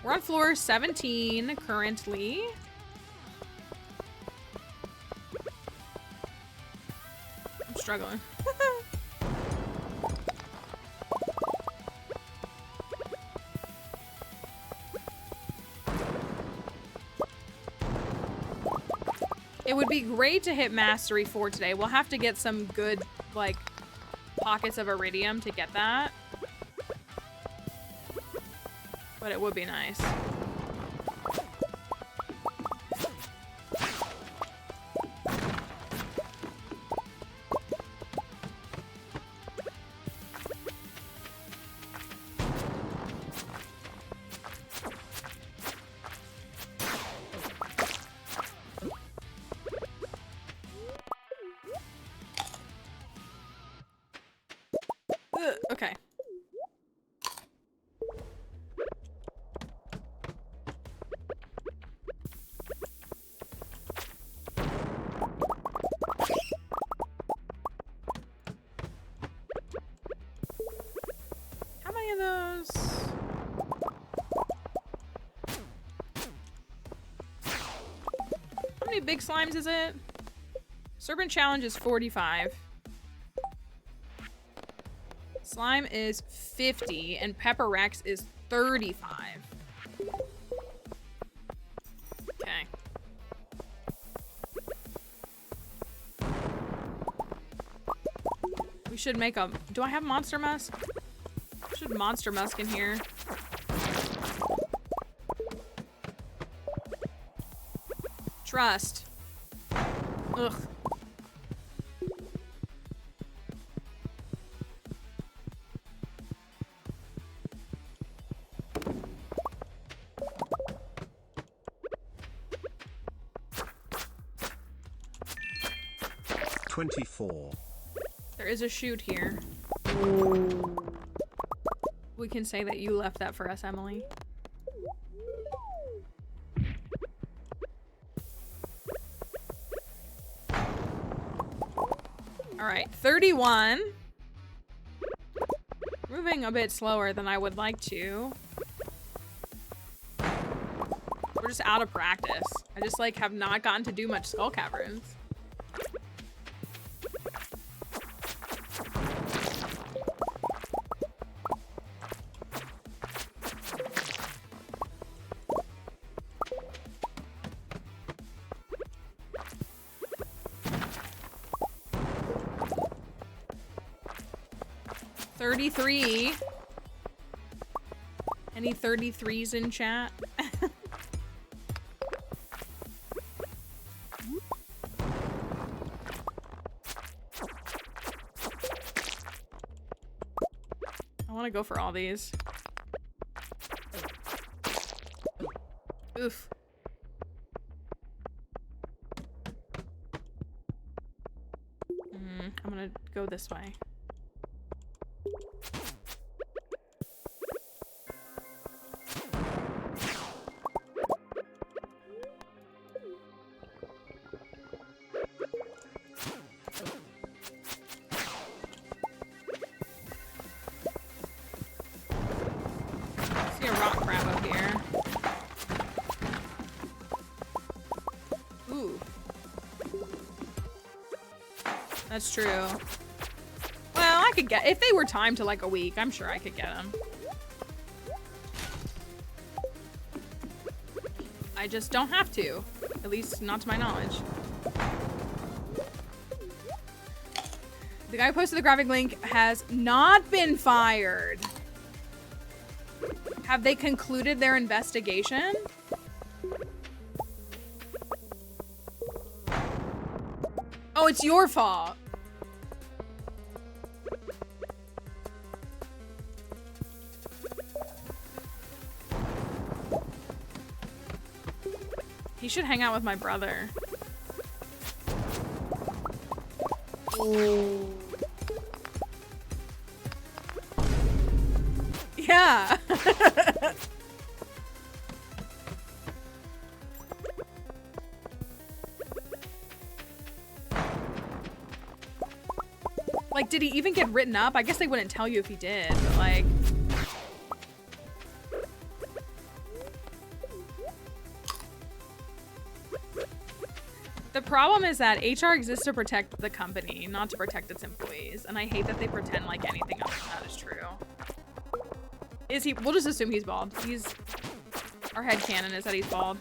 We're on floor 17 currently. I'm struggling. It would be great to hit Mastery 4 today. We'll have to get some good, like, pockets of Iridium to get that. But it would be nice. Okay. How many of those? How many big slimes is it? Serpent challenge is 45. Slime is 50 and Pepper Rex is 35. Okay. We should make a... Do I have Monster Musk? I should Monster Musk in here. Trust. Ugh. There is a chute here. We can say that you left that for us, Emily. All right, 31. Moving a bit slower than I would like to. We're just out of practice. I just like have not gotten to do much Skull Caverns. $33. Any 33s in chat? I want to go for all these. Oof. I'm gonna go this way. See a rock crab up here. Ooh. That's true. Well, I I could get, if they were timed to like a week, I'm sure I could get them. I just don't have to. At least not to my knowledge. The guy who posted the graphic link has not been fired. Have they concluded their investigation? Oh, it's your fault. He should hang out with my brother. Oh. Yeah. Like, did he even get written up? I guess they wouldn't tell you if he did, but like... The problem is that HR exists to protect the company, not to protect its employees. And I hate that they pretend like anything other than that is true. Is he? We'll just assume he's bald. Our headcanon is that he's bald.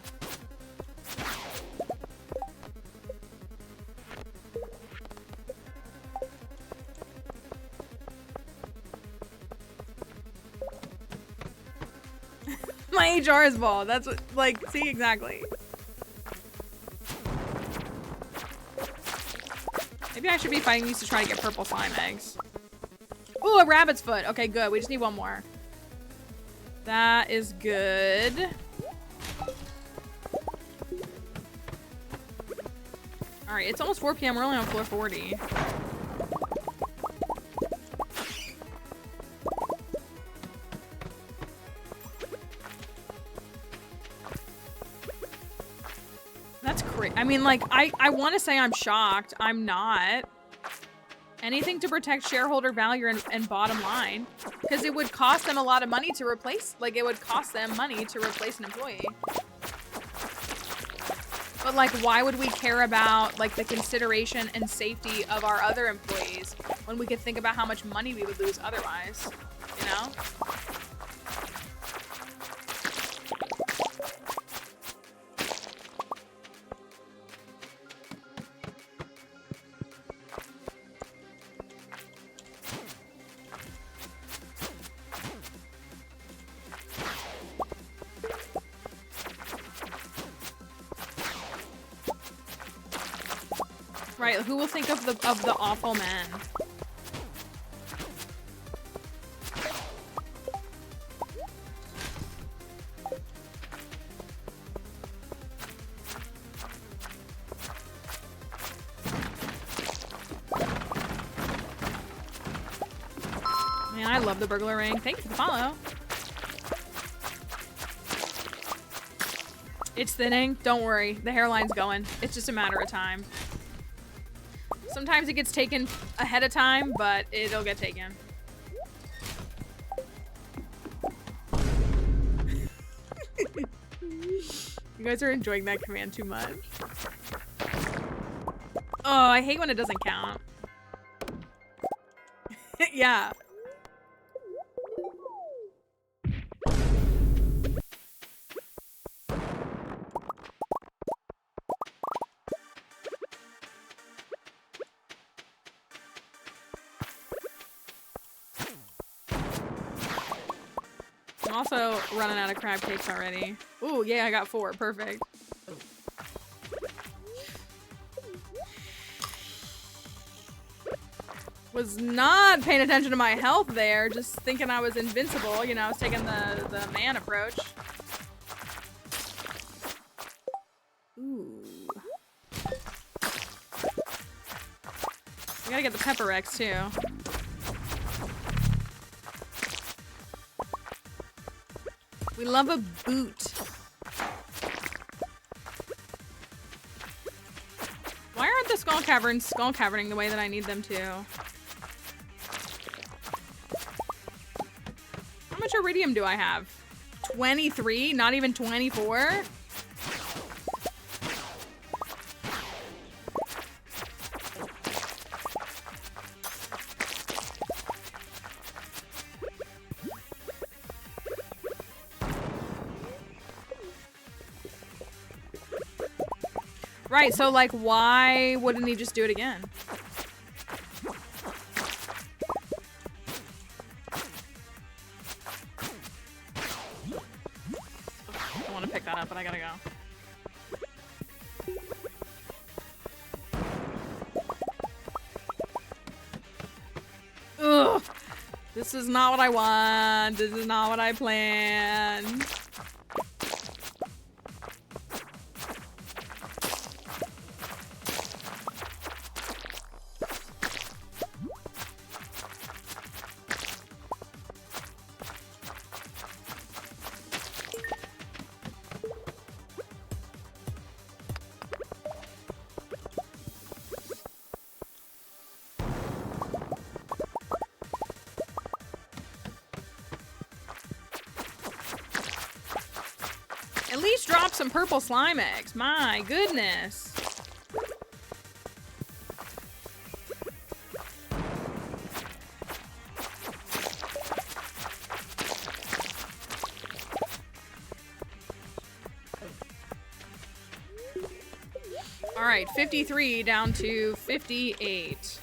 My HR is bald. That's what, like, see, exactly. Maybe I should be fighting these to try to get purple slime eggs. Ooh, a rabbit's foot. Okay, good. We just need one more. That is good. All right, it's almost 4 p.m. We're only on floor 40. That's crazy. I mean, like, I want to say I'm shocked. I'm not. Anything to protect shareholder value and bottom line. Because it would cost them a lot of money to replace, like, it would cost them money to replace an employee. But, like, why would we care about, like, the consideration and safety of our other employees when we could think about how much money we would lose otherwise, you know? Right, who will think of the awful men? Man, I love the burglar ring. Thank you for the follow. It's thinning. Don't worry. The hairline's going. It's just a matter of time. Sometimes it gets taken ahead of time, but it'll get taken. You guys are enjoying that command too much. Oh, I hate when it doesn't count. Yeah. I'm also running out of crab cakes already. Ooh, yeah, I got 4. Perfect. Was not paying attention to my health there, just thinking I was invincible. You know, I was taking the man approach. Ooh. We gotta get the pepper Rex too. We love a boot. Why aren't the skull caverns skull caverning the way that I need them to? How much iridium do I have? 23? Not even 24? Right, so like why wouldn't he just do it again? I want to pick that up, but I gotta go. Ugh! This is not what I want. This is not what I planned. At least drop some purple slime eggs. My goodness. All right, 53 down to 58.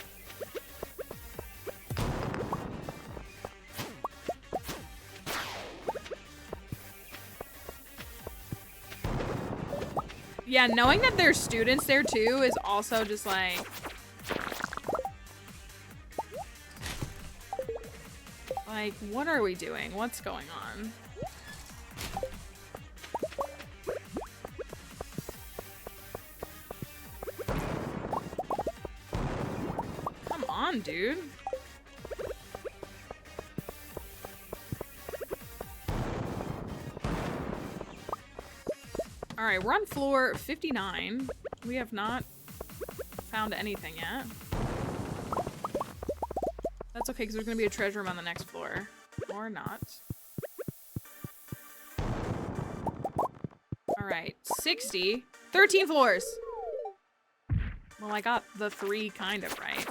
Yeah, knowing that there's students there too is also just like... Like, what are we doing? What's going on? Come on, dude. All right, we're on floor 59. We have not found anything yet. That's okay, because there's gonna be a treasure room on the next floor. Or not. All right, 60. 13 floors. Well, I got the 3 kind of right.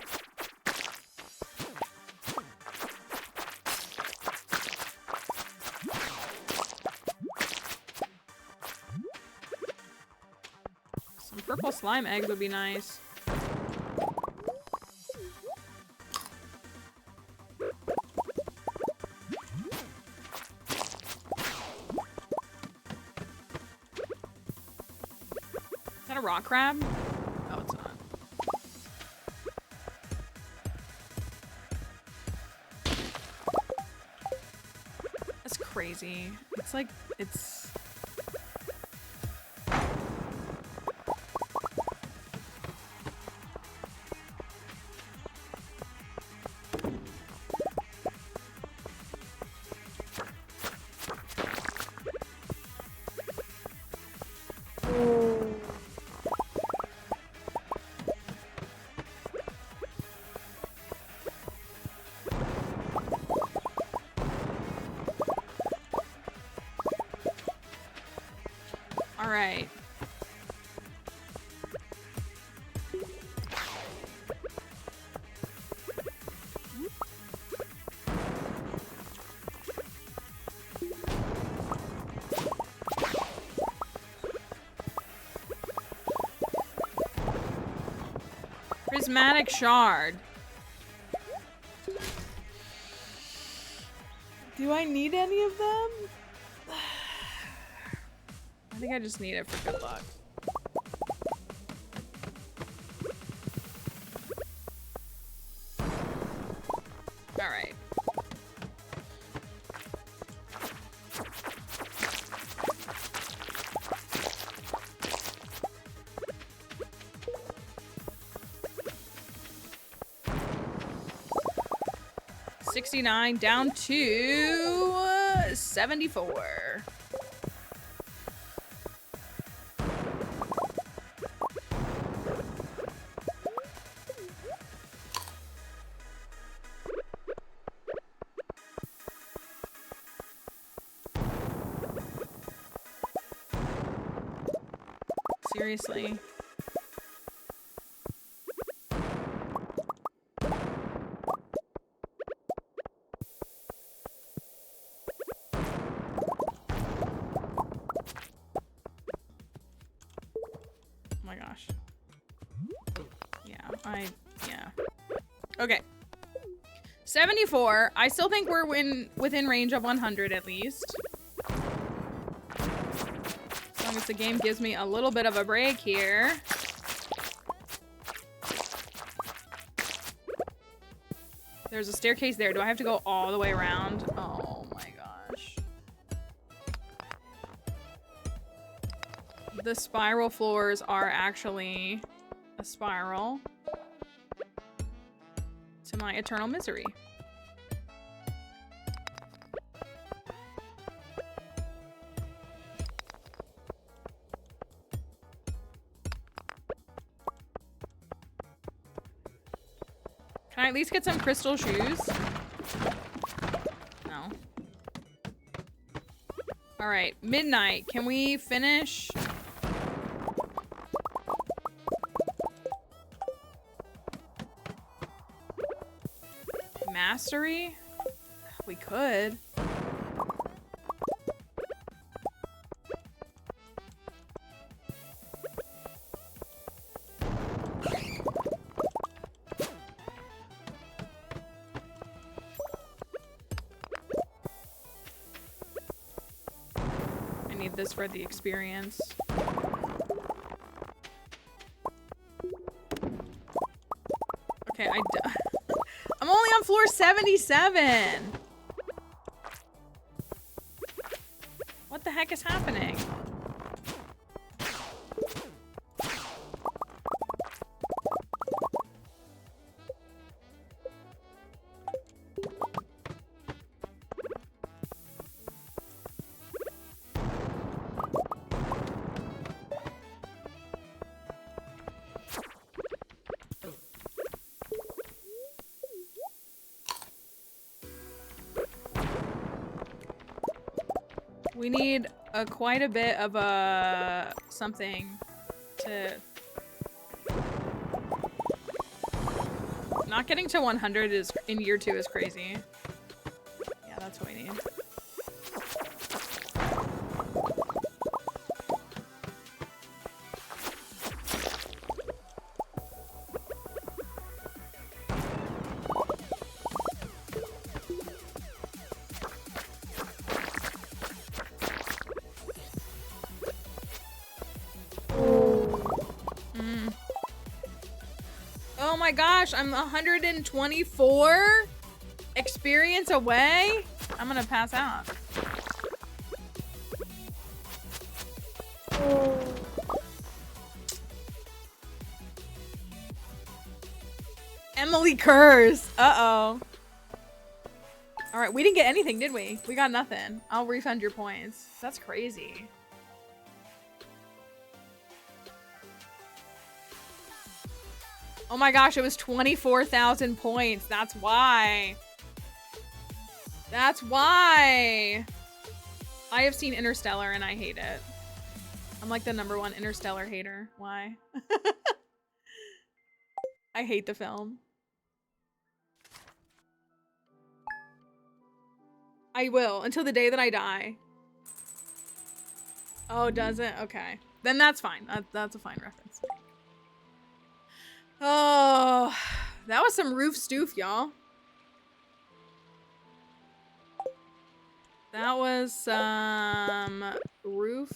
Purple slime eggs would be nice. Is that a rock crab? Oh, it's not. That's crazy. It's like, it's... All right. Prismatic shard. Do I need any of them? I think I just need it for good luck. All right. $69 down to 74. Seriously. Oh my gosh. Yeah, yeah. Okay. 74. I still think we're within range of 100 at least. As long as the game gives me a little bit of a break here. There's a staircase there. Do I have to go all the way around? Oh my gosh. The spiral floors are actually a spiral to my eternal misery. Can I at least get some crystal shoes? No. All right, midnight. Can we finish? Mastery? We could. I need this for the experience. Okay, I'm only on floor 77. What the heck is happening? We need quite a bit of something to... Not getting to 100 is in year 2 is crazy. Yeah, that's what we need. Oh my gosh, I'm 124 experience away. I'm gonna pass out. Emily Kurz. Uh-oh. All right, we didn't get anything, did we? We got nothing. I'll refund your points. That's crazy. Oh my gosh, it was 24,000 points. That's why. That's why. I have seen Interstellar and I hate it. I'm like the #1 Interstellar hater. Why? I hate the film. I will until the day that I die. Oh, does it? Okay. Then that's fine. That's a fine reference. Oh, that was some roof stoof, y'all. That was some roof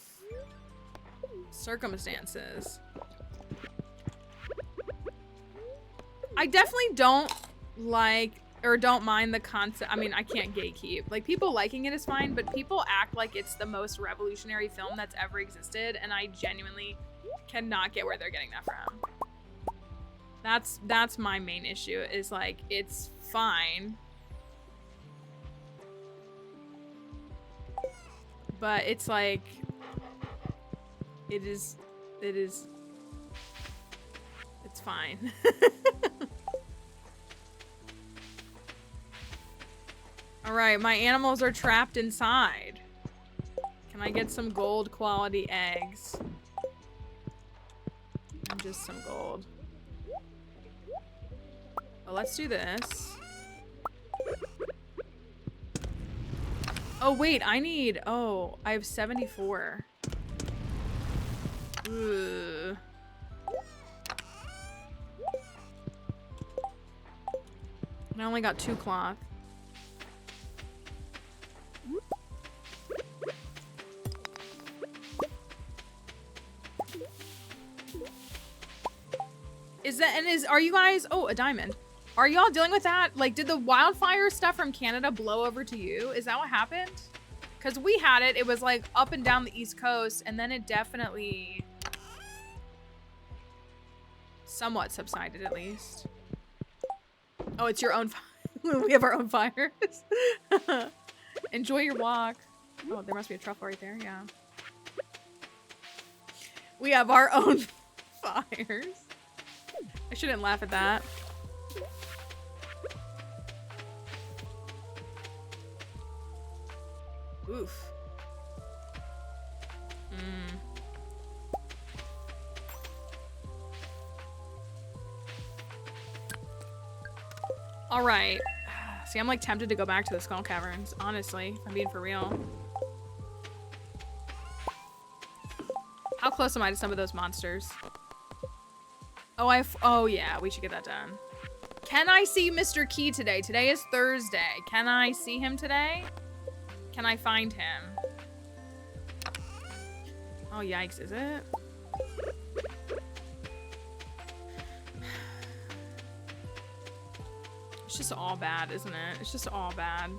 circumstances. I definitely don't like or don't mind the concept. I mean, I can't gatekeep. Like, people liking it is fine, but people act like it's the most revolutionary film that's ever existed, and I genuinely cannot get where they're getting that from. That's my main issue, is like, it's fine. But it's like, it's fine. All right, my animals are trapped inside. Can I get some gold quality eggs? And just some gold. Well, let's do this. Oh, wait, I need... Oh, I have 74. Ugh. I only got 2 cloth. Are you guys, oh, a diamond. Are y'all dealing with that? Like, did the wildfire stuff from Canada blow over to you? Is that what happened? Because we had it. It was like up and down the East Coast, and then it definitely somewhat subsided at least. Oh, it's your own fire. We have our own fires. Enjoy your walk. Oh, there must be a truffle right there. Yeah. We have our own fires. I shouldn't laugh at that. Oof. All right. See, I'm like tempted to go back to the Skull Caverns, honestly, if I'm being for real. How close am I to some of those monsters? Oh, oh yeah, we should get that done. Can I see Mr. Key today? Today is Thursday. Can I see him today? Can I find him? Oh, yikes, is it? It's just all bad, isn't it? It's just all bad.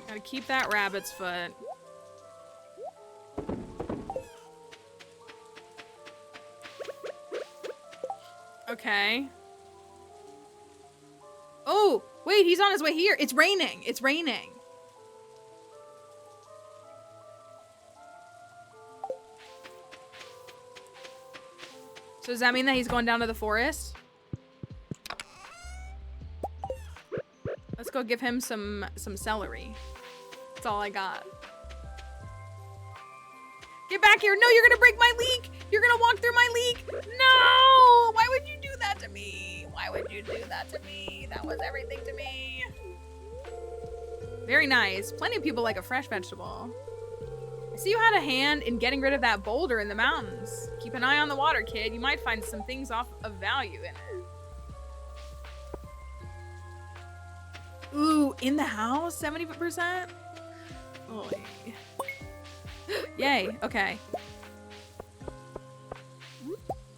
Gotta keep that rabbit's foot. Okay. Oh, wait, he's on his way here. It's raining. It's raining. So does that mean that he's going down to the forest? Let's go give him some celery. That's all I got. Get back here. No, you're gonna break my leek. You're gonna walk through my leek. No! Why would you do that to me? Why would you do that to me? That was everything to me. Very nice. Plenty of people like a fresh vegetable. I see you had a hand in getting rid of that boulder in the mountains. Keep an eye on the water, kid. You might find some things of value in it. Ooh, in the house? 70%? Oh, yay. Okay.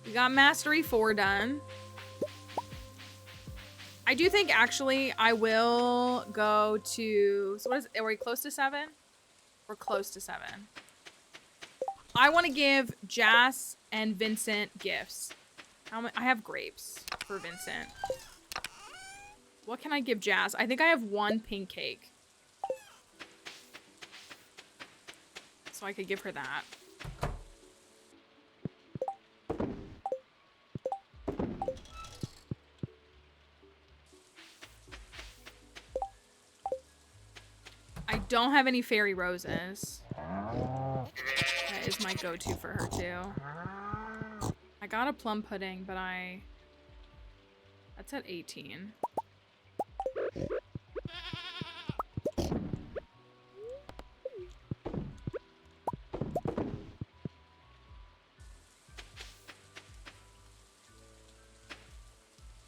We got Mastery 4 done. I do think, actually, I will go to... So what is it? Are we close to 7? We're close to 7. I want to give Jas and Vincent gifts. I have grapes for Vincent. What can I give Jas? I think I have 1 pink cake. So I could give her that. I don't have any fairy roses. That is my go-to for her too. I got a plum pudding, but that's at 18.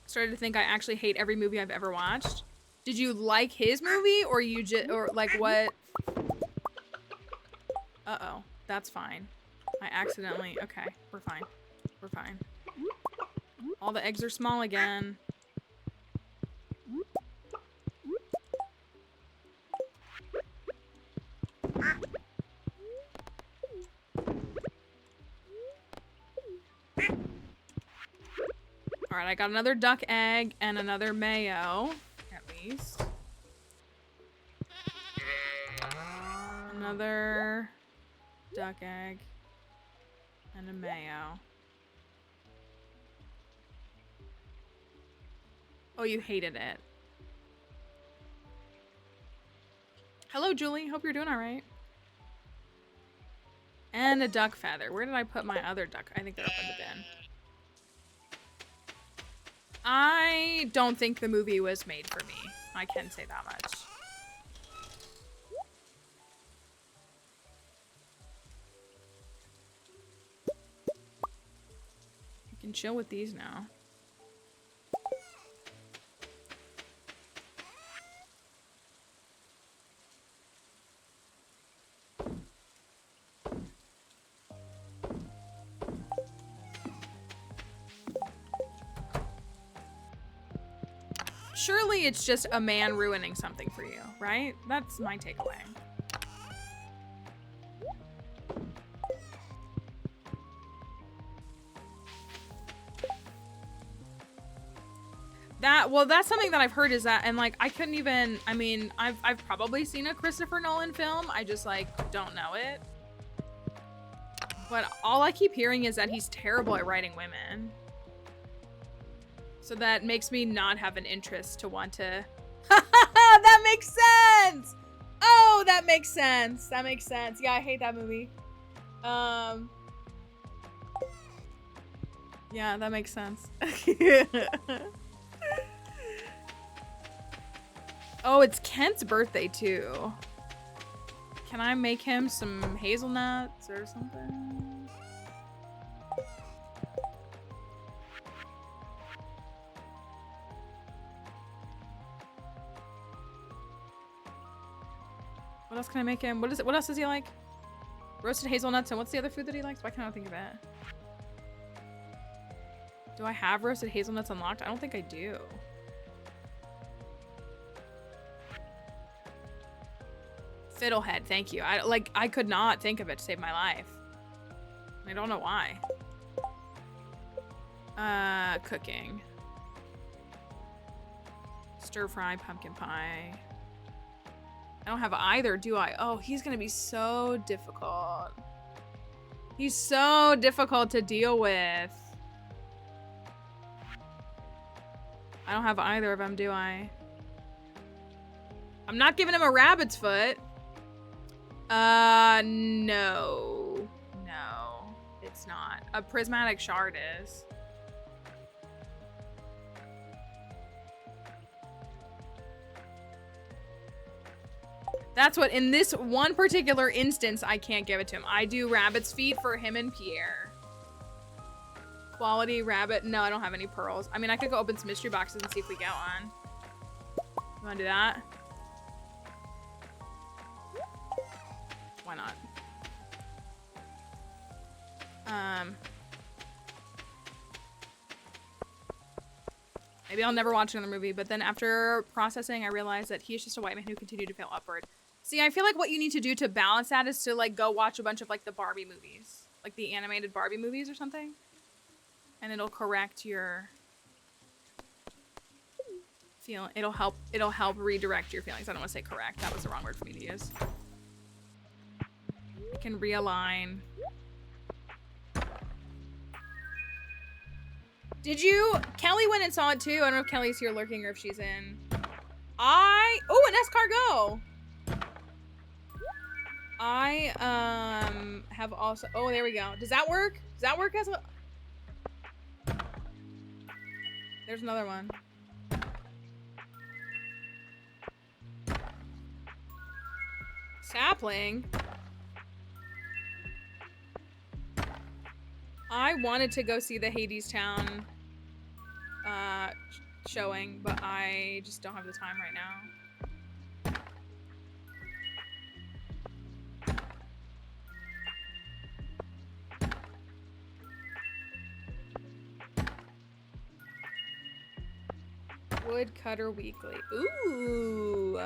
Started to think I actually hate every movie I've ever watched. Did you like his movie, or you just, or like what? Uh-oh, that's fine. I accidentally, okay, we're fine. We're fine. All the eggs are small again. All right, I got another duck egg and another mayo, at least. Another duck egg and a mayo. Oh, you hated it. Hello, Julie. Hope you're doing all right. And a duck feather. Where did I put my other duck? I think they're up in the bin. I don't think the movie was made for me. I can say that much. You can chill with these now. Surely it's just a man ruining something for you, right? That's my takeaway. Well, that's something that I've heard is that, and like, I couldn't even, I mean, I've probably seen a Christopher Nolan film. I just like, don't know it. But all I keep hearing is that he's terrible at writing women. So that makes me not have an interest to want to. That makes sense. Oh, that makes sense. That makes sense. Yeah, I hate that movie. Yeah, that makes sense. Oh, it's Kent's birthday too. Can I make him some hazelnuts or something? What else can I make him? What is it? What else does he like? Roasted hazelnuts, and what's the other food that he likes? Why can't I think of it? Do I have roasted hazelnuts unlocked? I don't think I do. Fiddlehead, thank you. I could not think of it to save my life. I don't know why. Cooking. Stir fry pumpkin pie. I don't have either, do I? Oh, he's gonna be so difficult. He's so difficult to deal with. I don't have either of them, do I? I'm not giving him a rabbit's foot. No. No, it's not. A prismatic shard is. That's what, in this one particular instance, I can't give it to him. I do rabbit's feet for him and Pierre. Quality rabbit. No, I don't have any pearls. I mean, I could go open some mystery boxes and see if we get one. You wanna do that? Why not? Maybe I'll never watch another movie, but then after processing, I realized that he's just a white man who continued to fail upward. See, I feel like what you need to do to balance that is to like go watch a bunch of like the Barbie movies, like the animated Barbie movies or something, and it'll correct your feel. It'll help redirect your feelings. I don't want to say correct. That was the wrong word for me to use. I can realign. Did you? Kelly went and saw it too. I don't know if Kelly's here lurking or if she's in. Oh, an escargot. I have also. Oh, there we go. Does that work? Does that work as a? There's another one. Sapling. I wanted to go see the Hadestown showing, but I just don't have the time right now. Woodcutter Weekly. Ooh.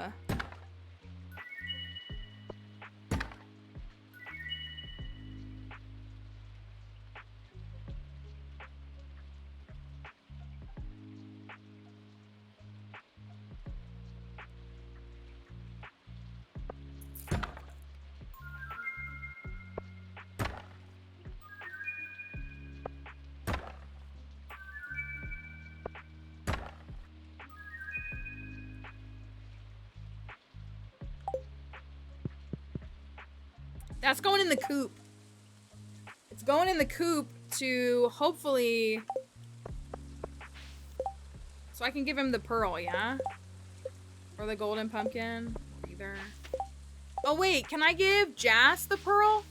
That's going in the coop. It's going in the coop to hopefully... So I can give him the pearl, yeah? Or the golden pumpkin? Either. Oh wait, can I give Jas the pearl?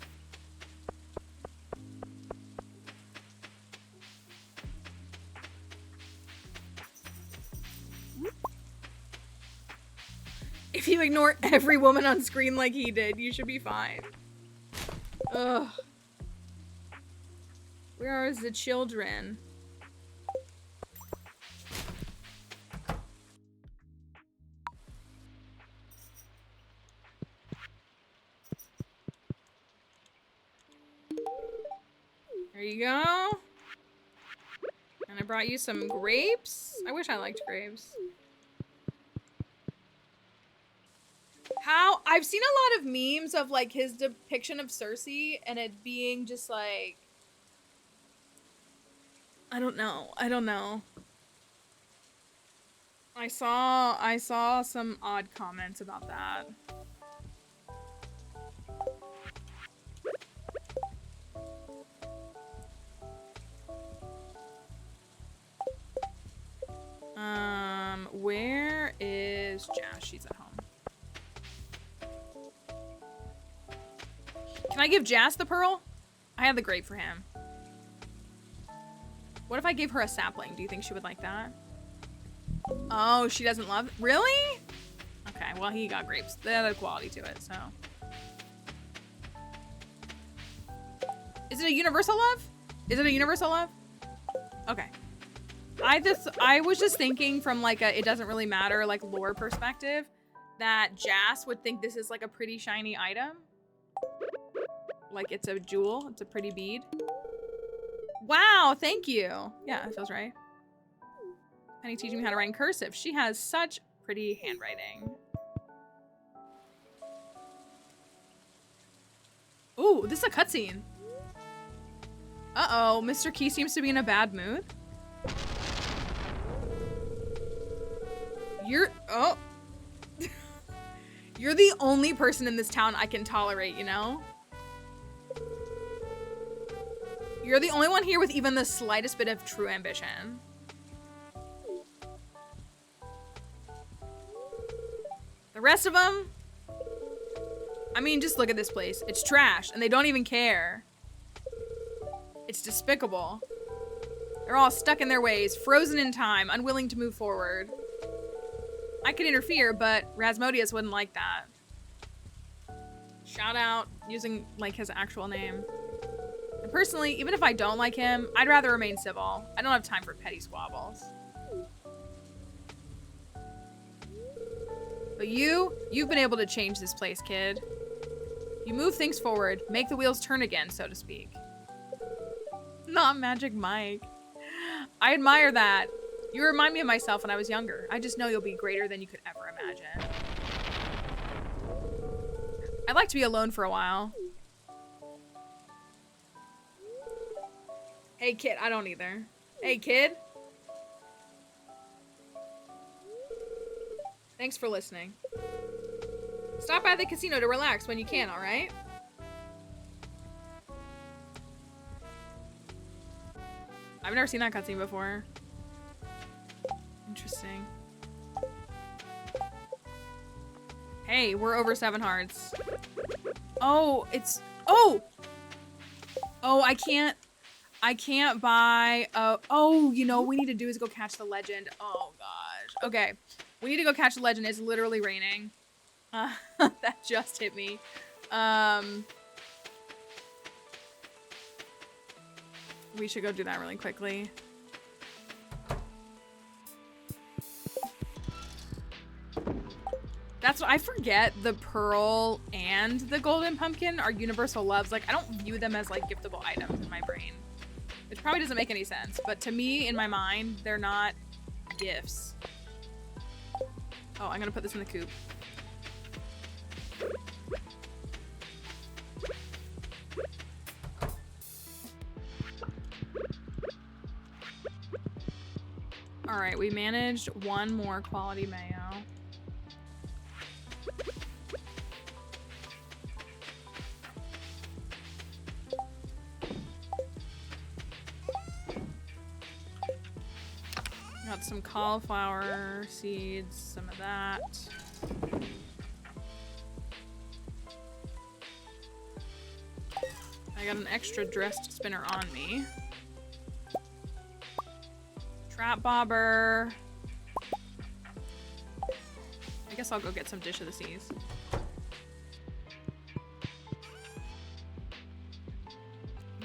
If you ignore every woman on screen like he did, you should be fine. Ugh. Where are the children? There you go. And I brought you some grapes. I wish I liked grapes. How? I've seen a lot of memes of like his depiction of Cersei and it being just like... I don't know. I don't know. I saw some odd comments about that. Where is Jas? She's at home. Can I give Jas the pearl? I have the grape for him. What if I gave her a sapling? Do you think she would like that? Oh, she doesn't love... Really? Okay, well, he got grapes. They have a quality to it, so... Is it a universal love? Is it a universal love? Okay. I was just thinking from like a it doesn't really matter like lore perspective that Jas would think this is like a pretty shiny item. Like it's a jewel. It's a pretty bead. Wow, thank you. Yeah, that feels right. Penny teaching me how to write in cursive. She has such pretty handwriting. Ooh, this is a cutscene. Uh-oh, Mr. Key seems to be in a bad mood. Oh. You're the only person in this town I can tolerate, you know? You're the only one here with even the slightest bit of true ambition. The rest of them, I mean, just look at this place. It's trash, and they don't even care. It's despicable. They're all stuck in their ways, frozen in time, unwilling to move forward. I could interfere, but Rasmodius wouldn't like that. Shout out using, like, his actual name. And personally, even if I don't like him, I'd rather remain civil. I don't have time for petty squabbles. But you've been able to change this place, kid. You move things forward, make the wheels turn again, so to speak. Not Magic Mike. I admire that. You remind me of myself when I was younger. I just know you'll be greater than you could ever imagine. I'd like to be alone for a while. Hey, kid. I don't either. Hey, kid. Thanks for listening. Stop by the casino to relax when you can, alright? I've never seen that cutscene before. Interesting. Hey, we're over 7 hearts. Oh, it's... Oh! Oh, I can't buy... Oh, you know what we need to do is go catch the legend. Oh, gosh. Okay. We need to go catch the legend. It's literally raining. That just hit me. We should go do that really quickly. That's what I forget. The pearl and the golden pumpkin are universal loves. Like, I don't view them as like giftable items in my brain, which probably doesn't make any sense. But to me, in my mind, they're not gifts. Oh, I'm gonna put this in the coop. All right, we managed one more quality mayo. Got some cauliflower seeds, some of that. I got an extra dressed spinner on me. Trap bobber. I guess I'll go get some Dish of the Seas.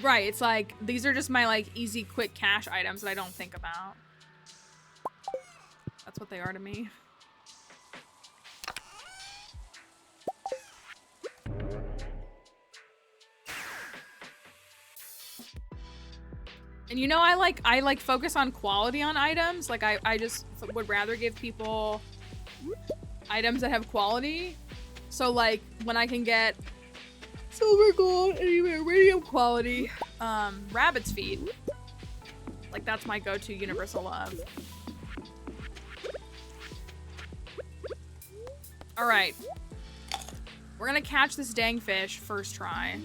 Right, it's like, these are just my like easy, quick cash items that I don't think about. That's what they are to me. And you know, I like focus on quality on items. Like I just would rather give people items that have quality. So like when I can get silver, gold, anywhere, radium quality, rabbit's feet. Like that's my go-to universal love. All right, we're gonna catch this dang fish first try.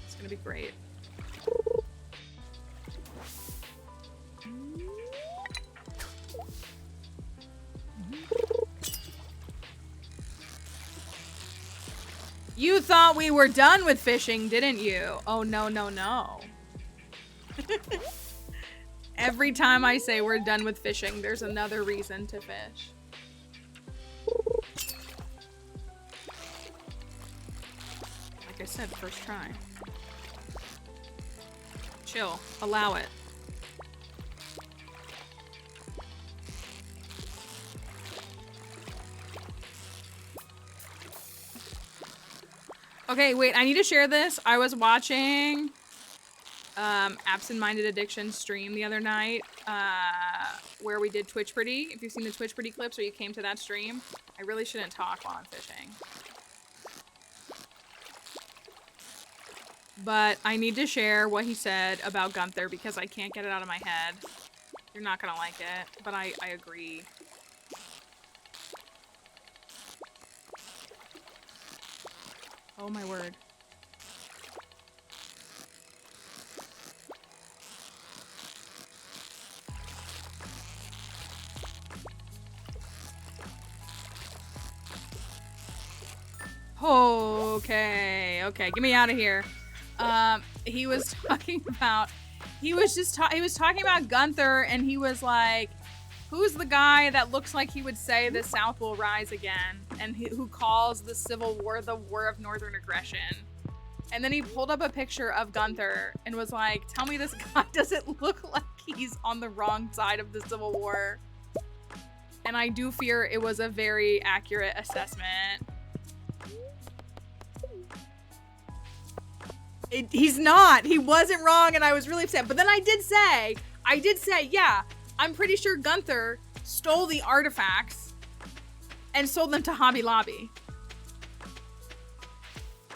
It's gonna be great. You thought we were done with fishing, didn't you? Oh, no, no, no. Every time I say we're done with fishing, there's another reason to fish. Like I said, first try. Chill. Allow it. Okay, wait, I need to share this. I was watching Absent Minded Addiction stream the other night where we did Twitch Pretty. If you've seen the Twitch Pretty clips or you came to that stream, I really shouldn't talk while I'm fishing. But I need to share what he said about Gunther because I can't get it out of my head. You're not gonna like it, but I agree. Oh my word. Okay, okay, get me out of here. He was talking about, he was talking about Gunther, and he was like, who's the guy that looks like he would say the South will rise again, and who calls the Civil War the War of Northern Aggression? And then he pulled up a picture of Gunther and was like, tell me this guy doesn't look like he's on the wrong side of the Civil War. And I do fear it was a very accurate assessment. He's not. He wasn't wrong, and I was really upset. But then I did say, yeah, I'm pretty sure Gunther stole the artifacts and sold them to Hobby Lobby.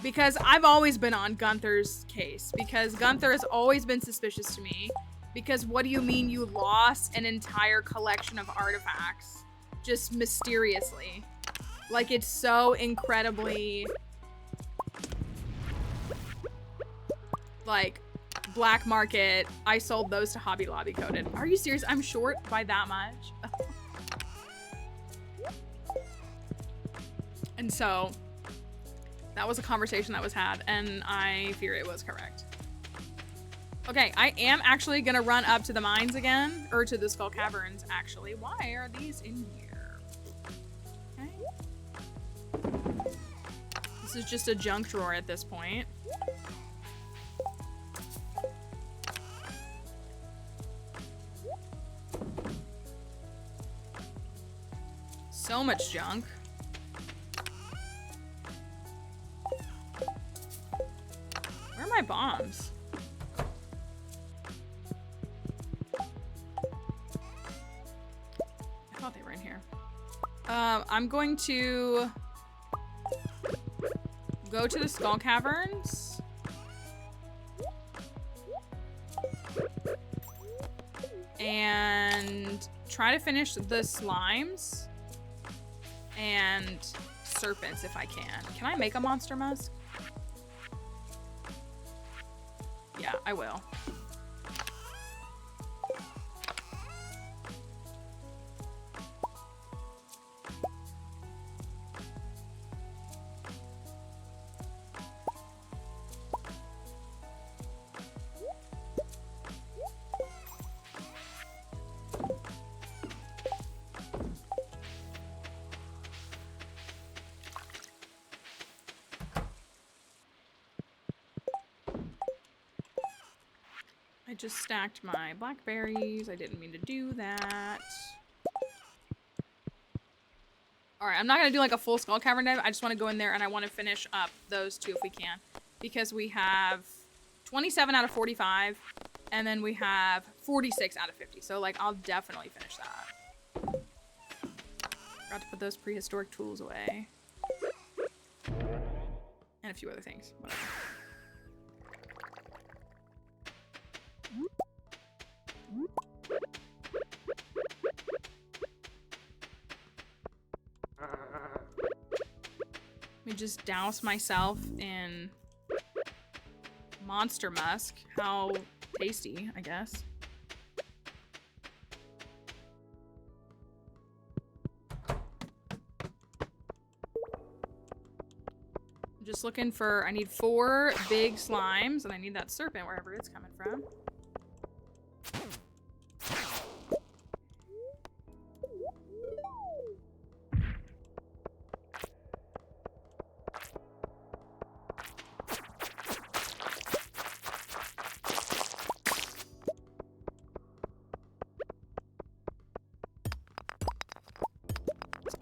Because I've always been on Gunther's case. Because Gunther has always been suspicious to me. Because what do you mean you lost an entire collection of artifacts? Just mysteriously. Like, it's so incredibly... like, black market. I sold those to Hobby Lobby coded. Are you serious? I'm short by that much? And so, that was a conversation that was had, and I fear it was correct. Okay, I am actually gonna run up to the mines again, or to the Skull Caverns, actually. Why are these in here? Okay. This is just a junk drawer at this point. So much junk. Where are my bombs? I thought they were in here. I'm going to go to the Skull Caverns. And try to finish the slimes. And serpents if I can. Can I make a monster mask? Yeah, I will. I just stacked my blackberries. I didn't mean to do that. Alright, I'm not going to do like a full skull cavern dive. I just want to go in there and I want to finish up those two if we can. Because we have 27 out of 45. And then we have 46 out of 50. So like, I'll definitely finish that. Forgot to put those prehistoric tools away. And a few other things. Whatever. Let me just douse myself in monster musk. How tasty, I guess. I'm just looking for, I need 4 big slimes, and I need that serpent wherever it's coming from.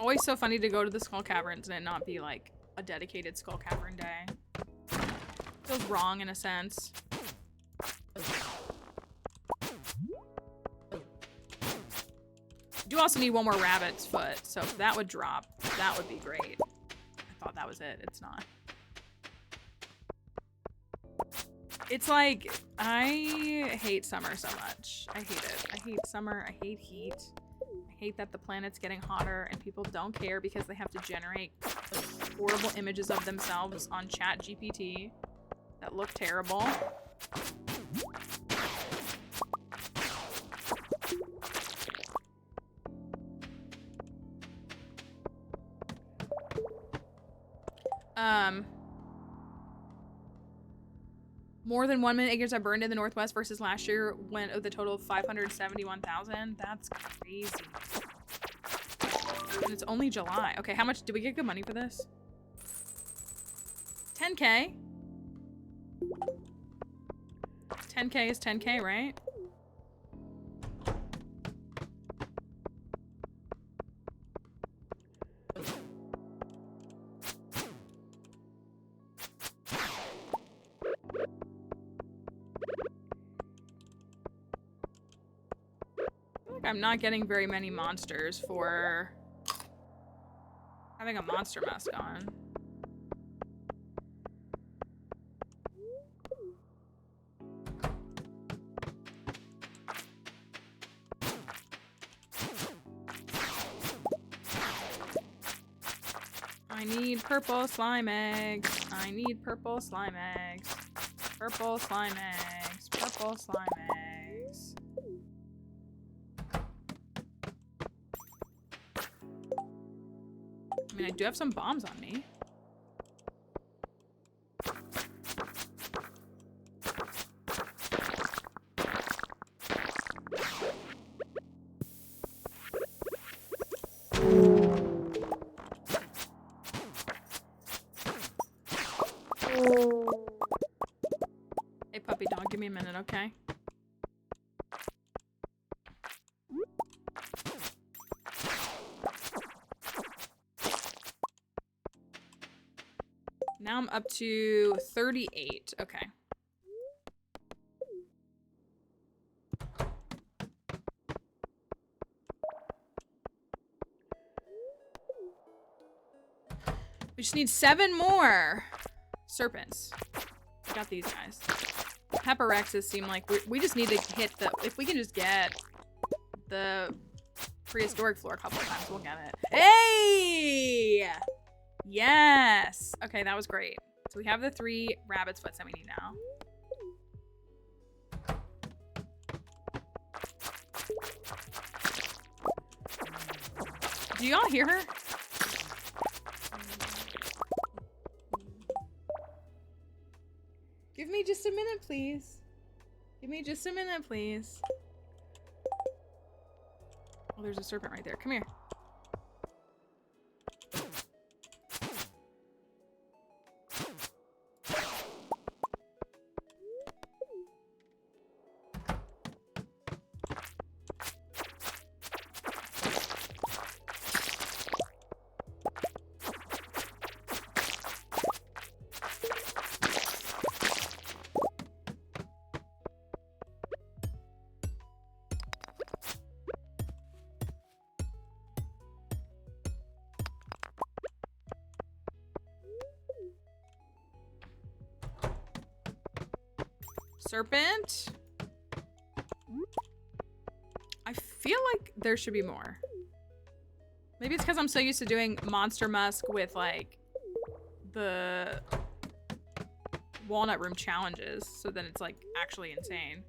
Always so funny to go to the skull caverns and it not be like a dedicated skull cavern day. Feels wrong in a sense. Do also need 1 more rabbit's foot, so if that would drop, that would be great. I thought that was it. It's not. It's like, I hate summer so much. I hate it. I hate summer. I hate heat. I hate that the planet's getting hotter and people don't care because they have to generate horrible images of themselves on ChatGPT that look terrible. More than 1 million acres are burned in the Northwest versus last year when the total of 571,000. That's crazy. And it's only July. Okay, how much did we get good money for this? 10K. 10K is 10K, right? I'm not getting very many monsters for having a monster mask on. I need purple slime eggs. I need purple slime eggs. Purple slime eggs. Purple slime eggs. I mean, I do have some bombs on me. Hey, puppy dog, give me a minute, okay? Now I'm up to 38. Okay. We just need 7 more serpents. I got these guys. Pepper Rexes seem like we just need to hit the... If we can just get the prehistoric floor a couple of times, we'll get it. Hey! Yes! Okay, that was great. So we have the 3 rabbit's foots that we need now. Do y'all hear her? Give me just a minute, please. Give me just a minute, please. Oh, there's a serpent right there. Come here. Serpent. I feel like there should be more. Maybe it's because I'm so used to doing Monster Musk with like the Walnut Room challenges, so then it's like actually insane.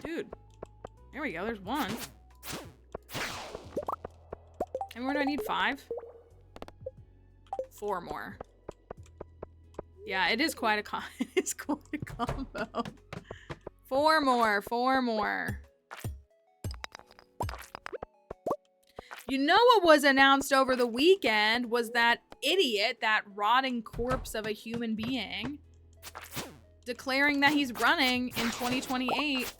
Dude, there we go, there's one. And where do I need 5? 4 more. Yeah, it is quite a it's quite a combo. 4 more, 4 more. You know what was announced over the weekend was that idiot, that rotting corpse of a human being, declaring that he's running in 2028.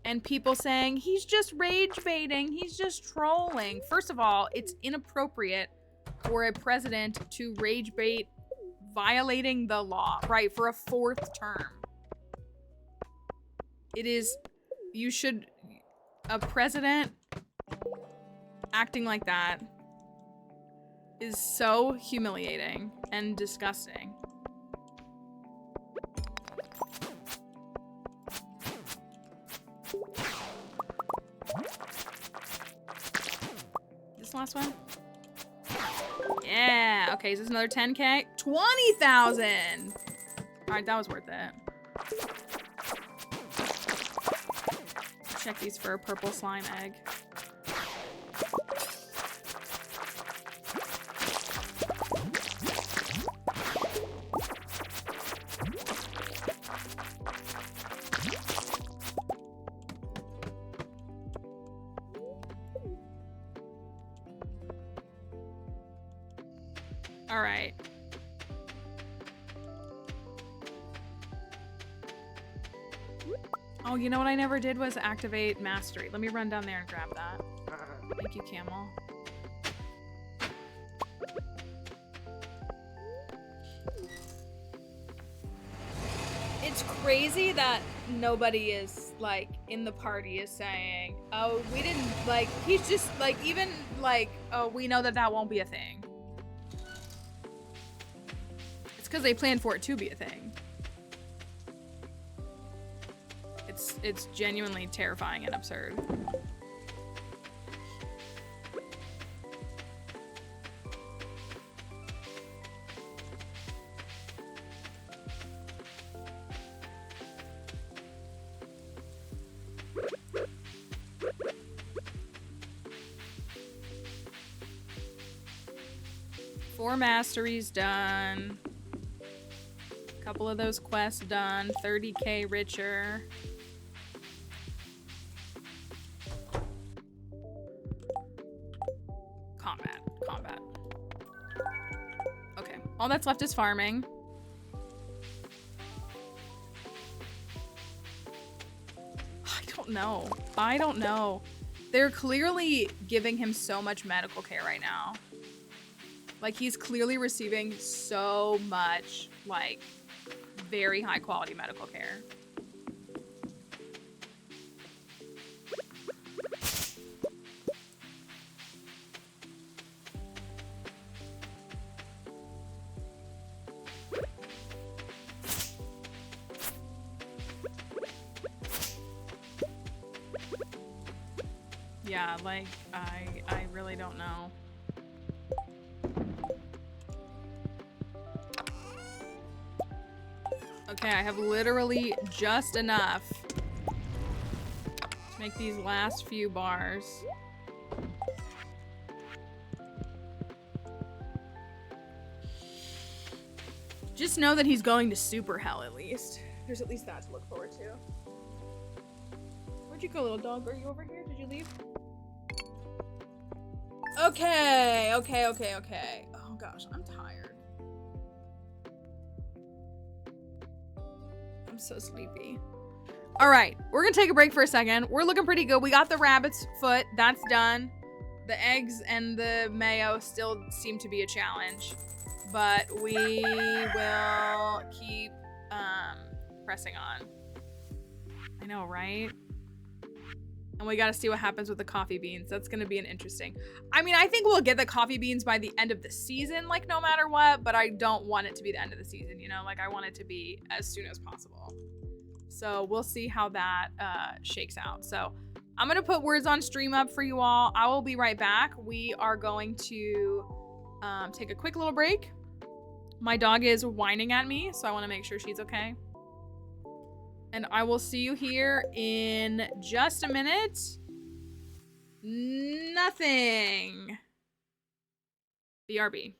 And people saying, he's just rage baiting, he's just trolling. First of all, it's inappropriate for a president to rage bait violating the law, right, for a 4th term. It is, a president acting like that is so humiliating and disgusting. This last one? Yeah, okay, is this another 10K? 20,000! Alright, that was worth it. Check these for a purple slime egg. All right. Oh, you know what I never did was activate mastery. Let me run down there and grab that. Thank you, Camel. It's crazy that nobody is, like, in the party is saying, oh, we didn't, like, he's just, like, even, like, oh, we know that that won't be a thing. It's because they planned for it to be a thing. It's genuinely terrifying and absurd. Four masteries done. A couple of those quests done. 30K richer. Combat. Okay, all that's left is farming. I don't know. They're clearly giving him so much medical care right now. Like, he's clearly receiving so much, like, very high quality medical care. Yeah, like, I really don't know. Okay, I have literally just enough to make these last few bars. Just know that he's going to super hell at least. There's at least that to look forward to. Where'd you go, little dog? Are you over here? Did you leave? Okay. Oh gosh, I'm tired. I'm so sleepy. All right, we're gonna take a break for a second. We're looking pretty good. We got the rabbit's foot, that's done. The eggs and the mayo still seem to be a challenge, but we will keep pressing on. I know, right? And we got to see what happens with the coffee beans. That's going to be an interesting. I mean, I think we'll get the coffee beans by the end of the season, like no matter what, but I don't want it to be the end of the season, you know? Like I want it to be as soon as possible. So we'll see how that shakes out. So I'm going to put words on stream up for you all. I will be right back. We are going to take a quick little break. My dog is whining at me, so I want to make sure she's okay. And I will see you here in just a minute. Nothing. BRB.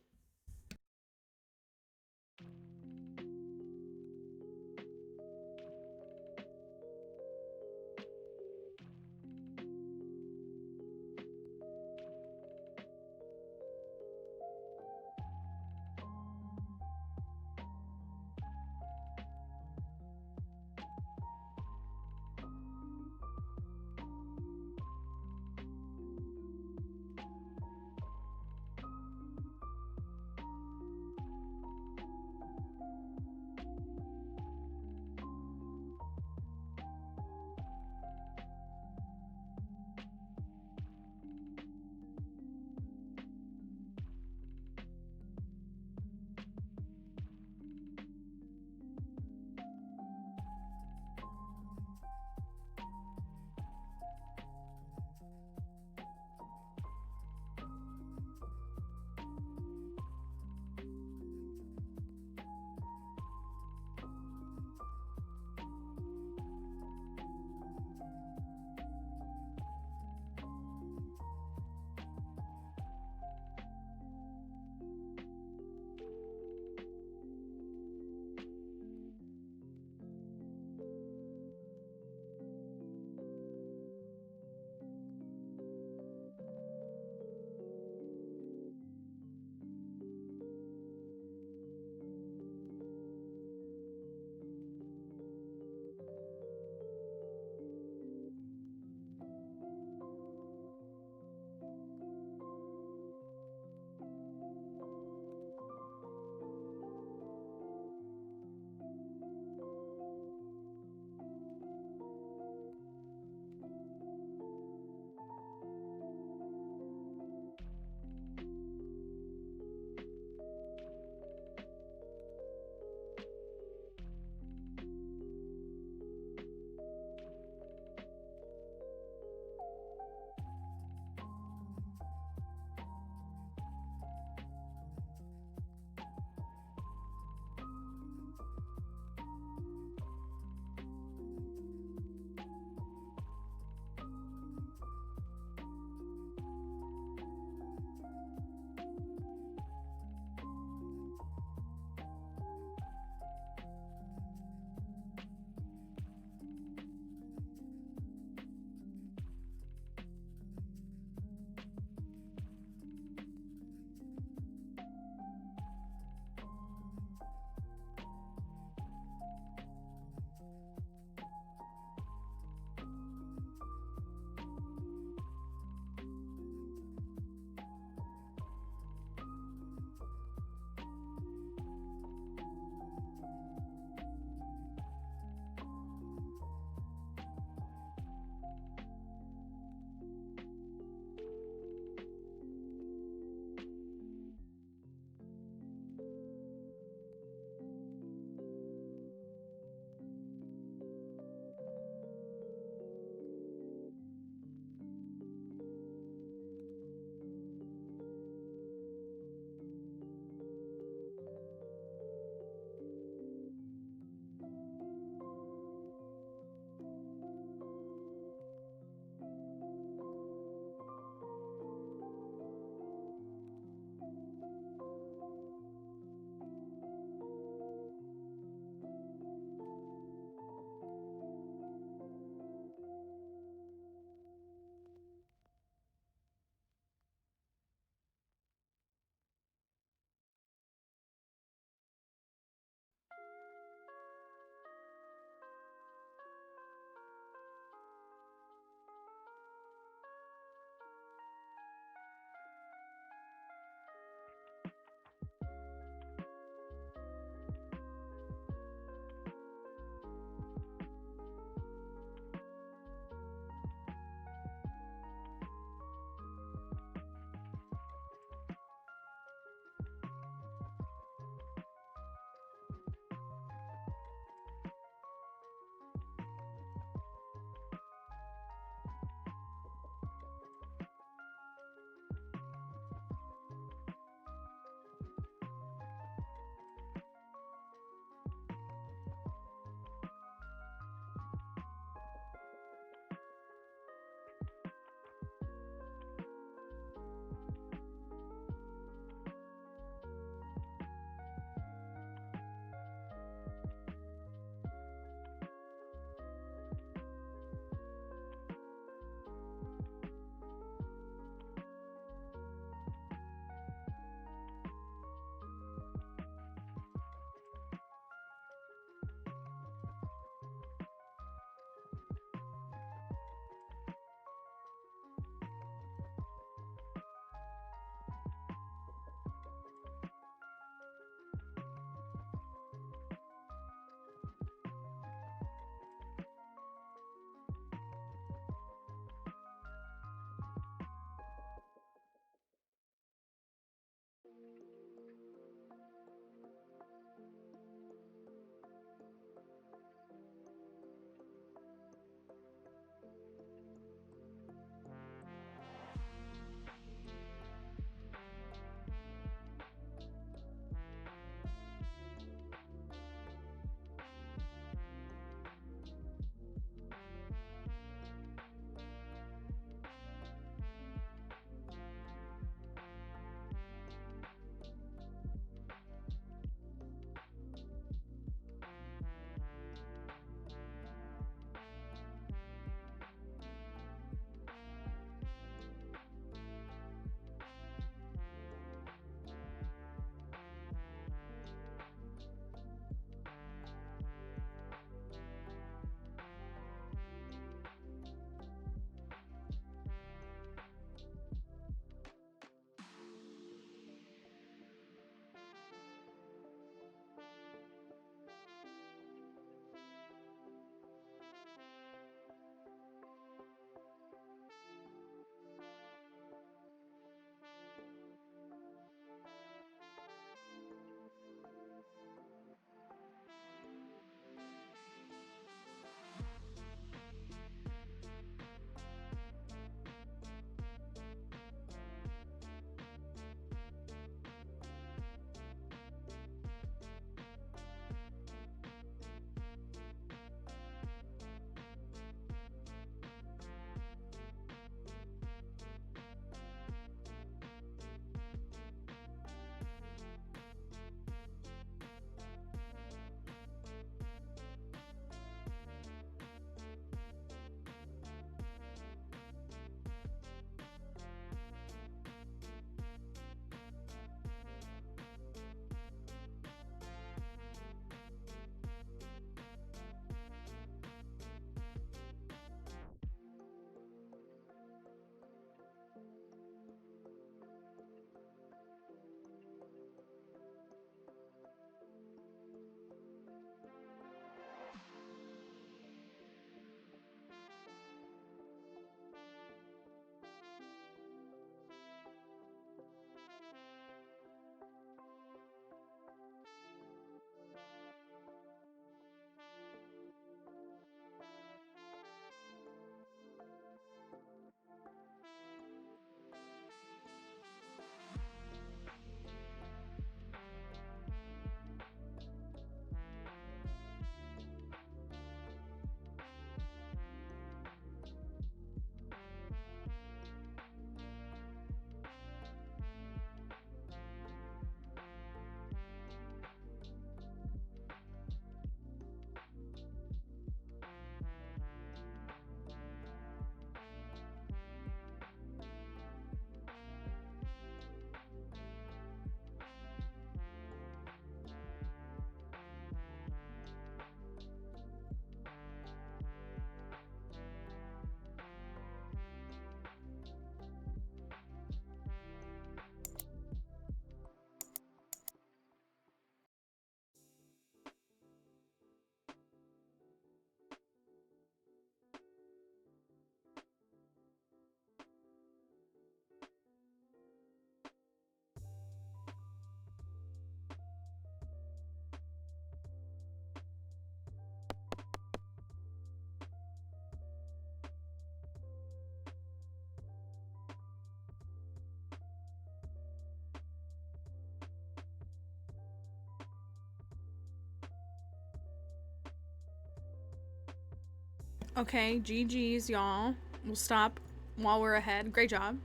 Okay, GG's, y'all. We'll stop while we're ahead. Great job.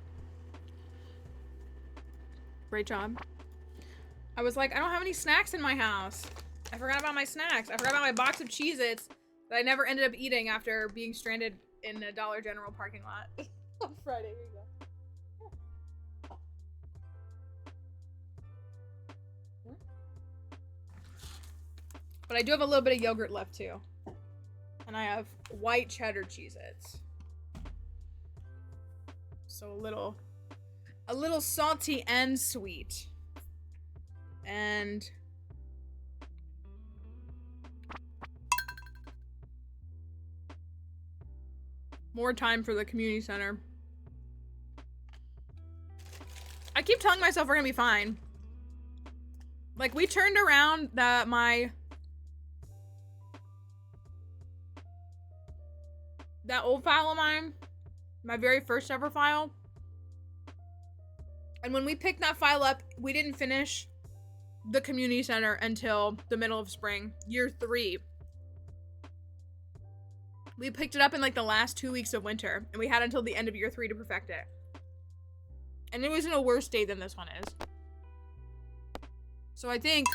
Great job. I was like, I don't have any snacks in my house. I forgot about my snacks. I forgot about my box of Cheez-Its that I never ended up eating after being stranded in a Dollar General parking lot on Friday. Here you go. But I do have a little bit of yogurt left too. And I have white cheddar Cheez-Its. So a little salty and sweet. And more time for the community center. I keep telling myself we're gonna be fine. Like, we turned around that old file of mine, my very first ever file. And when we picked that file up, we didn't finish the community center until the middle of spring, year 3. We picked it up in like the last 2 weeks of winter, and we had until the end of year 3 to perfect it. And it was in a worse state than this one is. So I think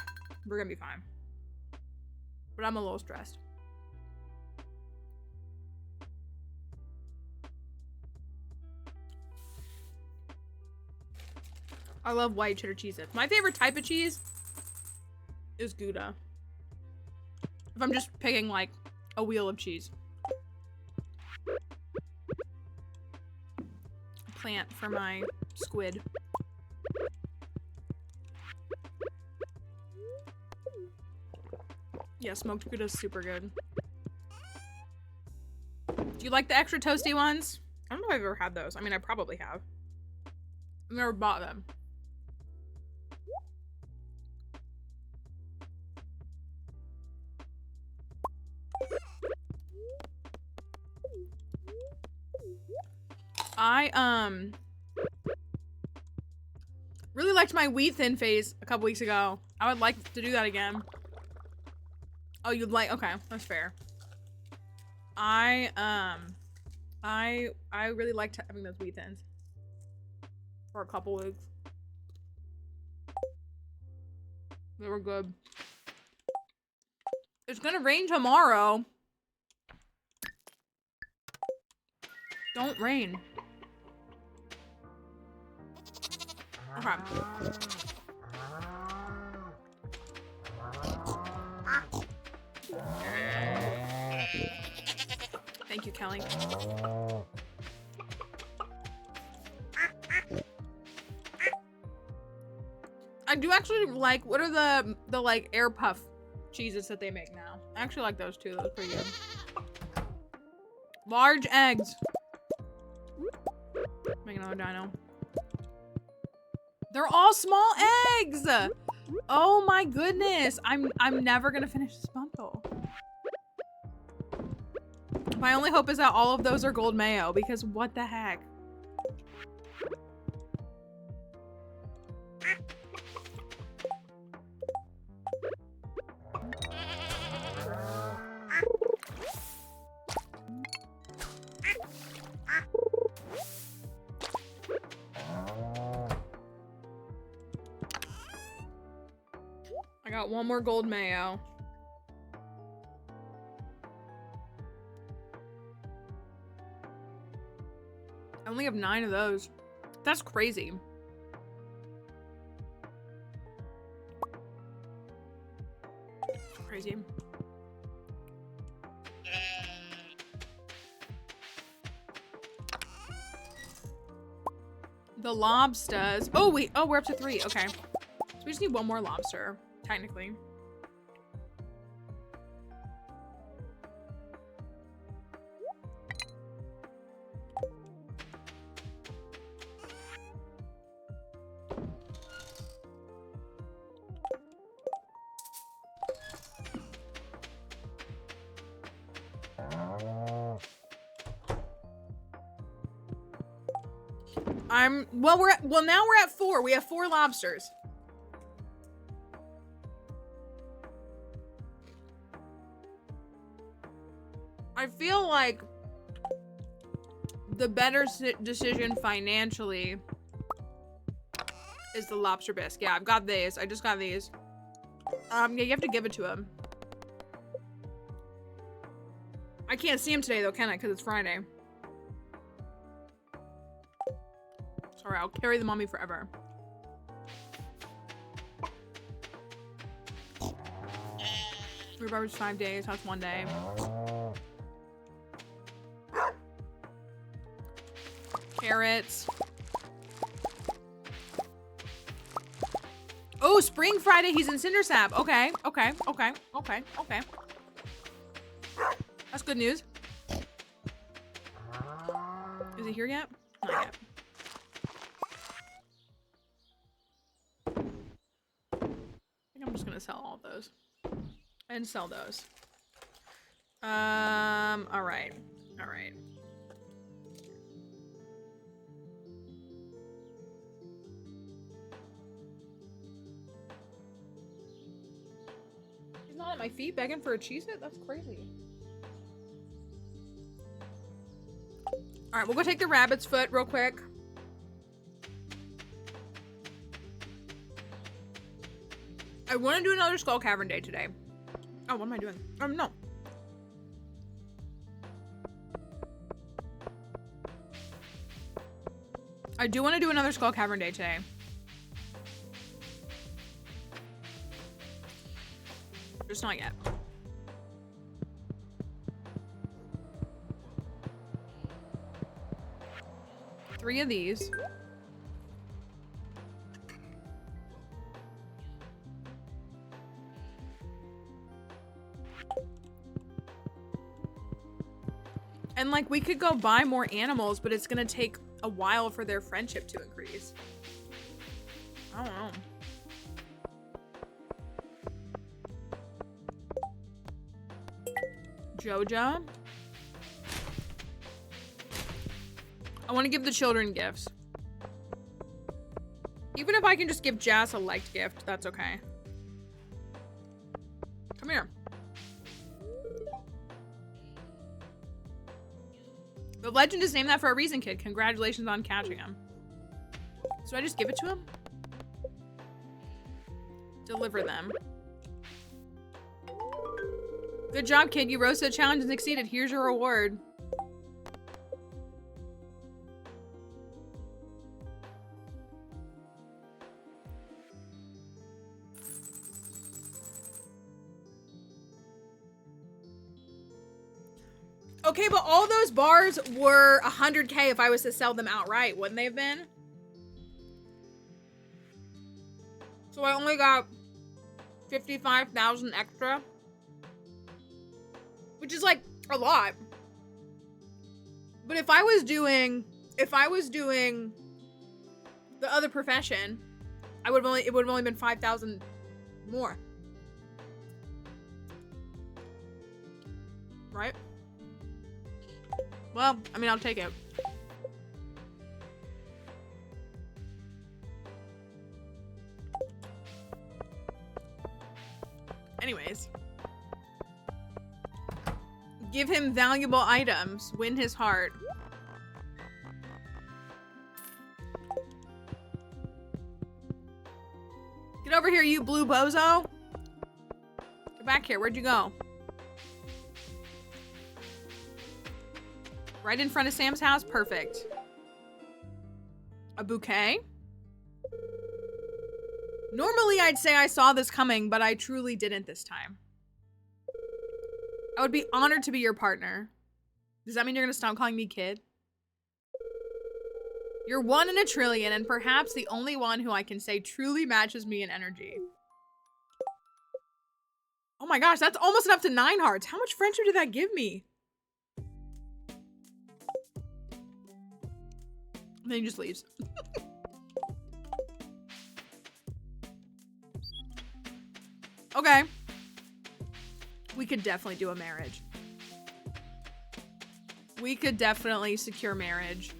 we're gonna be fine. But I'm a little stressed. I love white cheddar Cheez-Its. My favorite type of cheese is Gouda. If I'm just picking like a wheel of cheese. A plant for my squid. Yeah, smoked Gouda is super good. Do you like the extra toasty ones? I don't know if I've ever had those. I mean, I probably have. I've never bought them. I really liked my wheat thin phase a couple weeks ago. I would like to do that again. Oh, you'd like, okay, that's fair. I really liked having those wheat thins for a couple weeks. They were good. It's gonna rain tomorrow. Don't rain. Okay. Thank you, Kelly. I do actually like, what are the like air puff cheeses that they make now? I actually like those too. Those are pretty good. Large eggs. Make another dino. They're all small eggs. Oh my goodness. I'm never gonna finish this bundle. My only hope is that all of those are gold mayo, because what the heck? I got one more gold mayo. I only have 9 of those. That's crazy. Crazy. The lobsters. Oh, wait. Oh, we're up to 3. Okay. So we just need one more lobster, technically. Well, now we're at 4. We have 4 lobsters. I feel like the better decision financially is the lobster bisque. Yeah, I've got these. I just got these. Yeah, you have to give it to him. I can't see him today though, can I? Because it's Friday. Sorry, I'll carry the mommy forever. Rhubarb's 5 days, that's 1 day. Carrots. Oh, Spring Friday, he's in Cindersap. Okay, okay, okay, okay, okay. That's good news. Is he here yet? Not yet. I think I'm just gonna sell all of those. And sell those. Alright. Alright. He's not at my feet begging for a Cheez-It? That's crazy. Alright, we'll go take the rabbit's foot real quick. I want to do another Skull Cavern day today. Oh, what am I doing? No. I do want to do another Skull Cavern day today. Just not yet. Three of these. And like we could go buy more animals, but it's gonna take a while for their friendship to increase. I don't know. Joja. I want to give the children gifts. Even if I can just give Jas a liked gift, that's okay. Come here. The legend is named that for a reason, kid. Congratulations on catching him. So I just give it to him? Deliver them. Good job, kid. You rose to the challenge and succeeded. Here's your reward. Okay, but all those bars were 100K if I was to sell them outright, wouldn't they have been? So I only got 55,000 extra. Which is like a lot. But if I was doing the other profession, it would have only been 5,000 more. Right? Well, I mean, I'll take it. Anyways. Give him valuable items. Win his heart. Get over here, you blue bozo. Get back here. Where'd you go? Right in front of Sam's house? Perfect. A bouquet? Normally I'd say I saw this coming, but I truly didn't this time. I would be honored to be your partner. Does that mean you're gonna stop calling me kid? You're 1 in a trillion, and perhaps the only one who I can say truly matches me in energy. Oh my gosh, that's almost enough to 9 hearts. How much friendship did that give me? And then he just leaves. Okay. We could definitely do a marriage. We could definitely secure marriage.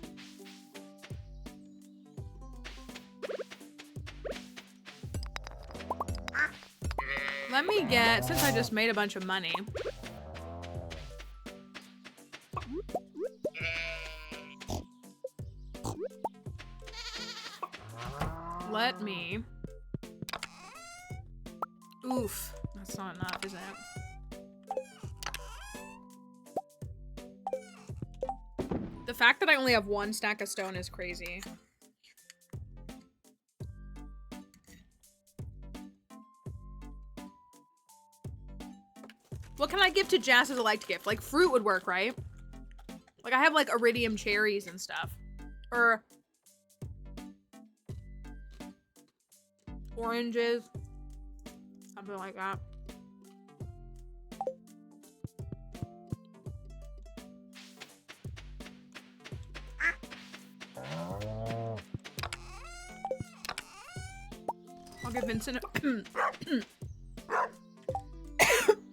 Let me get, since I just made a bunch of money. let me... Oof. That's not enough, is it? The fact that I only have one stack of stone is crazy. What can I give to Jazz as a liked gift? Like fruit would work, right? Like I have like iridium cherries and stuff. Or oranges. Something like that. I'll give Vincent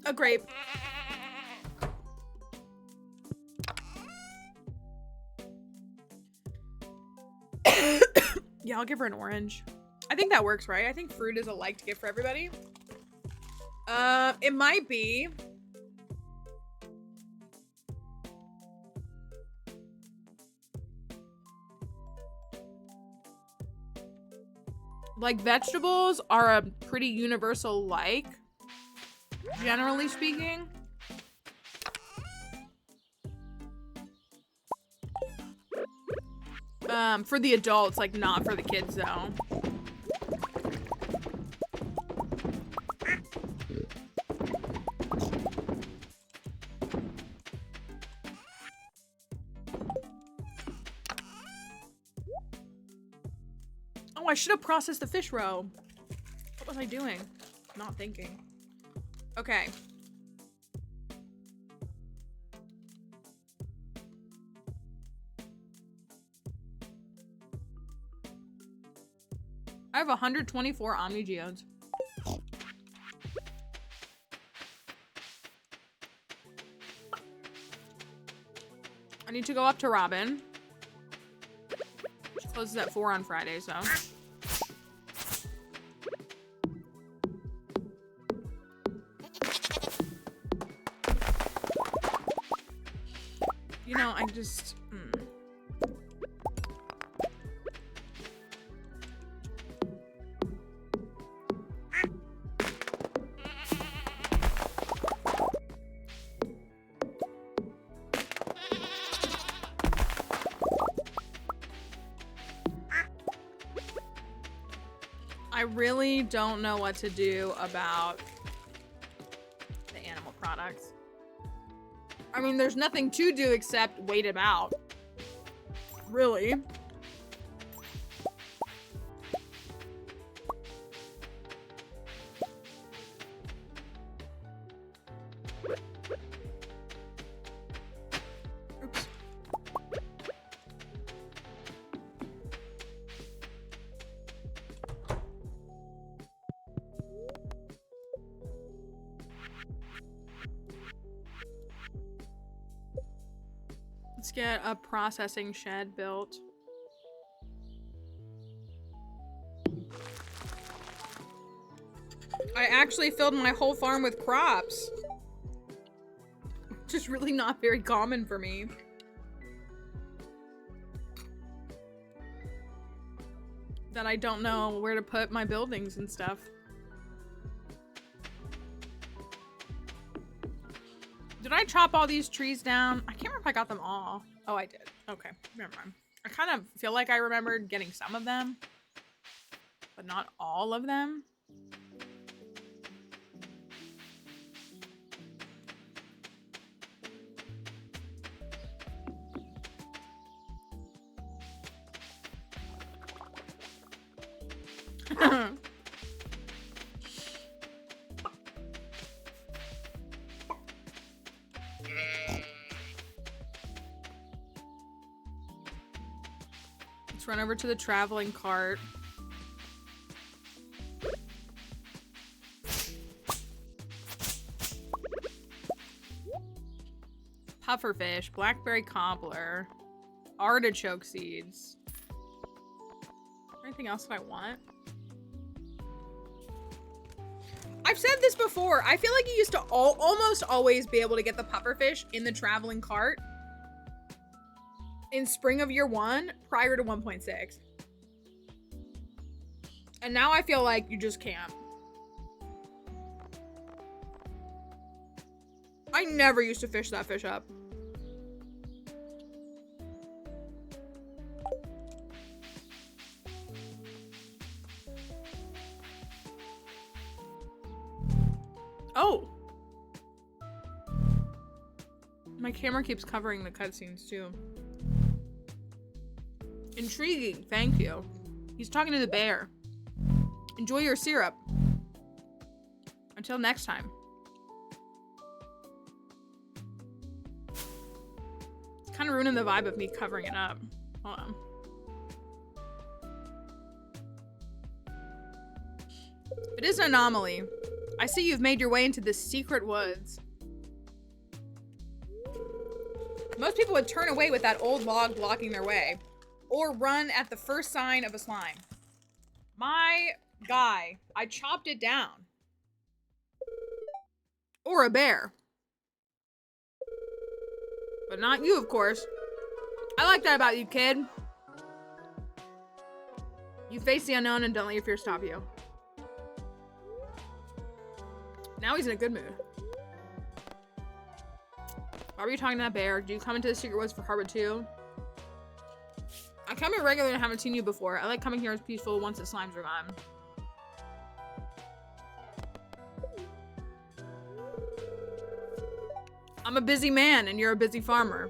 a grape. Yeah, I'll give her an orange. I think that works, right? I think fruit is a liked gift for everybody. It might be. Like vegetables are a pretty universal like, generally speaking. For the adults, like not for the kids though. Oh, I should have processed the fish roe. What was I doing? Not thinking. Okay. I have 124 Omni Geodes. I need to go up to Robin. She closes at 4 on Friday, so. You know, I just... I really don't know what to do about the animal products. I mean, there's nothing to do except wait him out. Really. Oops. Let's get a processing shed built. I actually filled my whole farm with crops. Which is really not very common for me. That I don't know where to put my buildings and stuff. Did I chop all these trees down? I can't remember if I got them all. Oh, I did. Okay, never mind. I kind of feel like I remembered getting some of them, but not all of them. Let's run over to the traveling cart. Pufferfish, blackberry cobbler, artichoke seeds. Anything else that I want? I've said this before. I feel like you used to almost always be able to get the pufferfish in the traveling cart in spring of year 1 prior to 1.6. And now I feel like you just can't. I never used to fish that fish up. Oh. My camera keeps covering the cutscenes too. Intriguing, thank you. He's talking to the bear. Enjoy your syrup. Until next time. It's kind of ruining the vibe of me covering it up. Hold on. It is an anomaly. I see you've made your way into the secret woods. Most people would turn away with that old log blocking their way, or run at the first sign of a slime. My guy, I chopped it down. Or a bear. But not you, of course. I like that about you, kid. You face the unknown and don't let your fear stop you. Now he's in a good mood. Why were you talking to that bear? Do you come into the secret woods for Harbor 2? I come here regularly and haven't seen you before. I like coming here as peaceful once the slimes are gone. I'm a busy man and you're a busy farmer.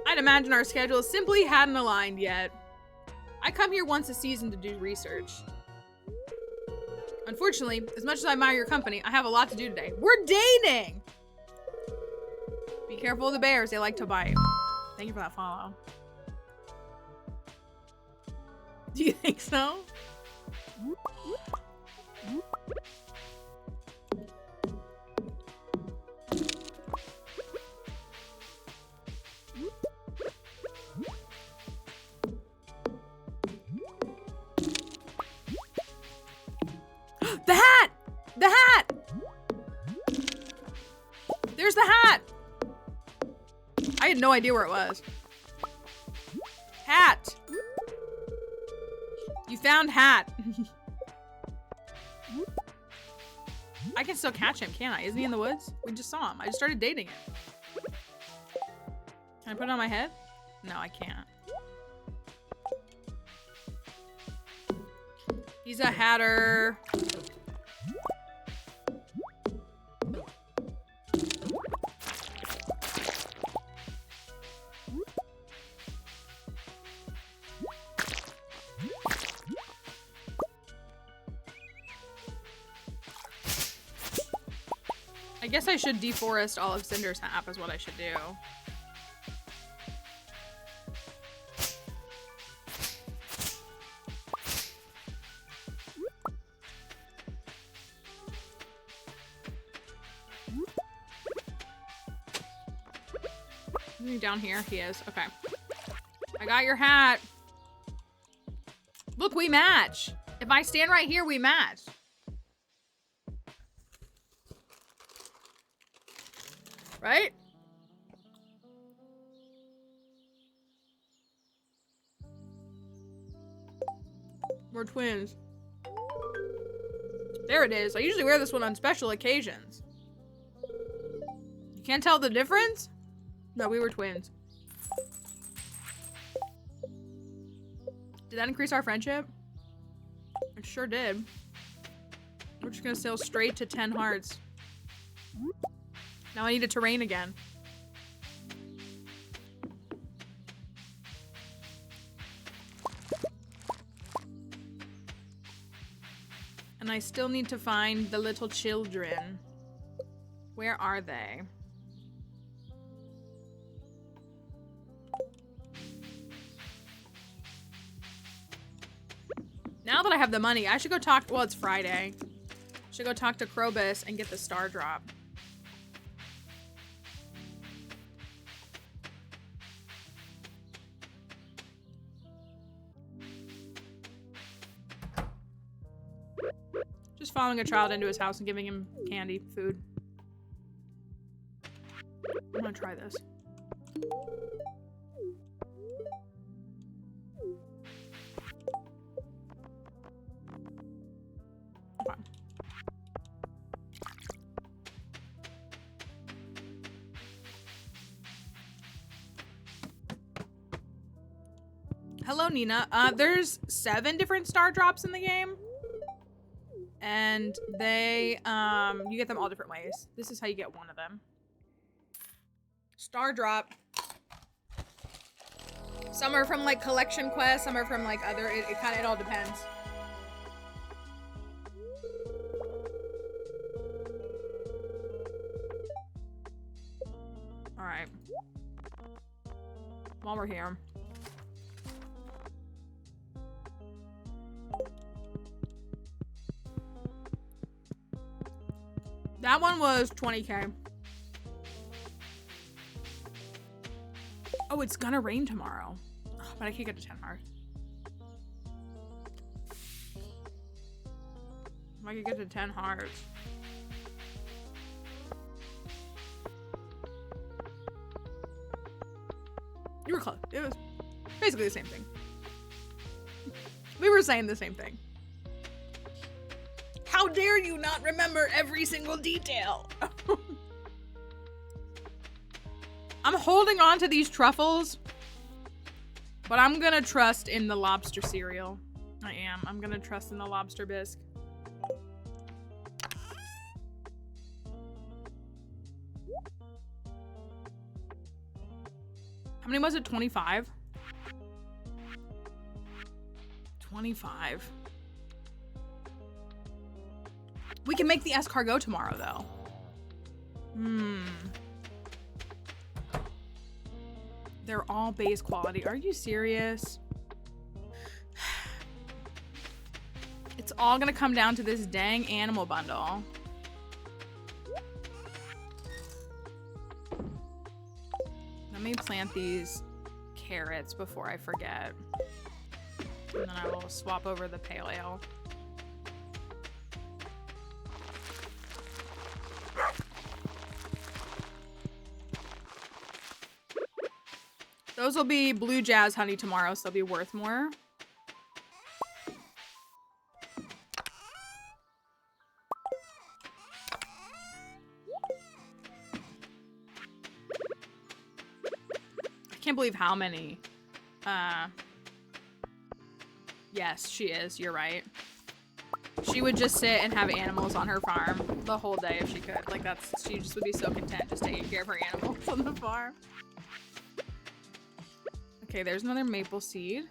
I'd imagine our schedules simply hadn't aligned yet. I come here once a season to do research. Unfortunately, as much as I admire your company, I have a lot to do today. We're dating! Be careful of the bears, they like to bite. Thank you for that follow. Do you think so? The hat! The hat! There's the hat! I had no idea where it was. Hat! You found hat. I can still catch him, can't I? Isn't he in the woods? We just saw him. I just started dating him. Can I put it on my head? No, I can't. He's a hatter. I guess I should deforest all of Cinder's Hap is what I should do. Is he down here? He is. Okay. I got your hat. Look, we match. If I stand right here, we match. Right? We're twins. There it is. I usually wear this one on special occasions. You can't tell the difference? No, we were twins. Did that increase our friendship? It sure did. We're just gonna sail straight to 10 hearts. Now I need a terrain again. And I still need to find the little children. Where are they? Now that I have the money, I should go talk, well, it's Friday. Should go talk to Krobus and get the star drop. Just following a child into his house and giving him candy, food. I'm gonna try this. Hello, Nina. There's 7 different star drops in the game. And they, you get them all different ways. This is how you get one of them. Star drop. Some are from like collection quests, some are from like other, it all depends. All right. While we're here. That one was 20K. Oh, it's gonna rain tomorrow. Oh, but I can't get to 10 hearts. If I could get to 10 hearts. You were close. It was basically the same thing. We were saying the same thing. How dare you not remember every single detail? I'm holding on to these truffles, but I'm gonna trust in the lobster cereal. I am. I'm gonna trust in the lobster bisque. How many was it? 25? 25. We can make the escargot tomorrow, though. They're all base quality. Are you serious? It's all gonna come down to this dang animal bundle. Let me plant these carrots before I forget. And then I will swap over the pale ale. Those will be blue jazz honey tomorrow, so they'll be worth more. I can't believe how many. Yes, she is. You're right. She would just sit and have animals on her farm the whole day if she could. Like, she just would be so content just taking care of her animals on the farm. Okay, there's another maple seed.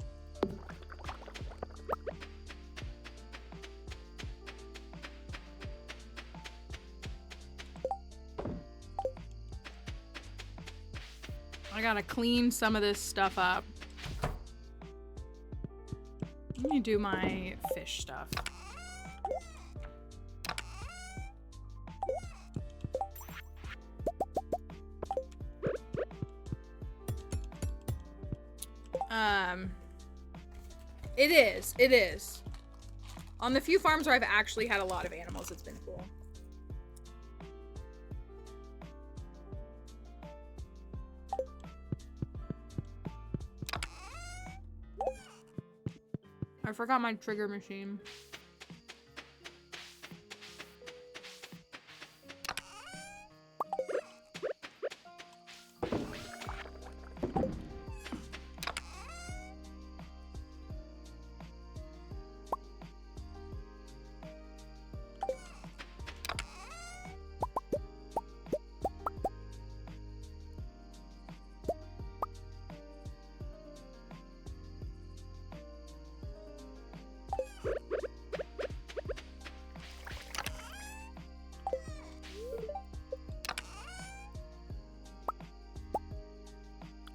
I gotta clean some of this stuff up. Let me do my fish stuff. It is. On the few farms where I've actually had a lot of animals, it's been cool. I forgot my trigger machine.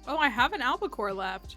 Oh, I have an albacore left.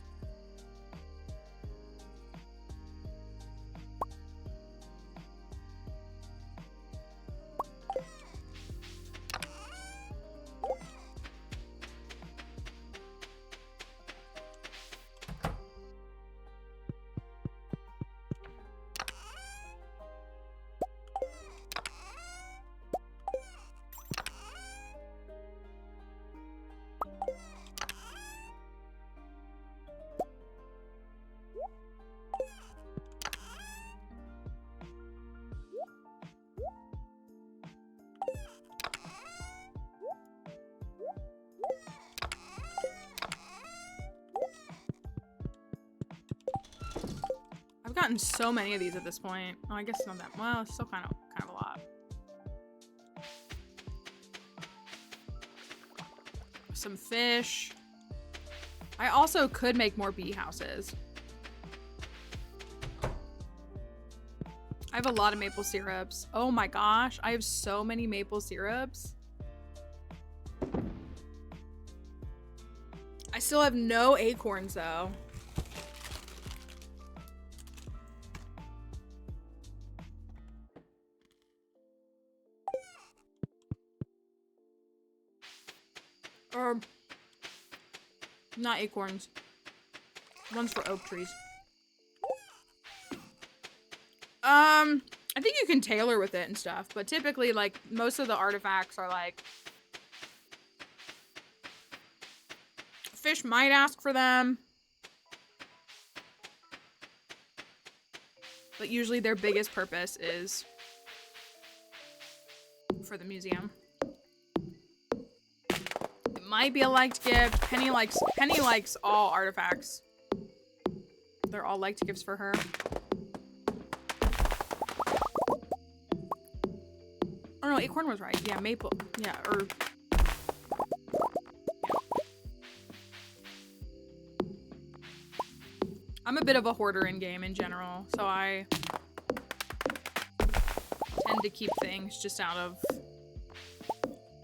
gotten so many of these at this point. Oh, I guess not that. Well, it's still kind of a lot. Some fish. I also could make more bee houses. I have a lot of maple syrups. Oh my gosh, I have so many maple syrups. I still have no acorns though. Or not acorns. One's for oak trees. I think you can tailor with it and stuff, but typically, like, most of the artifacts are like, fish might ask for them, but usually their biggest purpose is for the museum. It might be a liked gift. Penny likes all artifacts. They're all liked gifts for her. Oh no, acorn was right. Yeah, maple. Yeah, or... I'm a bit of a hoarder in game in general, so I tend to keep things just out of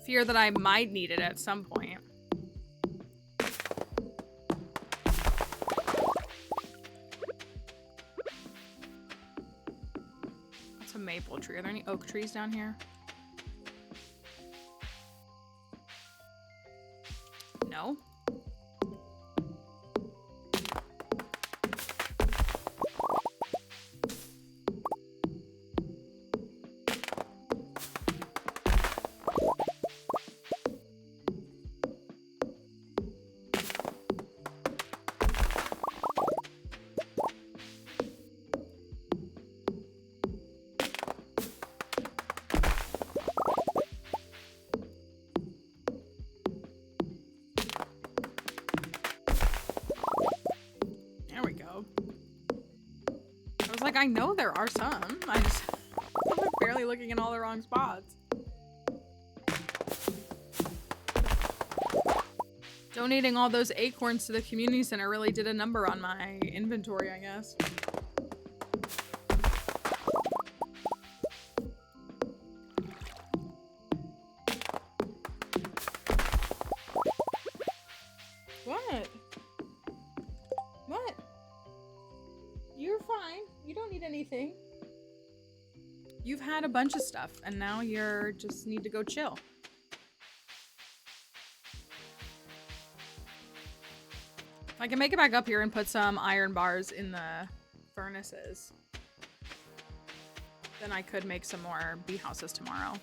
fear that I might need it at some point. That's a maple tree. Are there any oak trees down here? No. I know there are some. I'm barely looking in all the wrong spots. Donating all those acorns to the community center really did a number on my inventory, I guess. What? What? You're fine. You don't need anything. You've had a bunch of stuff, and now you're just need to go chill. If I can make it back up here and put some iron bars in the furnaces, then I could make some more bee houses tomorrow.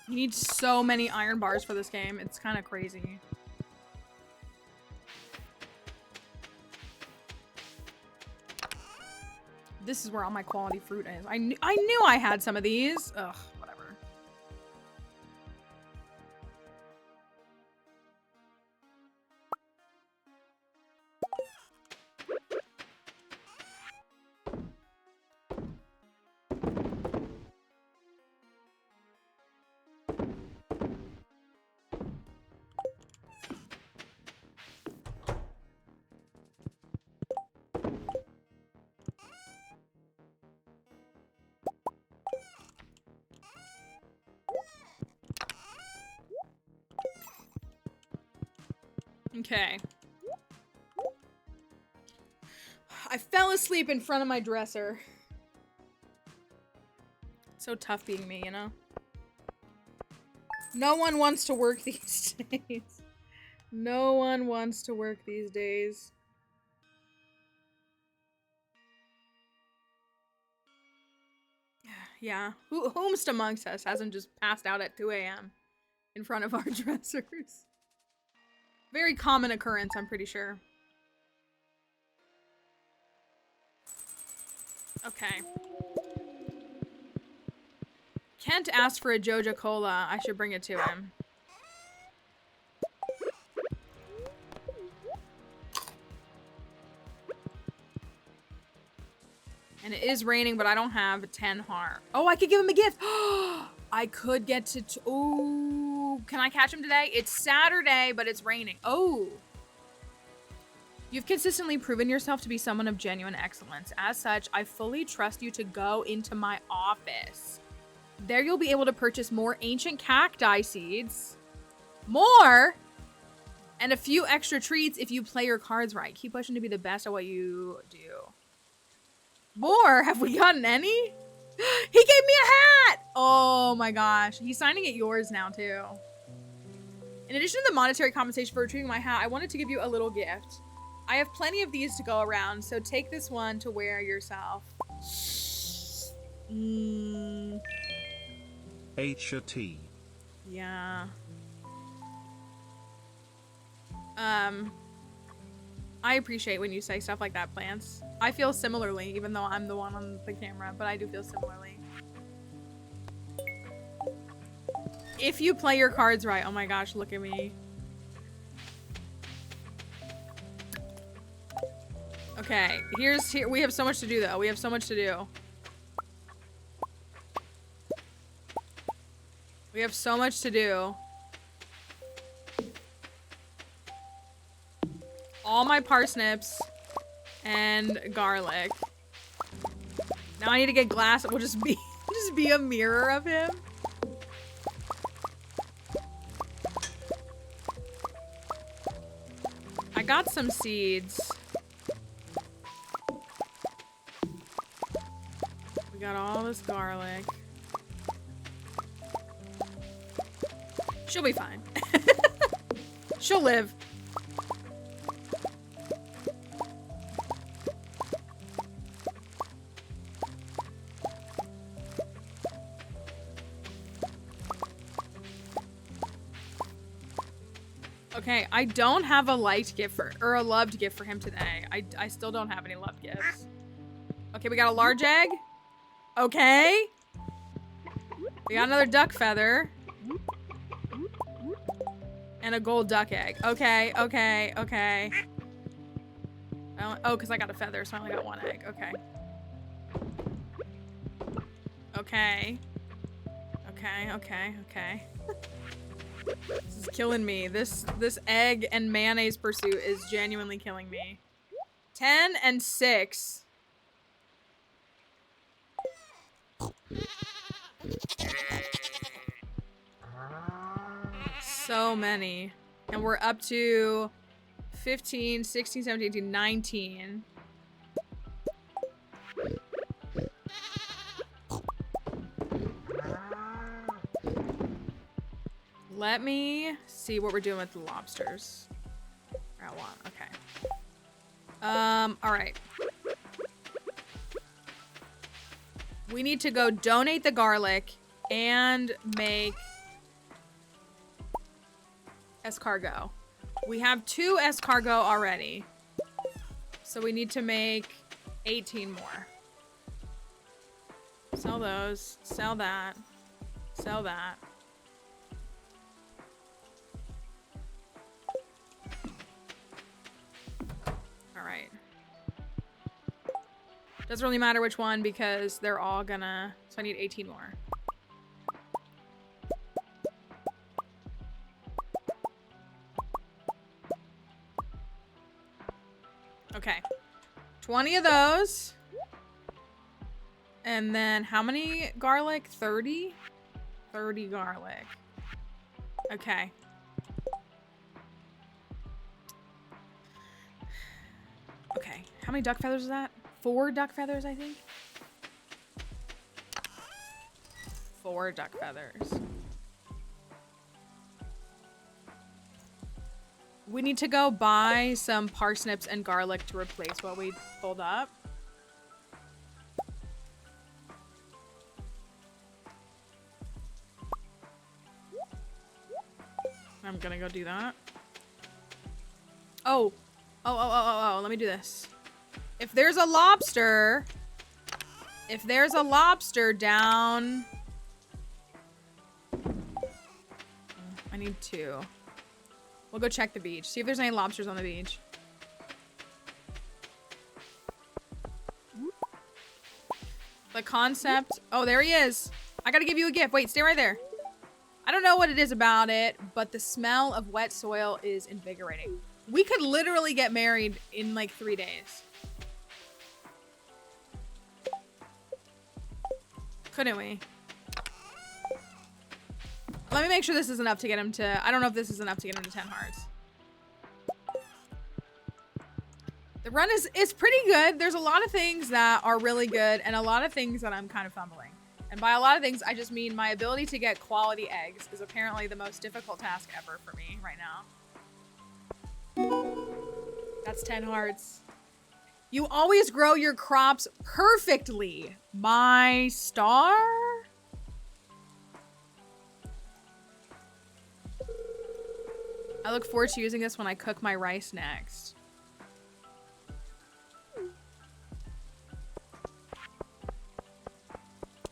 You need so many iron bars for this game. It's kind of crazy. This is where all my quality fruit is. I knew I had some of these. Ugh, whatever. Okay. I fell asleep in front of my dresser. It's so tough being me, you know? No one wants to work these days. No one wants to work these days. Yeah. Whomst amongst us hasn't just passed out at 2 a.m. in front of our dressers? Very common occurrence, I'm pretty sure. Okay. Kent asked for a Joja Cola. I should bring it to him. And it is raining, but I don't have 10 heart. Oh, I could give him a gift. I could get to... Oh, can I catch him today? It's Saturday, but it's raining. Oh. You've consistently proven yourself to be someone of genuine excellence. As such, I fully trust you to go into my office. There you'll be able to purchase more ancient cacti seeds. More! And a few extra treats if you play your cards right. Keep pushing to be the best at what you do. More? Have we gotten any? He gave me a hat! Oh my gosh. He's signing it yours now too. In addition to the monetary compensation for retrieving my hat, I wanted to give you a little gift. I have plenty of these to go around, so take this one to wear yourself. H or T. Yeah. I appreciate when you say stuff like that, Plants. I feel similarly, even though I'm the one on the camera, but I do feel similarly. If you play your cards right, oh my gosh, look at me. Okay, here we have so much to do though. We have so much to do. We have so much to do. All my parsnips and garlic. Now I need to get glass. It will just be a mirror of him. I got some seeds. We got all this garlic. She'll be fine. She'll live. Okay, I don't have a liked gift or a loved gift for him today. I still don't have any loved gifts. Okay, we got a large egg. Okay. We got another duck feather. And a gold duck egg. Okay, okay, okay. Oh, because I got a feather, so I only got one egg. Okay. Okay. Okay, okay, okay. This is killing me. This egg and mayonnaise pursuit is genuinely killing me. 10 and 6. So many. And we're up to 15, 16, 17, 18, 19. Let me see what we're doing with the lobsters. Route 1, okay. Alright. We need to go donate the garlic and make escargot. We have 2 escargot already. So we need to make 18 more. Sell those. Sell that. Sell that. Alright. Doesn't really matter which one because they're all gonna... So I need 18 more. Okay. 20 of those. And then how many garlic? 30? 30 garlic. Okay. Okay. How many duck feathers is that? 4 duck feathers, I think. 4 duck feathers. We need to go buy some parsnips and garlic to replace what we pulled up. I'm gonna go do that. Oh. Oh, let me do this. If there's a lobster, If there's a lobster down... I need 2. We'll go check the beach. See if there's any lobsters on the beach. The concept... Oh, there he is. I gotta give you a gift. Wait, stay right there. I don't know what it is about it, but the smell of wet soil is invigorating. We could literally get married in like 3 days. Couldn't we? Let me make sure this is enough to get him to... I don't know if this is enough to get him to 10 hearts. The run is pretty good. There's a lot of things that are really good and a lot of things that I'm kind of fumbling. And by a lot of things, I just mean my ability to get quality eggs is apparently the most difficult task ever for me right now. That's 10 hearts. You always grow your crops perfectly. My star? I look forward to using this when I cook my rice next.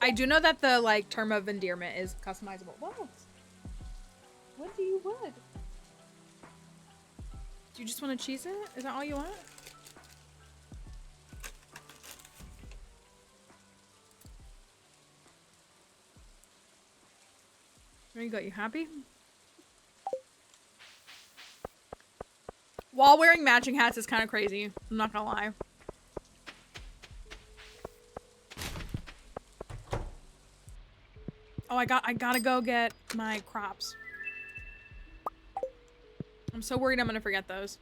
I do know that the like term of endearment is customizable. What? What do you want? Do you just want to cheese it? Is that all you want? There you go. You happy? While wearing matching hats is kind of crazy. I'm not gonna lie. Oh, I gotta go get my crops. I'm so worried I'm gonna forget those.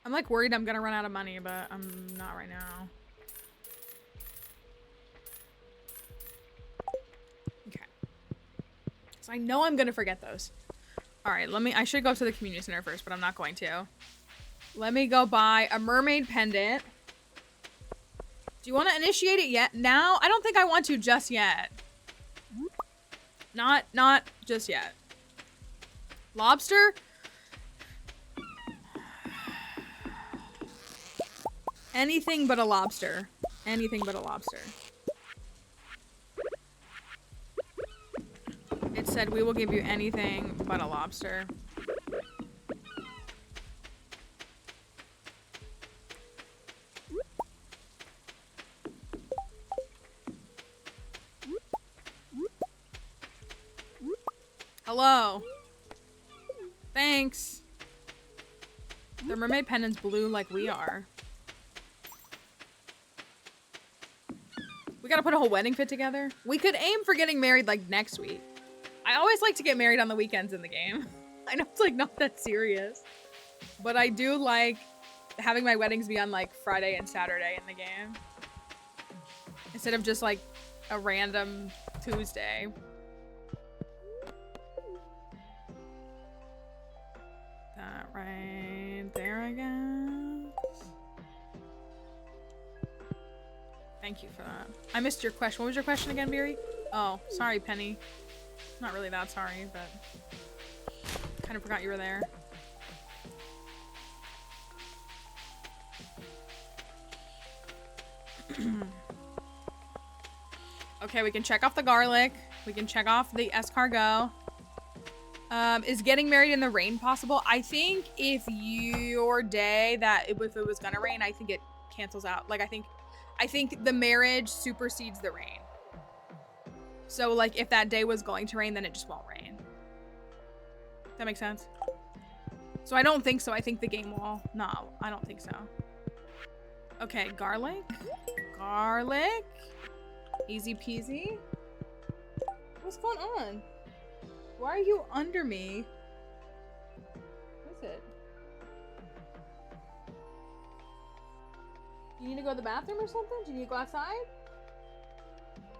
I'm like worried I'm gonna run out of money, but I'm not right now. Okay. So I know I'm gonna forget those. All right, I should go to the community center first, but I'm not going to. Let me go buy a mermaid pendant. Do you want to initiate it yet? Now? I don't think I want to just yet. Not just yet. Lobster? Anything but a lobster. Anything but a lobster. It said we will give you anything but a lobster. Hello. Thanks. The mermaid pendant's blue like we are. We gotta put a whole wedding fit together. We could aim for getting married like next week. I always like to get married on the weekends in the game. I know it's like not that serious, but I do like having my weddings be on like Friday and Saturday in the game. Instead of just like a random Tuesday. That right there, I guess. Thank you for that. I missed your question. What was your question again, Beery? Oh, sorry, Penny. Not really that sorry, but kind of forgot you were there. Okay, we can check off the garlic. We can check off the escargot. Is getting married in the rain possible? I think if your day that if it was gonna rain, I think it cancels out. Like I think the marriage supersedes the rain. So like if that day was going to rain, then it just won't rain. Does that make sense? So I don't think so. I think the game will. No, I don't think so. Okay, garlic. Garlic. Easy peasy. What's going on? Why are you under me? What is it? You need to go to the bathroom or something? Do you need to go outside?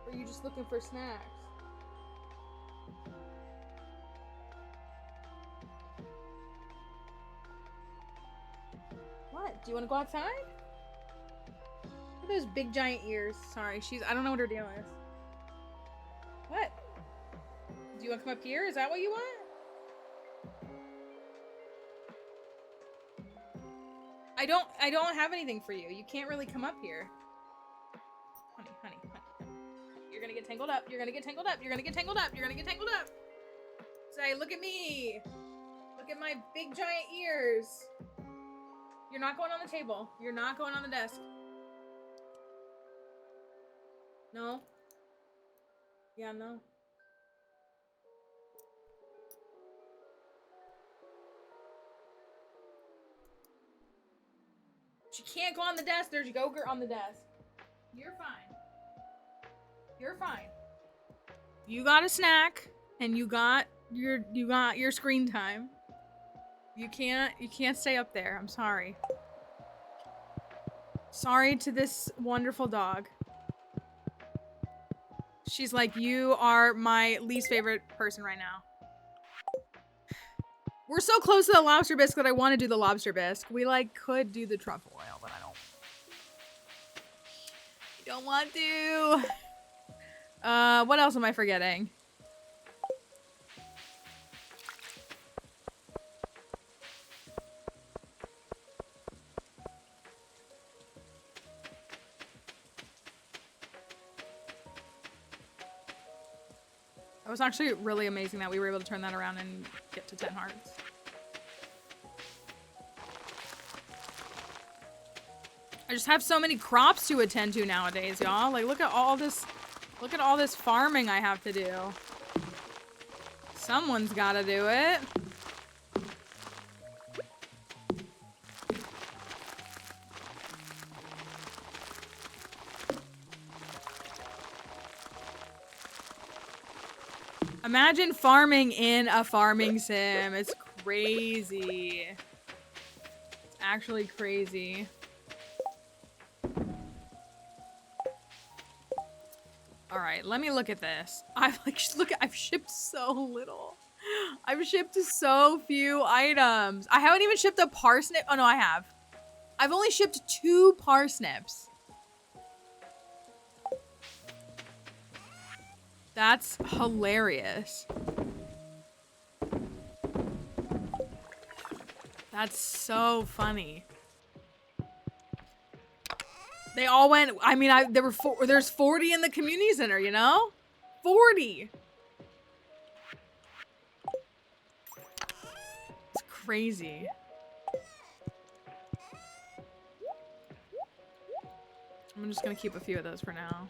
Or are you just looking for snacks? What? Do you want to go outside? those big giant ears. Sorry, I don't know what her deal is. What? Do you want to come up here? Is that what you want? I don't have anything for you. You can't really come up here. Honey. You're gonna get tangled up. You're gonna get tangled up. You're gonna get tangled up. You're gonna get tangled up. Say, look at me. Look at my big giant ears. You're not going on the table. You're not going on the desk. No. Yeah, no. She can't go on the desk. There's yogurt on the desk. You're fine. You're fine. You got a snack and you got your screen time. You can't stay up there. I'm sorry. Sorry to this wonderful dog. She's like, you are my least favorite person right now. We're so close to the lobster bisque that I want to do the lobster bisque. We like could do the truffle oil, but I don't want to. What else am I forgetting? It was actually really amazing that we were able to turn that around and get to 10 hearts. I just have so many crops to attend to nowadays, y'all. Like, look at all this farming I have to do. Someone's gotta do it. Imagine farming in a farming sim. It's crazy. It's actually crazy. All right, let me look at this. I've shipped so little. I've shipped so few items. I haven't even shipped a parsnip. Oh no, I have. I've only shipped 2 parsnips. That's hilarious. That's so funny. They all went, I mean, there's 40 in the community center, you know? 40. It's crazy. I'm just gonna keep a few of those for now.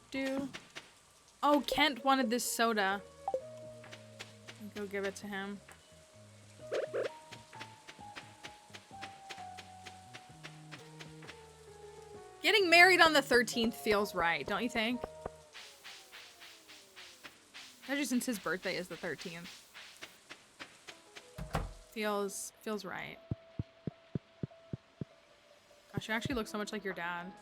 Do. Oh, Kent wanted this soda. Go give it to him. Getting married on the 13th feels right, don't you think? Especially since his birthday is the 13th. Feels right. Gosh, you actually look so much like your dad.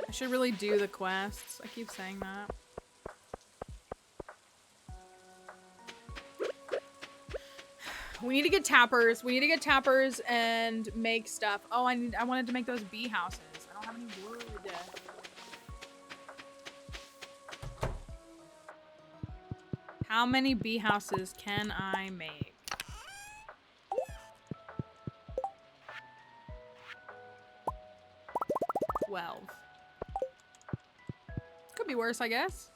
I should really do the quests. I keep saying that. We need to get tappers. We need to get tappers and make stuff. Oh, I wanted to make those bee houses. I don't have any wood. How many bee houses can I make? Could be worse, I guess.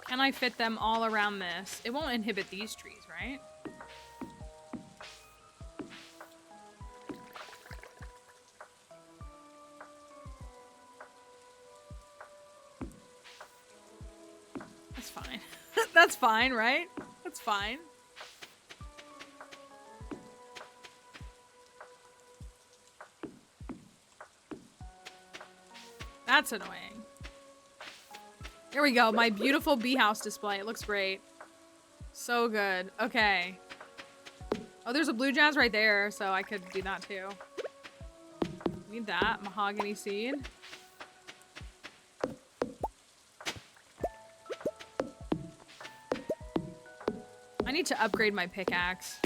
Can I fit them all around this? It won't inhibit these trees, right? That's fine. That's fine, right? That's fine. That's annoying. Here we go. My beautiful bee house display. It looks great. So good. Okay. Oh, there's a blue jazz right there, so I could do that too. Need that. Mahogany seed. I need to upgrade my pickaxe.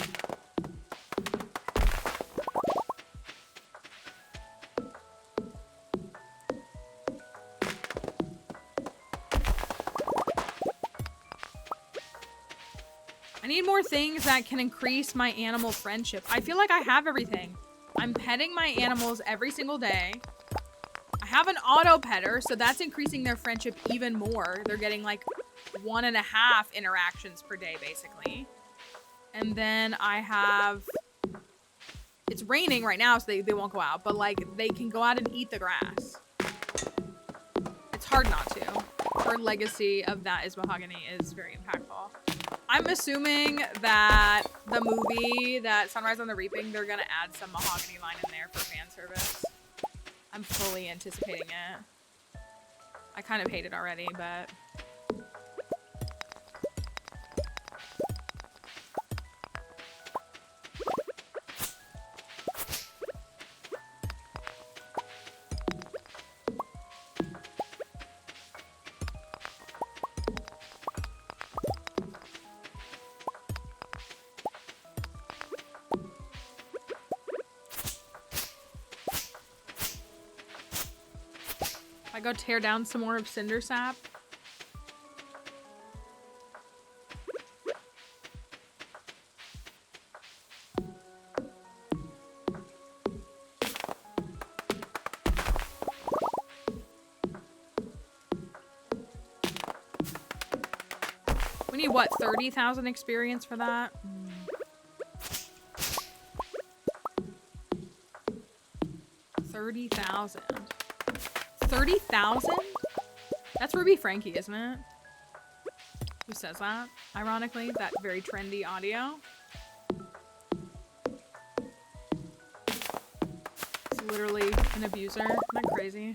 I need more things that can increase my animal friendship. I feel like I have everything. I'm petting my animals every single day. I have an auto petter, so that's increasing their friendship even more. They're getting like 1.5 interactions per day, basically. And then I have... It's raining right now, so they won't go out. But like, they can go out and eat the grass. It's hard not to. Her legacy of that is mahogany is very impactful. I'm assuming that the movie, that Sunrise on the Reaping, they're gonna add some mahogany line in there for fan service. I'm fully anticipating it. I kind of hate it already, but... I go tear down some more of Cinder Sap. We need what, 30,000 experience for that? 30,000. 30,000? That's Ruby Frankie, isn't it? Who says that? Ironically, that very trendy audio. It's literally an abuser. Isn't that crazy?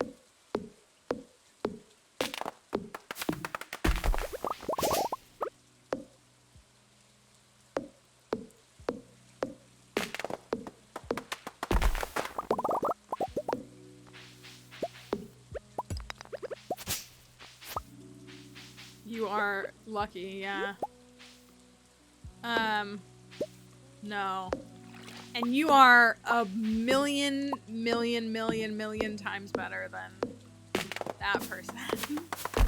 You are lucky, yeah. No. And you are a million times better than that person.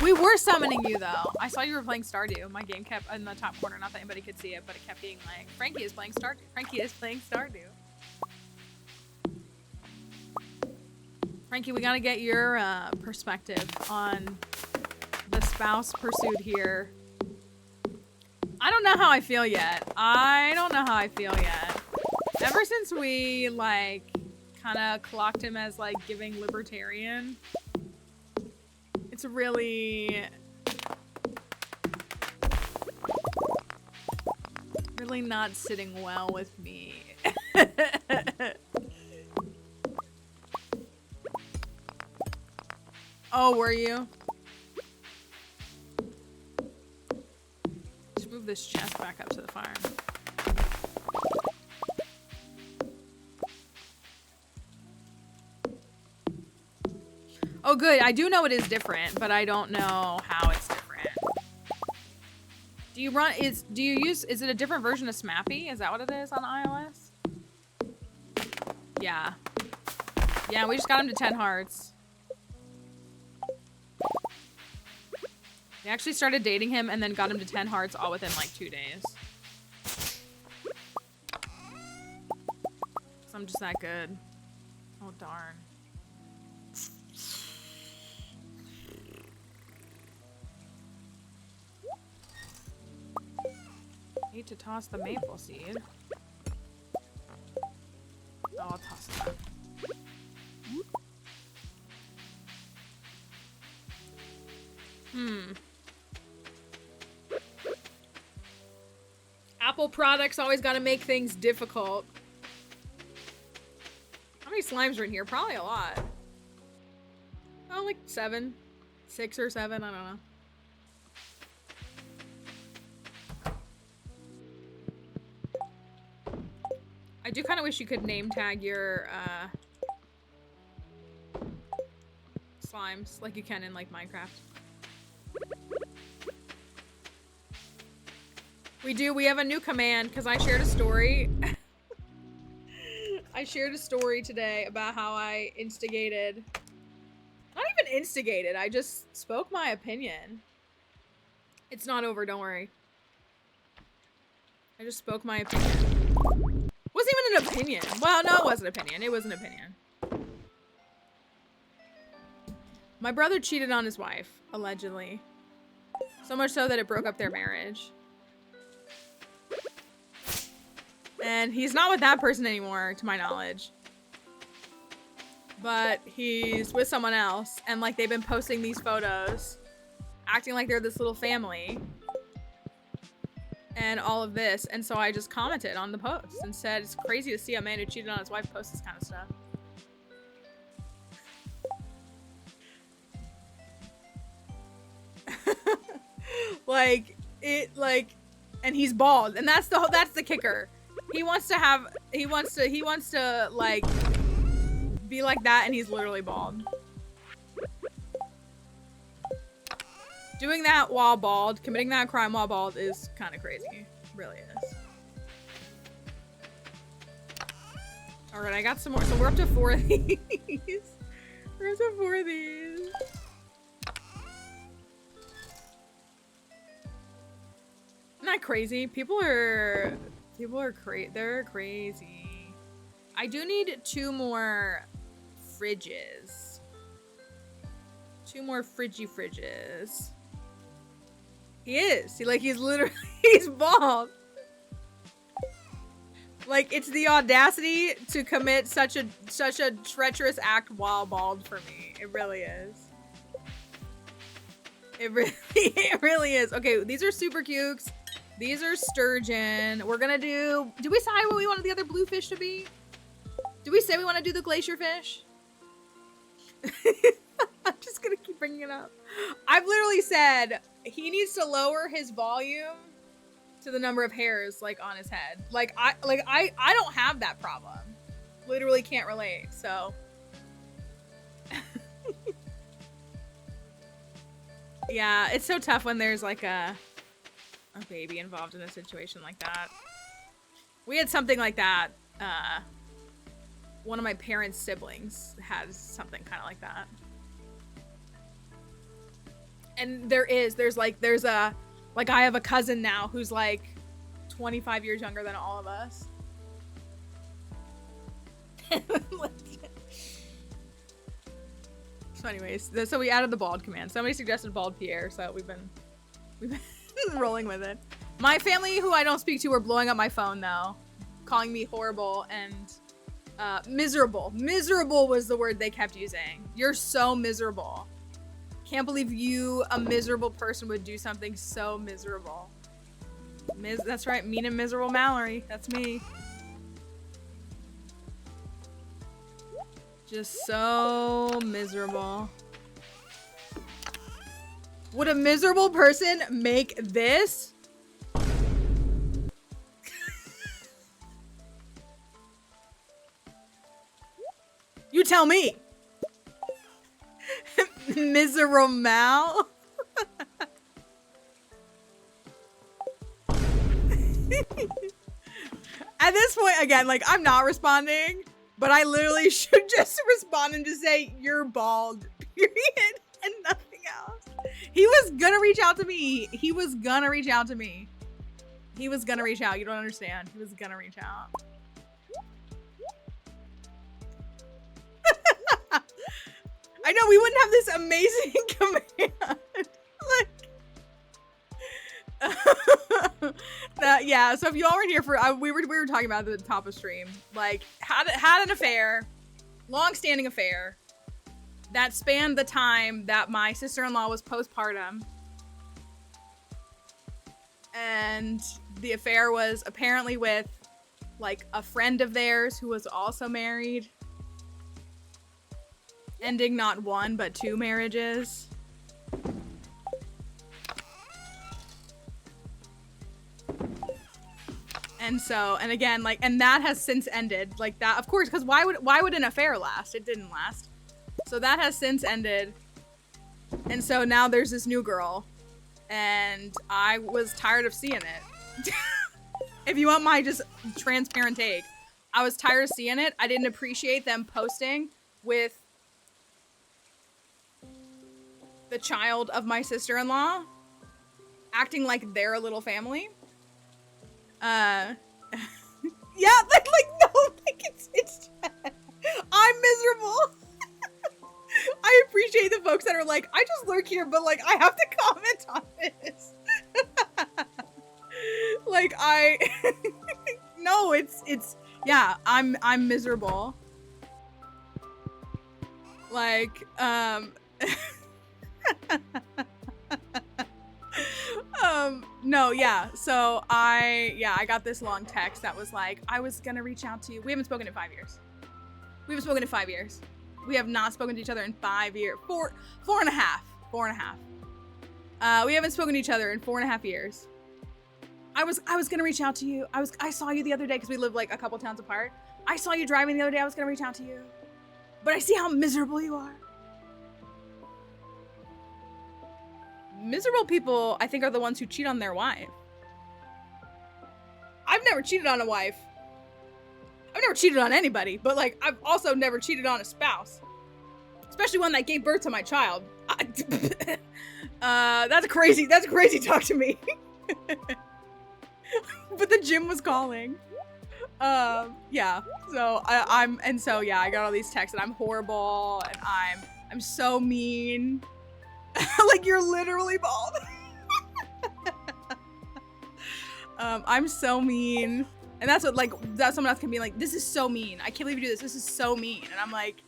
We were summoning you, though. I saw you were playing Stardew. My game kept in the top corner. Not that anybody could see it, but it kept being like, Frankie is playing Stardew. Frankie is playing Stardew. Frankie, we gotta get your perspective on the spouse pursuit here. I don't know how I feel yet. I don't know how I feel yet. Ever since we, like, kind of clocked him as, like, giving libertarian, it's really not sitting well with me. Oh, were you? Let's move this chest back up to the farm. Oh, good. I do know it is different, but I don't know how it's different. Do you run, is it a different version of Smappy? Is that what it is on iOS? Yeah. Yeah, we just got him to 10 hearts. We actually started dating him and then got him to 10 hearts all within like 2 days. So I'm just that good. Oh, darn. Need to toss the maple seed. Oh, I'll toss that. Apple products always gotta make things difficult. How many slimes are in here? Probably a lot. Oh, like 7. 6 or 7, I don't know. do kind of wish you could name tag your slimes like you can in like Minecraft. We have a new command because I shared a story. I shared a story today about how I instigated, not even instigated, I just spoke my opinion. It's not over, don't worry. I just spoke my opinion. It wasn't even an opinion. Well, no, it was an opinion. It was an opinion. My brother cheated on his wife, allegedly. So much so that it broke up their marriage. And he's not with that person anymore, to my knowledge. But he's with someone else, and like they've been posting these photos, acting like they're this little family. And all of this, and so I just commented on the post and said it's crazy to see a man who cheated on his wife post this kind of stuff. And he's bald, and that's the kicker. He wants to like be like that, and he's literally bald. Doing that while bald, committing that crime while bald is kind of crazy. It really is. All right, I got some more. So we're up to 4 of these. We're up to 4 of these. Isn't that crazy? People are they're crazy. I do need 2 more fridges. 2 more fridges. He is. He's literally, he's bald. Like, it's the audacity to commit such a treacherous act while bald for me. It really is. It really is. Okay, these are super cukes. These are sturgeon. We're gonna do we decide what we wanted the other blue fish to be? Do we say we want to do the glacier fish? I'm just gonna keep bringing it up. I've literally said he needs to lower his volume to the number of hairs like on his head. I don't have that problem. Literally can't relate. So yeah, it's so tough when there's like a baby involved in a situation like that. We had something like that. One of my parents' siblings had something kind of like that. And there's a, I have a cousin now who's like 25 years younger than all of us. So anyways, so we added the bald command. Somebody suggested bald Pierre, so we've been rolling with it. My family, who I don't speak to, were blowing up my phone though, calling me horrible and miserable. Miserable was the word they kept using. You're so miserable. Can't believe you, a miserable person, would do something so miserable. That's right, mean and miserable Mallory. That's me. Just so miserable. Would a miserable person make this? You tell me. Miserable Mal. At this point, again, like, I'm not responding, but I literally should just respond and just say, you're bald, period, and nothing else. He was gonna reach out to me. He was gonna reach out. You don't understand. He was gonna reach out. I know, we wouldn't have this amazing command. Yeah, so if y'all weren't here for, we were talking about it at the top of stream, like, had an affair, long-standing affair, that spanned the time that my sister-in-law was postpartum, and the affair was apparently with, like, a friend of theirs who was also married, ending not 1 but 2 marriages. And so, and again, like, and that has since ended. Like that, of course, because why would an affair last? It didn't last. So that has since ended. And so now there's this new girl. And I was tired of seeing it. If you want my just transparent take, I was tired of seeing it. I didn't appreciate them posting with the child of my sister-in-law acting like they're a little family. Yeah, like no, like it's I'm miserable. I appreciate the folks that are like, I just lurk here, but like I have to comment on this. Like no, it's yeah, I'm miserable. Like no, yeah. So I got this long text that was like, I was gonna reach out to you. We haven't spoken in 5 years. We haven't spoken in 5 years. We have not spoken to each other in 5 years. Four and a half. We haven't spoken to each other in 4.5 years. I was gonna reach out to you. I saw you the other day because we live like a couple towns apart. I saw you driving the other day. I was gonna reach out to you, but I see how miserable you are. Miserable people, I think, are the ones who cheat on their wife. I've never cheated on a wife. I've never cheated on anybody, but like, I've also never cheated on a spouse. Especially one that gave birth to my child. That's crazy talk to me. But the gym was calling. Yeah, so I got all these texts and I'm horrible and I'm so mean. Like, you're literally bald. I'm so mean. And that's someone else can be like, this is so mean. I can't believe you do this. This is so mean. And I'm like,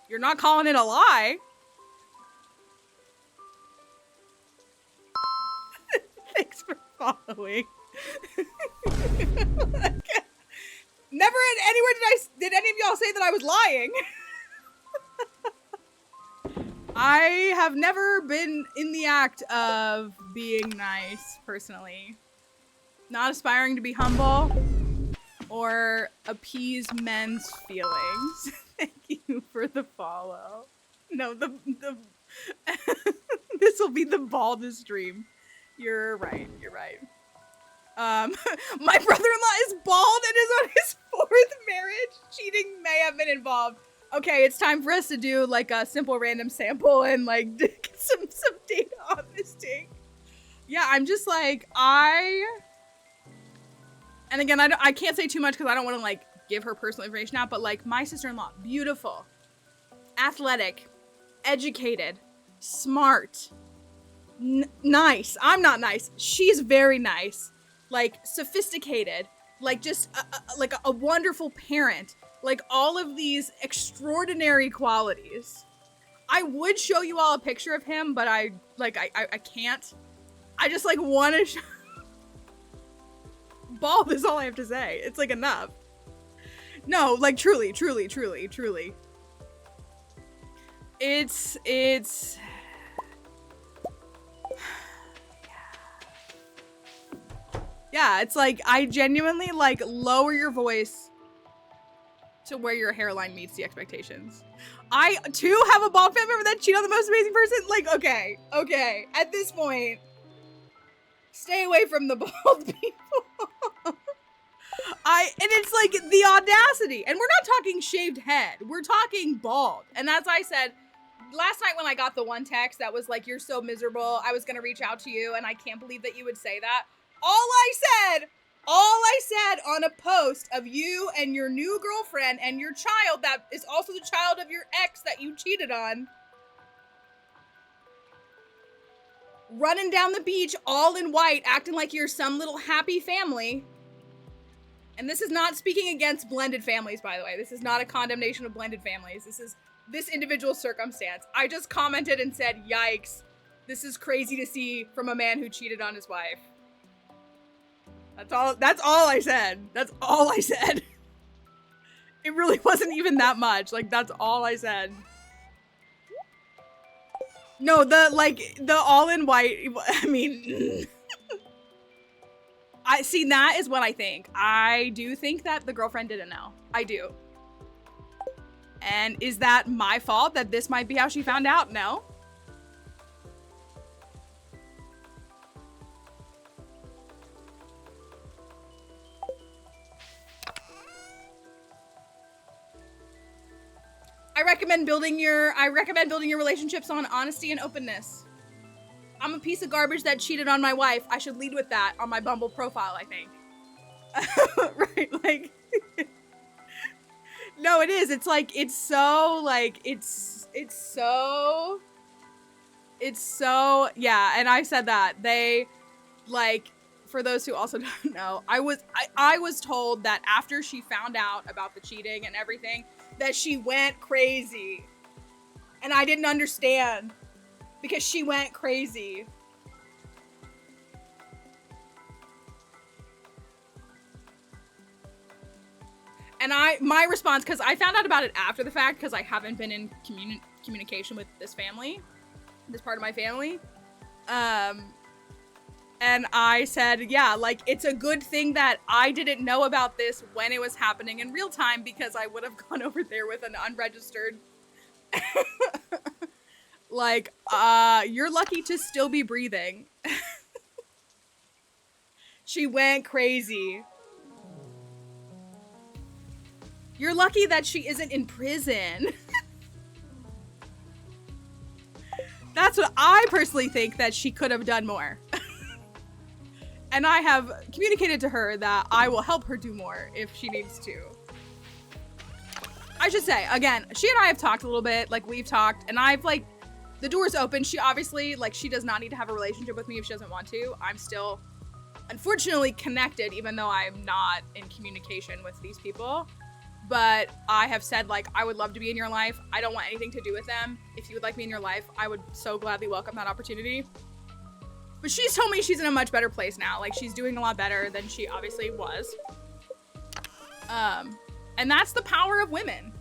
you're not calling it a lie. Thanks for following. Never anywhere did any of y'all say that I was lying. I have never been in the act of being nice, personally. Not aspiring to be humble or appease men's feelings. Thank you for the follow. No, this will be the baldest stream. You're right. My brother-in-law is bald and is on his 4th marriage. Cheating may have been involved. Okay, it's time for us to do like a simple random sample and like get some data on this thing. Yeah, I'm just like, and again, I can't say too much because I don't want to like give her personal information out, but like my sister-in-law, beautiful, athletic, educated, smart, nice. I'm not nice. She's very nice, like sophisticated, like just like a wonderful parent. Like all of these extraordinary qualities. I would show you all a picture of him, but I can't. I just like want to bald is all I have to say. It's like enough. No, like truly. It's yeah, it's like I genuinely like lower your voice to where your hairline meets the expectations. I too have a bald family member that cheated on the most amazing person. Like, okay. At this point, stay away from the bald people. And it's like the audacity. And we're not talking shaved head. We're talking bald. And as I said, last night when I got the one text that was like, you're so miserable, I was gonna reach out to you and I can't believe that you would say that. All I said on a post of you and your new girlfriend and your child that is also the child of your ex that you cheated on, running down the beach all in white, acting like you're some little happy family. And this is not speaking against blended families, by the way. This is not a condemnation of blended families. This is this individual circumstance. I just commented and said, yikes, this is crazy to see from a man who cheated on his wife. That's all I said. That's all I said. It really wasn't even that much. Like, that's all I said. No, the all in white, I mean, I see, that is what I think. I do think that the girlfriend didn't know. I do. And is that my fault that this might be how she found out? No. I recommend building your relationships on honesty and openness. I'm a piece of garbage that cheated on my wife. I should lead with that on my Bumble profile, I think. Right, like no, it is. It's like it's so yeah, and I said that. They like, for those who also don't know, I was told that after she found out about the cheating and everything, that she went crazy. And I didn't understand because she went crazy. And my response, because I found out about it after the fact, because I haven't been in communication with this family, this part of my family. And I said, yeah, like, it's a good thing that I didn't know about this when it was happening in real time, because I would have gone over there with an unregistered. Like, you're lucky to still be breathing. She went crazy. You're lucky that she isn't in prison. That's what I personally think, that she could have done more. And I have communicated to her that I will help her do more if she needs to. I should say, again, she and I have talked a little bit, like, we've talked, and I've, like, the door's open. She obviously, like, she does not need to have a relationship with me if she doesn't want to. I'm still, unfortunately, connected, even though I'm not in communication with these people. But I have said, like, I would love to be in your life. I don't want anything to do with them. If you would like me in your life, I would so gladly welcome that opportunity. But she's told me she's in a much better place now. Like, she's doing a lot better than she obviously was. And that's the power of women.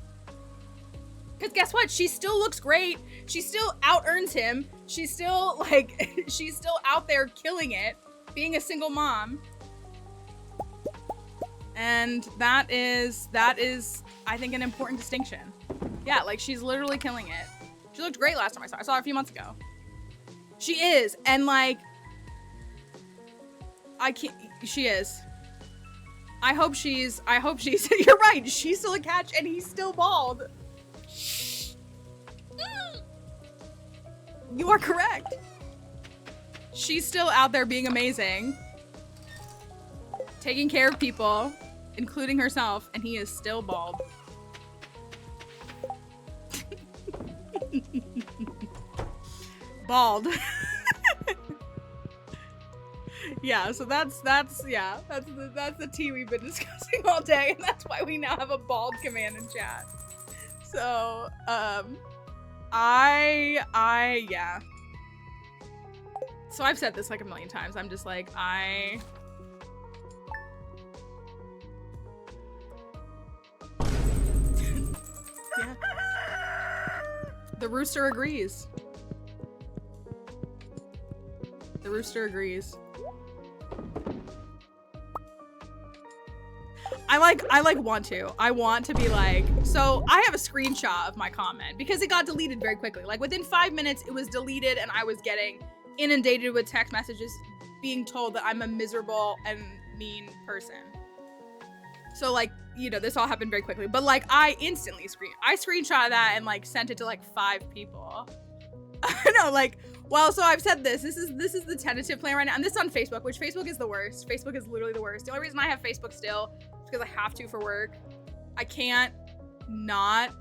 Because guess what? She still looks great. She still out-earns him. She's still, like, she's still out there killing it, being a single mom. And that is, I think, an important distinction. Yeah, like, she's literally killing it. She looked great last time I saw her. I saw her a few months ago. She is, and, like, she is. I hope she's, you're right, she's still a catch and he's still bald. You are correct. She's still out there being amazing, taking care of people, including herself, and he is still bald. Bald. Yeah, so that's the tea we've been discussing all day, and that's why we now have a bald command in chat. So, yeah. So I've said this like a million times. I'm just like, yeah. The rooster agrees. The rooster agrees. I want to be like, so I have a screenshot of my comment because it got deleted very quickly. Like, within 5 minutes it was deleted and I was getting inundated with text messages being told that I'm a miserable and mean person. So, like, you know, this all happened very quickly, but, like, I instantly screenshot that and, like, sent it to, like, 5 people. I know, like, well, so I've said this is the tentative plan right now, and this is on Facebook, which Facebook is the worst. Facebook is literally the worst. The only reason I have Facebook still is because I have to for work. I can't not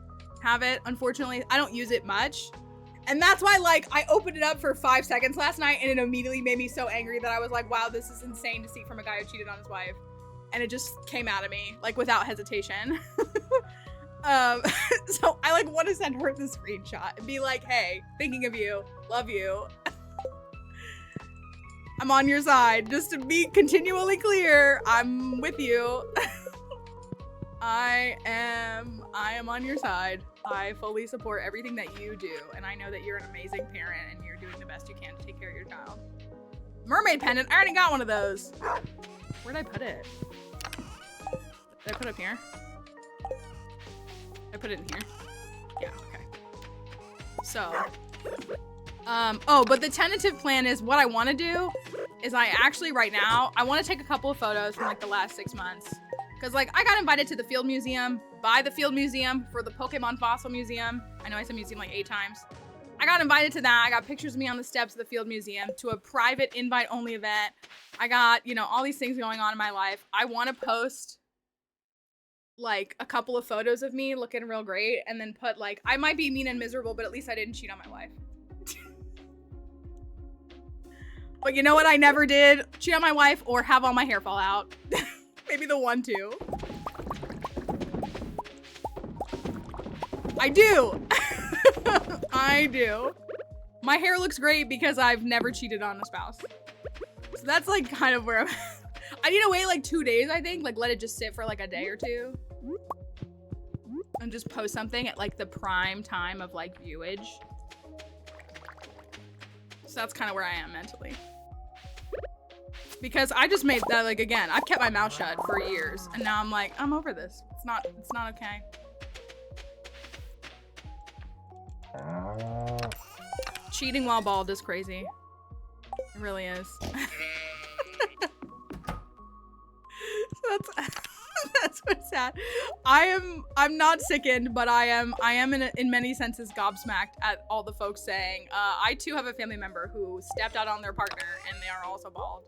have it, unfortunately. I don't use it much. And that's why, like, I opened it up for 5 seconds last night, and it immediately made me so angry that I was like, wow, this is insane to see from a guy who cheated on his wife. And it just came out of me, like, without hesitation. So I, like, want to send her the screenshot and be like, hey, thinking of you, love you. I'm on your side. Just to be continually clear, I'm with you. I am on your side. I fully support everything that you do, and I know that you're an amazing parent and you're doing the best you can to take care of your child. Mermaid pendant, I already got one of those. Where'd I put it? Did I put it up here? I put it in here. Yeah, okay. So, oh, but the tentative plan is what I want to do is I actually right now, I want to take a couple of photos from like the last 6 months. Cause like I got invited to the Field Museum, by the Field Museum for the Pokemon Fossil Museum. I know I said museum like 8 times. I got invited to that. I got pictures of me on the steps of the Field Museum to a private invite only event. I got, you know, all these things going on in my life. I want to post like a couple of photos of me looking real great and then put like, I might be mean and miserable, but at least I didn't cheat on my wife. But you know what I never did? Cheat on my wife or have all my hair fall out. Maybe the one, too. I do. I do. My hair looks great because I've never cheated on a spouse. So that's like kind of where I'm at. I need to wait like 2 days, I think. Like let it just sit for like a day or two. And just post something at like the prime time of like viewage. So that's kind of where I am mentally. Because I just made that, like, again, I've kept my mouth shut for years. And now I'm like, I'm over this. It's not okay. Cheating while bald is crazy. It really is. So that's what's sad. I'm not sickened, but I am in many senses gobsmacked at all the folks saying, I too have a family member who stepped out on their partner and they are also bald.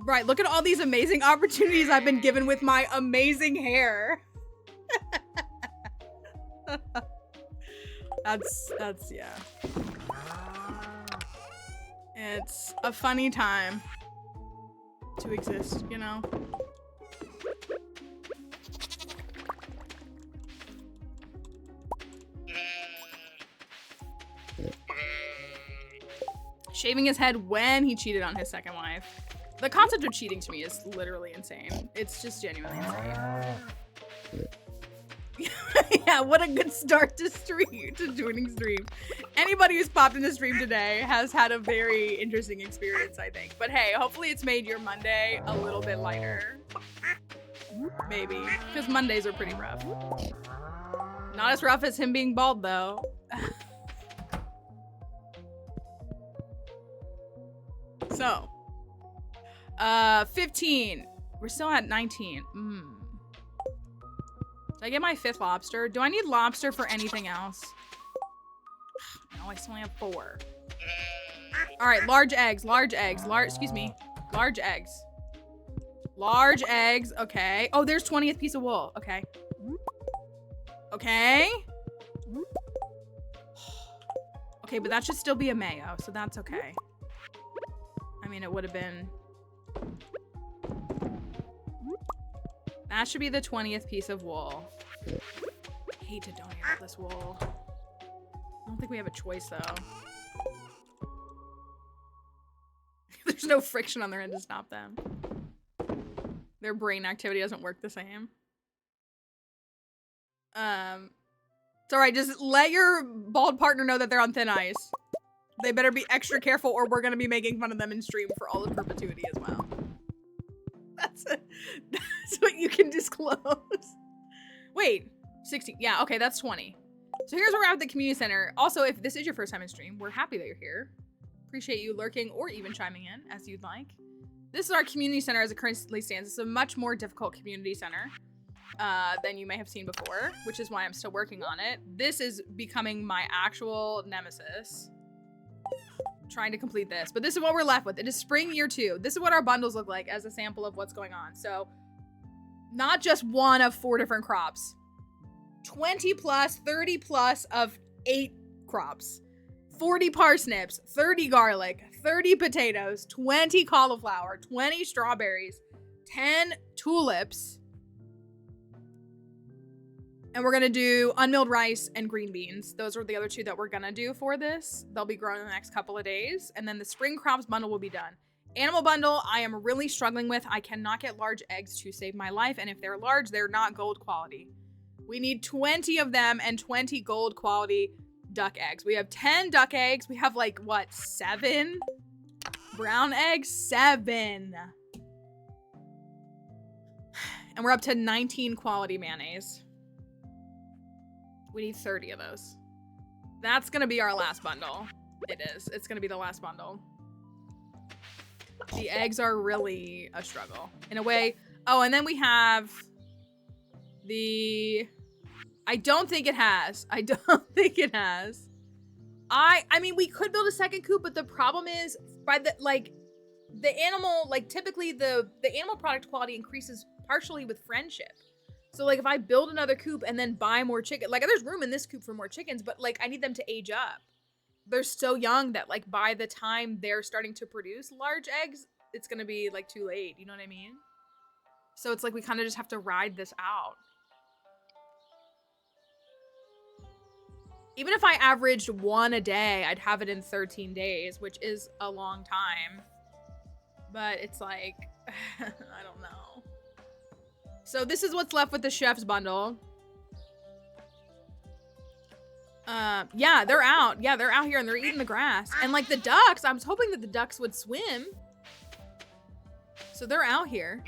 Right, look at all these amazing opportunities I've been given with my amazing hair. That's yeah. It's a funny time to exist, you know? Shaving his head when he cheated on his second wife. The concept of cheating to me is literally insane. It's just genuinely insane. Yeah, what a good start to joining stream. Anybody who's popped into stream today has had a very interesting experience, I think. But hey, hopefully it's made your Monday a little bit lighter. Maybe, because Mondays are pretty rough. Not as rough as him being bald, though. So, 15. We're still at 19. Did I get my 5th lobster? Do I need lobster for anything else? No, I still only have 4. All right, large eggs, excuse me, large eggs. Large eggs, okay. Oh, there's 20th piece of wool, okay. Okay. Okay, but that should still be a mayo, so that's okay. I mean, it would have been... That should be the 20th piece of wool. I hate to donate all this wool. I don't think we have a choice, though. There's no friction on their end to stop them. Their brain activity doesn't work the same. It's alright, just let your bald partner know that they're on thin ice. They better be extra careful or we're gonna be making fun of them in stream for all of perpetuity as well. That's what you can disclose. Wait, 16. Yeah, okay, that's 20. So here's where we're at the community center. Also, if this is your first time in stream, we're happy that you're here. Appreciate you lurking or even chiming in as you'd like. This is our community center as it currently stands. It's a much more difficult community center than you may have seen before, which is why I'm still working on it. This is becoming my actual nemesis. Trying to complete this, but this is what we're left with. It is spring year 2. This is what our bundles look like as a sample of what's going on. So not just one of 4 different crops, 20 plus, 30 plus of 8 crops, 40 parsnips, 30 garlic, 30 potatoes, 20 cauliflower, 20 strawberries, 10 tulips. And we're gonna do unmilled rice and green beans. Those are the other 2 that we're gonna do for this. They'll be grown in the next couple of days. And then the spring crops bundle will be done. Animal bundle, I am really struggling with. I cannot get large eggs to save my life. And if they're large, they're not gold quality. We need 20 of them and 20 gold quality duck eggs. We have 10 duck eggs. We have like, what, 7 brown eggs? 7. And we're up to 19 quality mayonnaise. We need 30 of those. That's gonna be our last bundle. It is. It's gonna be the last bundle. The eggs are really a struggle. In a way. Oh, and then we have the... I don't think it has. I don't think it has. I mean, we could build a second coop, but the problem is, by the, like, the animal, like, typically the animal product quality increases partially with friendship. So, like, if I build another coop and then buy more chicken, like, there's room in this coop for more chickens, but, like, I need them to age up. They're so young that, like, by the time they're starting to produce large eggs, it's gonna be, like, too late. You know what I mean? So it's like we kind of just have to ride this out. Even if I averaged 1 a day, I'd have it in 13 days, which is a long time. But it's like, I don't know. So this is what's left with the chef's bundle. Yeah, they're out. Yeah, they're out here and they're eating the grass. And like the ducks, I was hoping that the ducks would swim. So they're out here.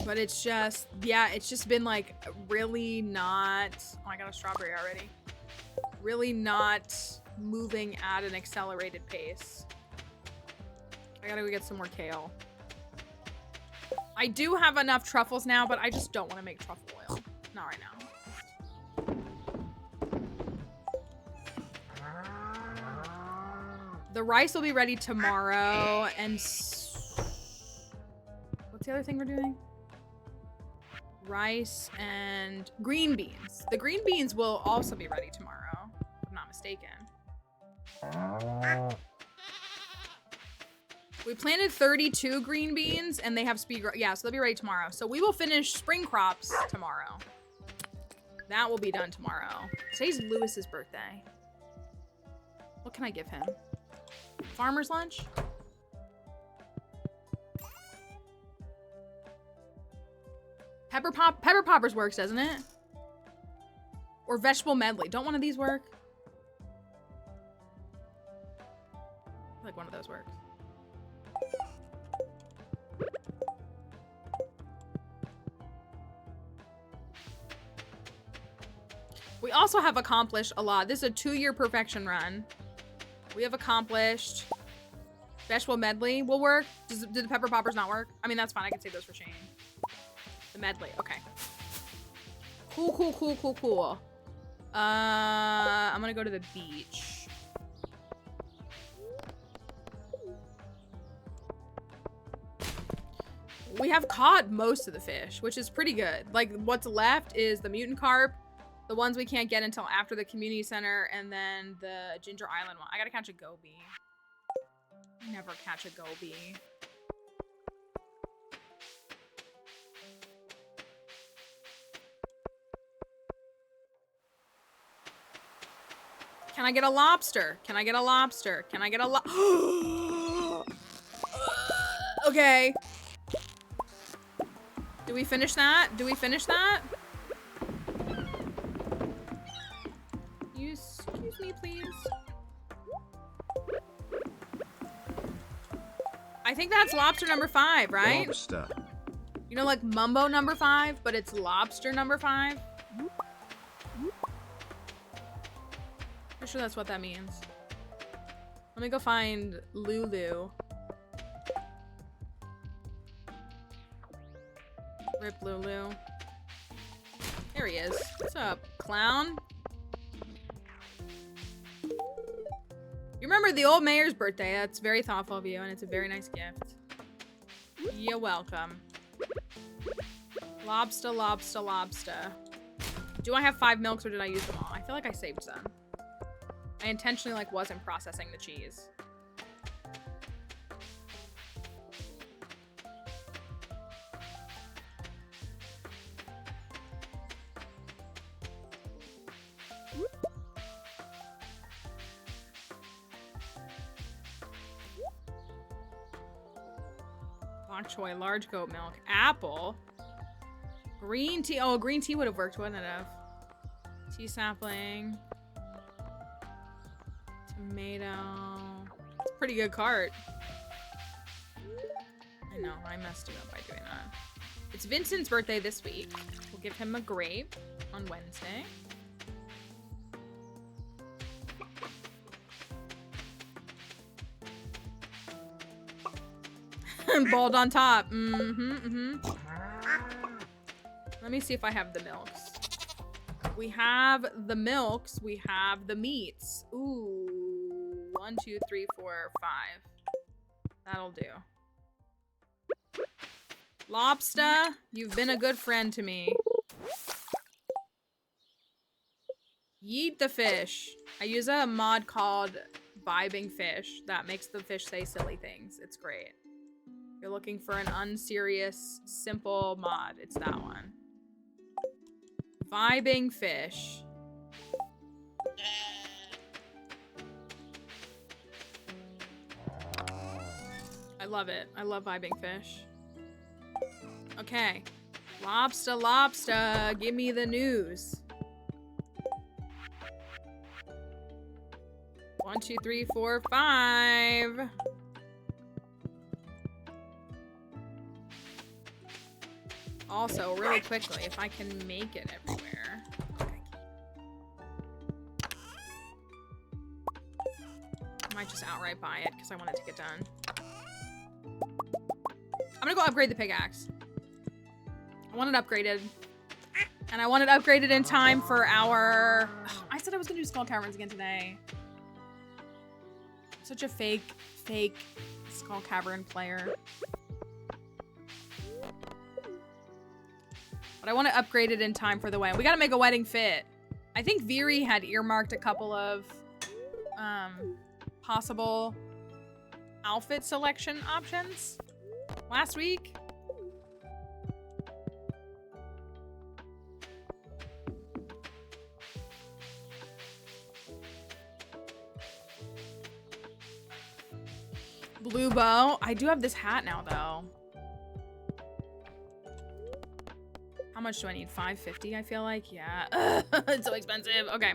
But it's just, yeah, it's just been like really not, oh, I got a strawberry already. Really not moving at an accelerated pace. I gotta go get some more kale. I do have enough truffles now, but I just don't want to make truffle oil. Not right now. The rice will be ready tomorrow, and what's the other thing we're doing? Rice and green beans. The green beans will also be ready tomorrow, if I'm not mistaken. We planted 32 green beans and they have speed grow. Yeah, so they'll be ready tomorrow. So we will finish spring crops tomorrow. That will be done tomorrow. Today's Lewis's birthday. What can I give him? Farmer's lunch? Pepper poppers works, doesn't it? Or vegetable medley. Don't one of these work? I feel like one of those works. We also have accomplished a lot. This is a 2-year perfection run. We have accomplished vegetable medley will work. Did the pepper poppers not work? I mean, that's fine. I can save those for Shane. The medley. Okay. Cool, cool, cool, cool, cool. I'm gonna go to the beach. We have caught most of the fish, which is pretty good. Like, what's left is the mutant carp, the ones we can't get until after the community center, and then the Ginger Island one. I gotta catch a goby. I never catch a goby. Can I get a lobster? Can I get a lobster? Can I get a Okay. Do we finish that? Do we finish that? Excuse me, please. I think that's lobster number 5, right? Lobster. You know, like Mumbo number 5, but it's lobster number 5. Pretty sure that's what that means. Let me go find Lulu. Rip Lulu. There he is. What's up, clown? You remember the old mayor's birthday. That's very thoughtful of you, and it's a very nice gift. You're welcome. Lobster, lobster, lobster. Do I have 5 milks or did I use them all? I feel like I saved some. I intentionally, like, wasn't processing the cheese. Bok choy, large goat milk, apple, green tea. Oh, green tea would have worked, wouldn't it have? Tea sapling. Tomato. It's a pretty good cart. I know, I messed it up by doing that. It's Vincent's birthday this week. We'll give him a grape on Wednesday. Bald on top. Let me see if I have the milks. We have the milks. We have the meats. Ooh. 1, 2, 3, 4, 5. That'll do. Lobster, you've been a good friend to me. Yeet the fish. I use a mod called Vibing Fish that makes the fish say silly things. It's great. If you're looking for an unserious, simple mod, it's that one. Vibing Fish. I love it. I love Vibing Fish. Okay. Lobster, lobster, give me the news. 1, 2, 3, 4, 5. Also, really quickly, if I can make it everywhere. I might just outright buy it because I want it to get done. I'm gonna go upgrade the pickaxe. I want it upgraded. And I want it upgraded in time for our... I said I was gonna do skull caverns again today. Such a fake skull cavern player. But I want to upgrade it in time for the wedding. We gotta make a wedding fit. I think Viri had earmarked a couple of possible outfit selection options last week. Blue bow. I do have this hat now, though. How much do I need? $5.50, I feel like? Yeah. It's so expensive. Okay.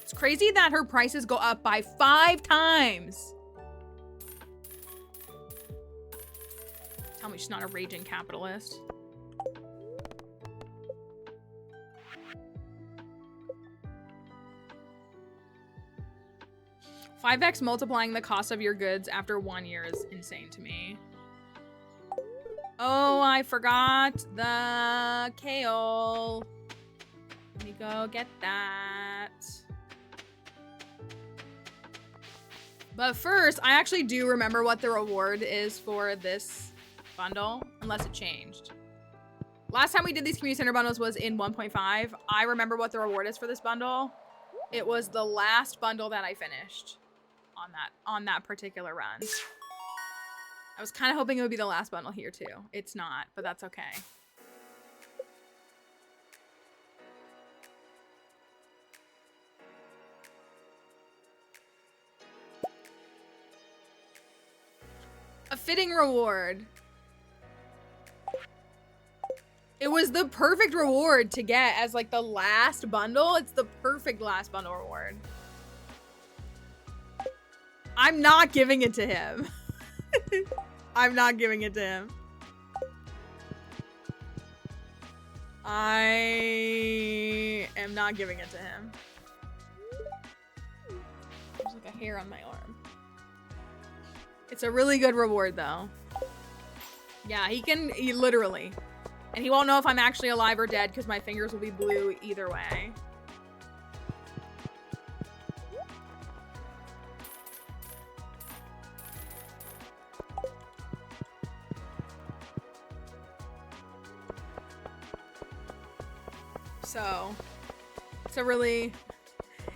It's crazy that her prices go up by 5 times. Tell me she's not a raging capitalist. $5x multiplying the cost of your goods after 1 year is insane to me. Oh, I forgot the kale. Let me go get that. But first, I actually do remember what the reward is for this bundle, unless it changed. Last time we did these community center bundles was in 1.5. I remember what the reward is for this bundle. It was the last bundle that I finished on that particular run. I was kind of hoping it would be the last bundle here too. It's not, but that's okay. A fitting reward. It was the perfect reward to get as like the last bundle. It's the perfect last bundle reward. I'm not giving it to him. I'm not giving it to him. I am not giving it to him. There's like a hair on my arm. It's a really good reward though. Yeah, he literally. And he won't know if I'm actually alive or dead because my fingers will be blue either way. So, it's a really...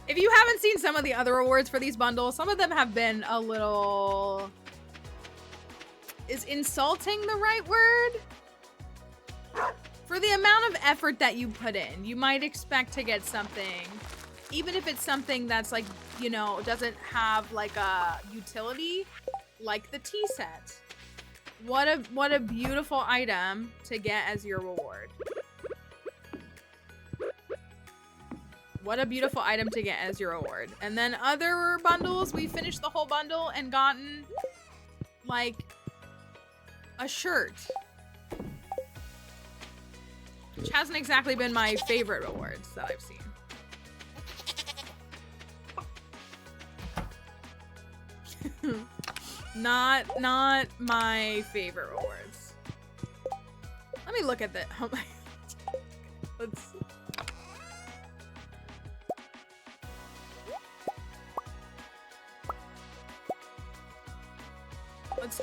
If you haven't seen some of the other rewards for these bundles, some of them have been a little... Is insulting the right word? For the amount of effort that you put in, you might expect to get something, even if it's something that's like, you know, doesn't have like a utility, like the tea set. What a beautiful item to get as your reward. What a beautiful item to get as your reward. And then other bundles, we finished the whole bundle and gotten like a shirt. Which hasn't exactly been my favorite rewards that I've seen. Not my favorite rewards. Let me look at that. Oh my, let's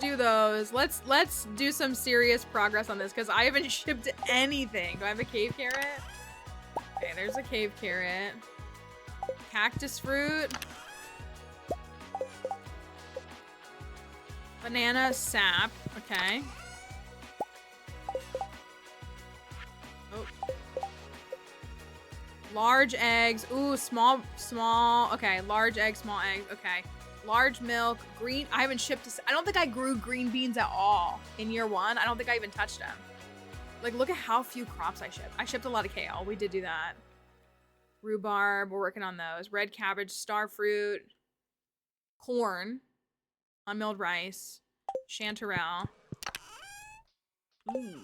do those. Let's do some serious progress on this because I haven't shipped anything. Do I have a cave carrot? Okay, there's a cave carrot. Cactus fruit. Banana sap. Okay. Oh. Large eggs. Ooh, small. Okay, large eggs, small eggs. Okay. Large milk, green. I haven't shipped this. I don't think I grew green beans at all in year 1. I don't think I even touched them. Like, look at how few crops I shipped. I shipped a lot of kale. We did do that. Rhubarb, we're working on those. Red cabbage, star fruit, corn, unmilled rice, chanterelle. Ooh,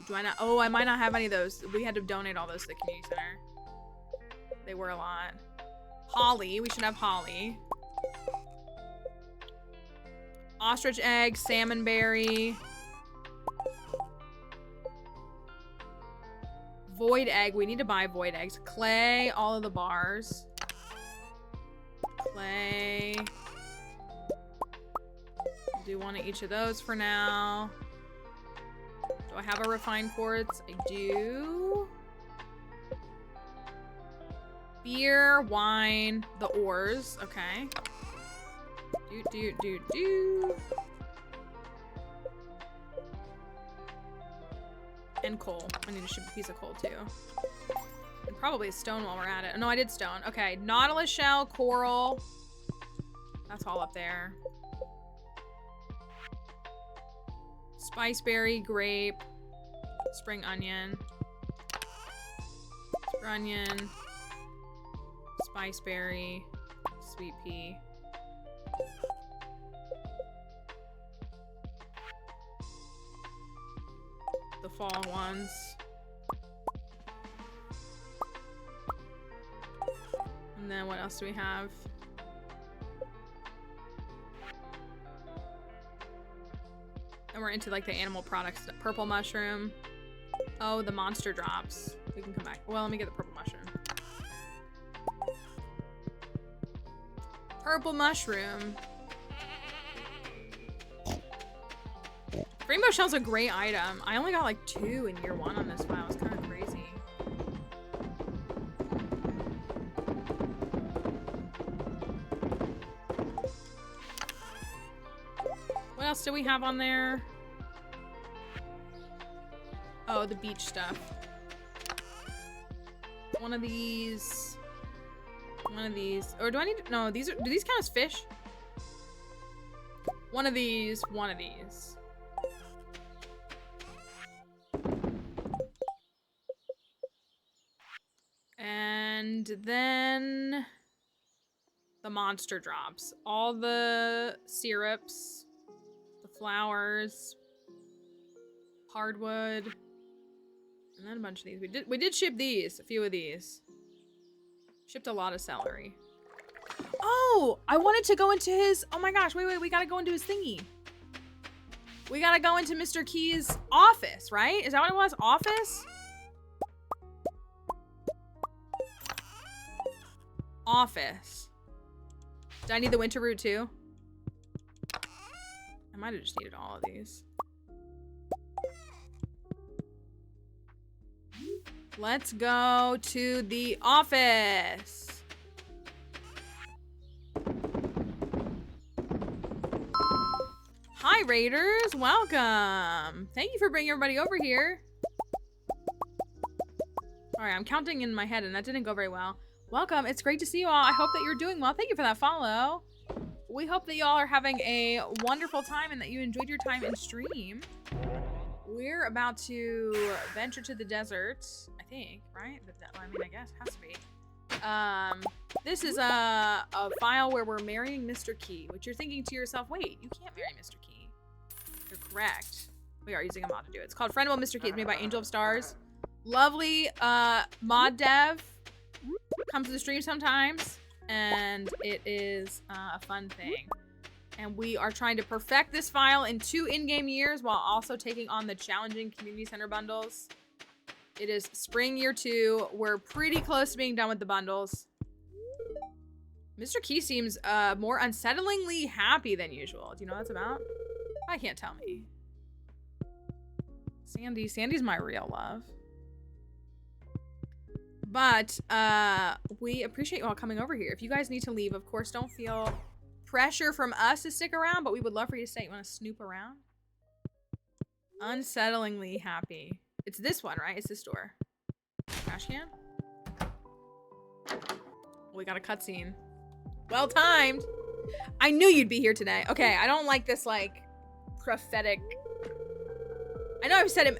do I not? Oh, I might not have any of those. We had to donate all those to the community center. They were a lot. Holly, we should have holly. Ostrich egg, salmon berry. Void egg. We need to buy void eggs. Clay, all of the bars. Clay. Do one of each of those for now. Do I have a refined quartz? I do. Beer, wine, the ores. Okay. Do. And coal. I need to ship a piece of coal too. And probably a stone while we're at it. No, I did stone. Okay, nautilus shell, coral. That's all up there. Spiceberry, grape, spring onion. Spring onion. Spiceberry, sweet pea. The fall ones. And then what else do we have? And we're into like the animal products. The purple mushroom. Oh, the monster drops. We can come back. Well, let me get the purple mushroom. Purple mushroom. Rainbow shell's a great item. I only got like 2 in year 1 on this file. It's kind of crazy. What else do we have on there? Oh, the beach stuff. One of these. One of these. Or do I need to, no, these are, do these count as fish? One of these, one of these. And then the monster drops. All the syrups, the flowers, hardwood, and then a bunch of these. We did ship these, a few of these. Shipped a lot of celery. Oh, I wanted to go into his, oh my gosh, wait, we gotta go into his thingy. We gotta go into Mr. Key's office, right? Is that what it was? Office? Office. Do I need the winter root too? I might have just needed all of these. Let's go to the office. Hi, Raiders. Welcome. Thank you for bringing everybody over here. All right, I'm counting in my head and that didn't go very well. Welcome. It's great to see you all. I hope that you're doing well. Thank you for that follow. we hope that y'all are having a wonderful time and that you enjoyed your time in stream. We're about to venture to the desert, I think, right? I mean, I guess it has to be. This is a file where we're marrying Mr. Key, which you're thinking to yourself, wait, you can't marry Mr. Key. You're correct. We are using a mod to do it. It's called Friendable Mr. Key. It's made by Angel of Stars. Lovely mod dev. Comes to the stream sometimes, and it is a fun thing. And we are trying to perfect this file in 2 in-game years while also taking on the challenging community center bundles. It is spring year 2. We're pretty close to being done with the bundles. Mr. Key seems more unsettlingly happy than usual. Do you know what that's about? I can't tell me. Sandy's my real love. But we appreciate you all coming over here. If you guys need to leave, of course, don't feel pressure from us to stick around, but we would love for you to stay. You want to snoop around? Unsettlingly happy. It's this one, right? It's this door. Trash can? We got a cutscene. Well timed. I knew you'd be here today. Okay, I don't like this, like, prophetic. I know I've said it.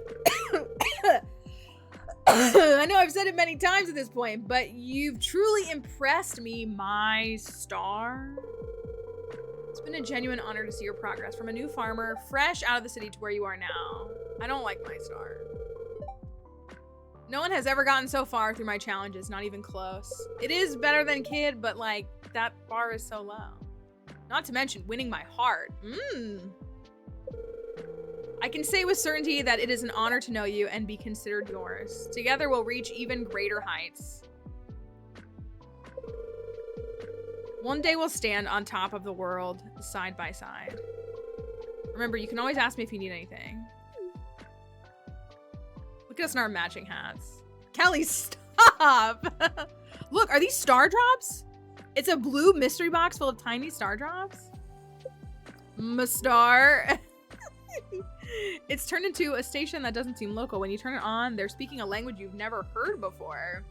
I know I've said it many times at this point, but you've truly impressed me, my star. It's been a genuine honor to see your progress from a new farmer, fresh out of the city to where you are now. I don't like my star. No one has ever gotten so far through my challenges, not even close. It is better than Kid, but like, that bar is so low. Not to mention winning my heart. I can say with certainty that it is an honor to know you and be considered yours. Together we'll reach even greater heights. One day we'll stand on top of the world, side by side. Remember, you can always ask me if you need anything. Look at us in our matching hats. Kelly, stop! Look, are these star drops? It's a blue mystery box full of tiny star drops. Star. It's turned into a station that doesn't seem local. When you turn it on, they're speaking a language you've never heard before.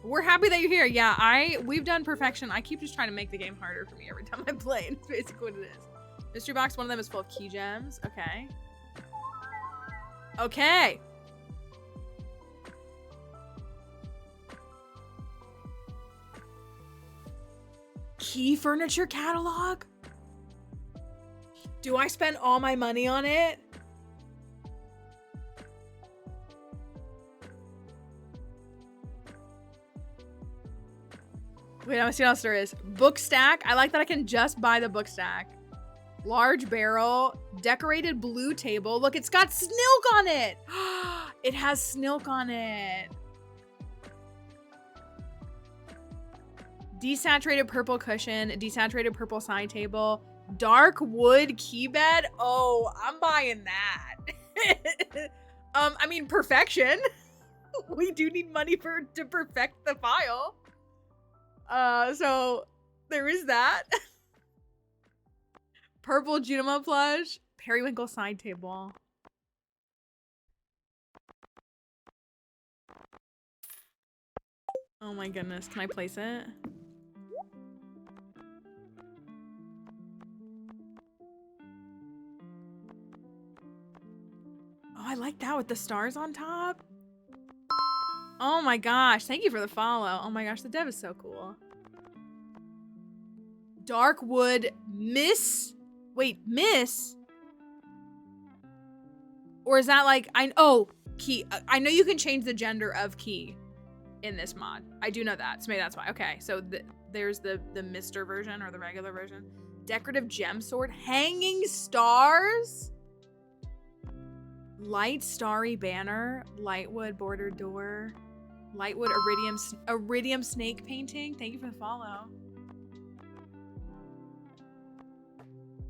We're happy that you're here. Yeah, we've done perfection. I keep just trying to make the game harder for me every time I play. It's basically what it is. Mystery box, one of them is full of key gems. Okay. Okay. Key furniture catalog? Do I spend all my money on it? Wait, I see what else there is. Book stack. I like that I can just buy the book stack. Large barrel. Decorated blue table. Look, it's got Snilk on it. It has Snilk on it. Desaturated purple cushion. Desaturated purple side table. Dark wood key bed. Oh, I'm buying that. I mean, perfection. We do need money to perfect the file. So there is that. Purple Junimo plush. Periwinkle side table. Oh my goodness. Can I place it? Oh, I like that with the stars on top. Oh my gosh. Thank you for the follow. Oh my gosh. The dev is so cool. Dark wood miss. Wait, miss? Or is that like, oh, key. I know you can change the gender of key in this mod. I do know that. So maybe that's why. Okay. So there's the Mr. version or the regular version. Decorative gem sword. Hanging stars. Light starry banner. Lightwood bordered door. Lightwood iridium snake painting. Thank you for the follow.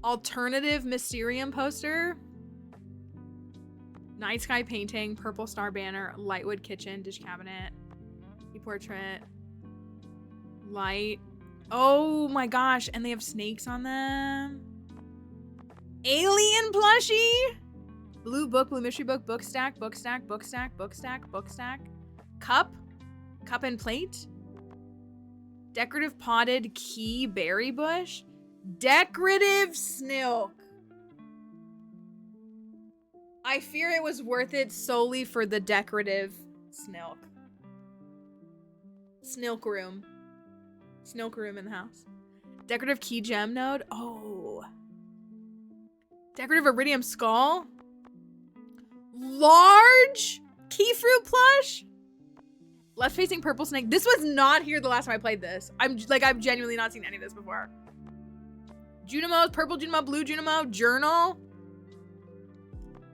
Alternative Mysterium poster. Night sky painting. Purple star banner. Lightwood kitchen. Dish cabinet. Portrait. Light. Oh my gosh. And they have snakes on them. Alien plushie. Blue book. Blue mystery book. Book stack. Book stack. Book stack. Book stack. Book stack. Cup. Cup and plate. Decorative potted key berry bush. Decorative snilk. I fear it was worth it solely for the decorative snilk. Snilk room. Snilk room in the house. Decorative key gem node. Oh. Decorative iridium skull. Large key fruit plush. Left facing purple snake. This was not here the last time I played this. I've genuinely not seen any of this before. Junimo, purple Junimo, blue Junimo, journal.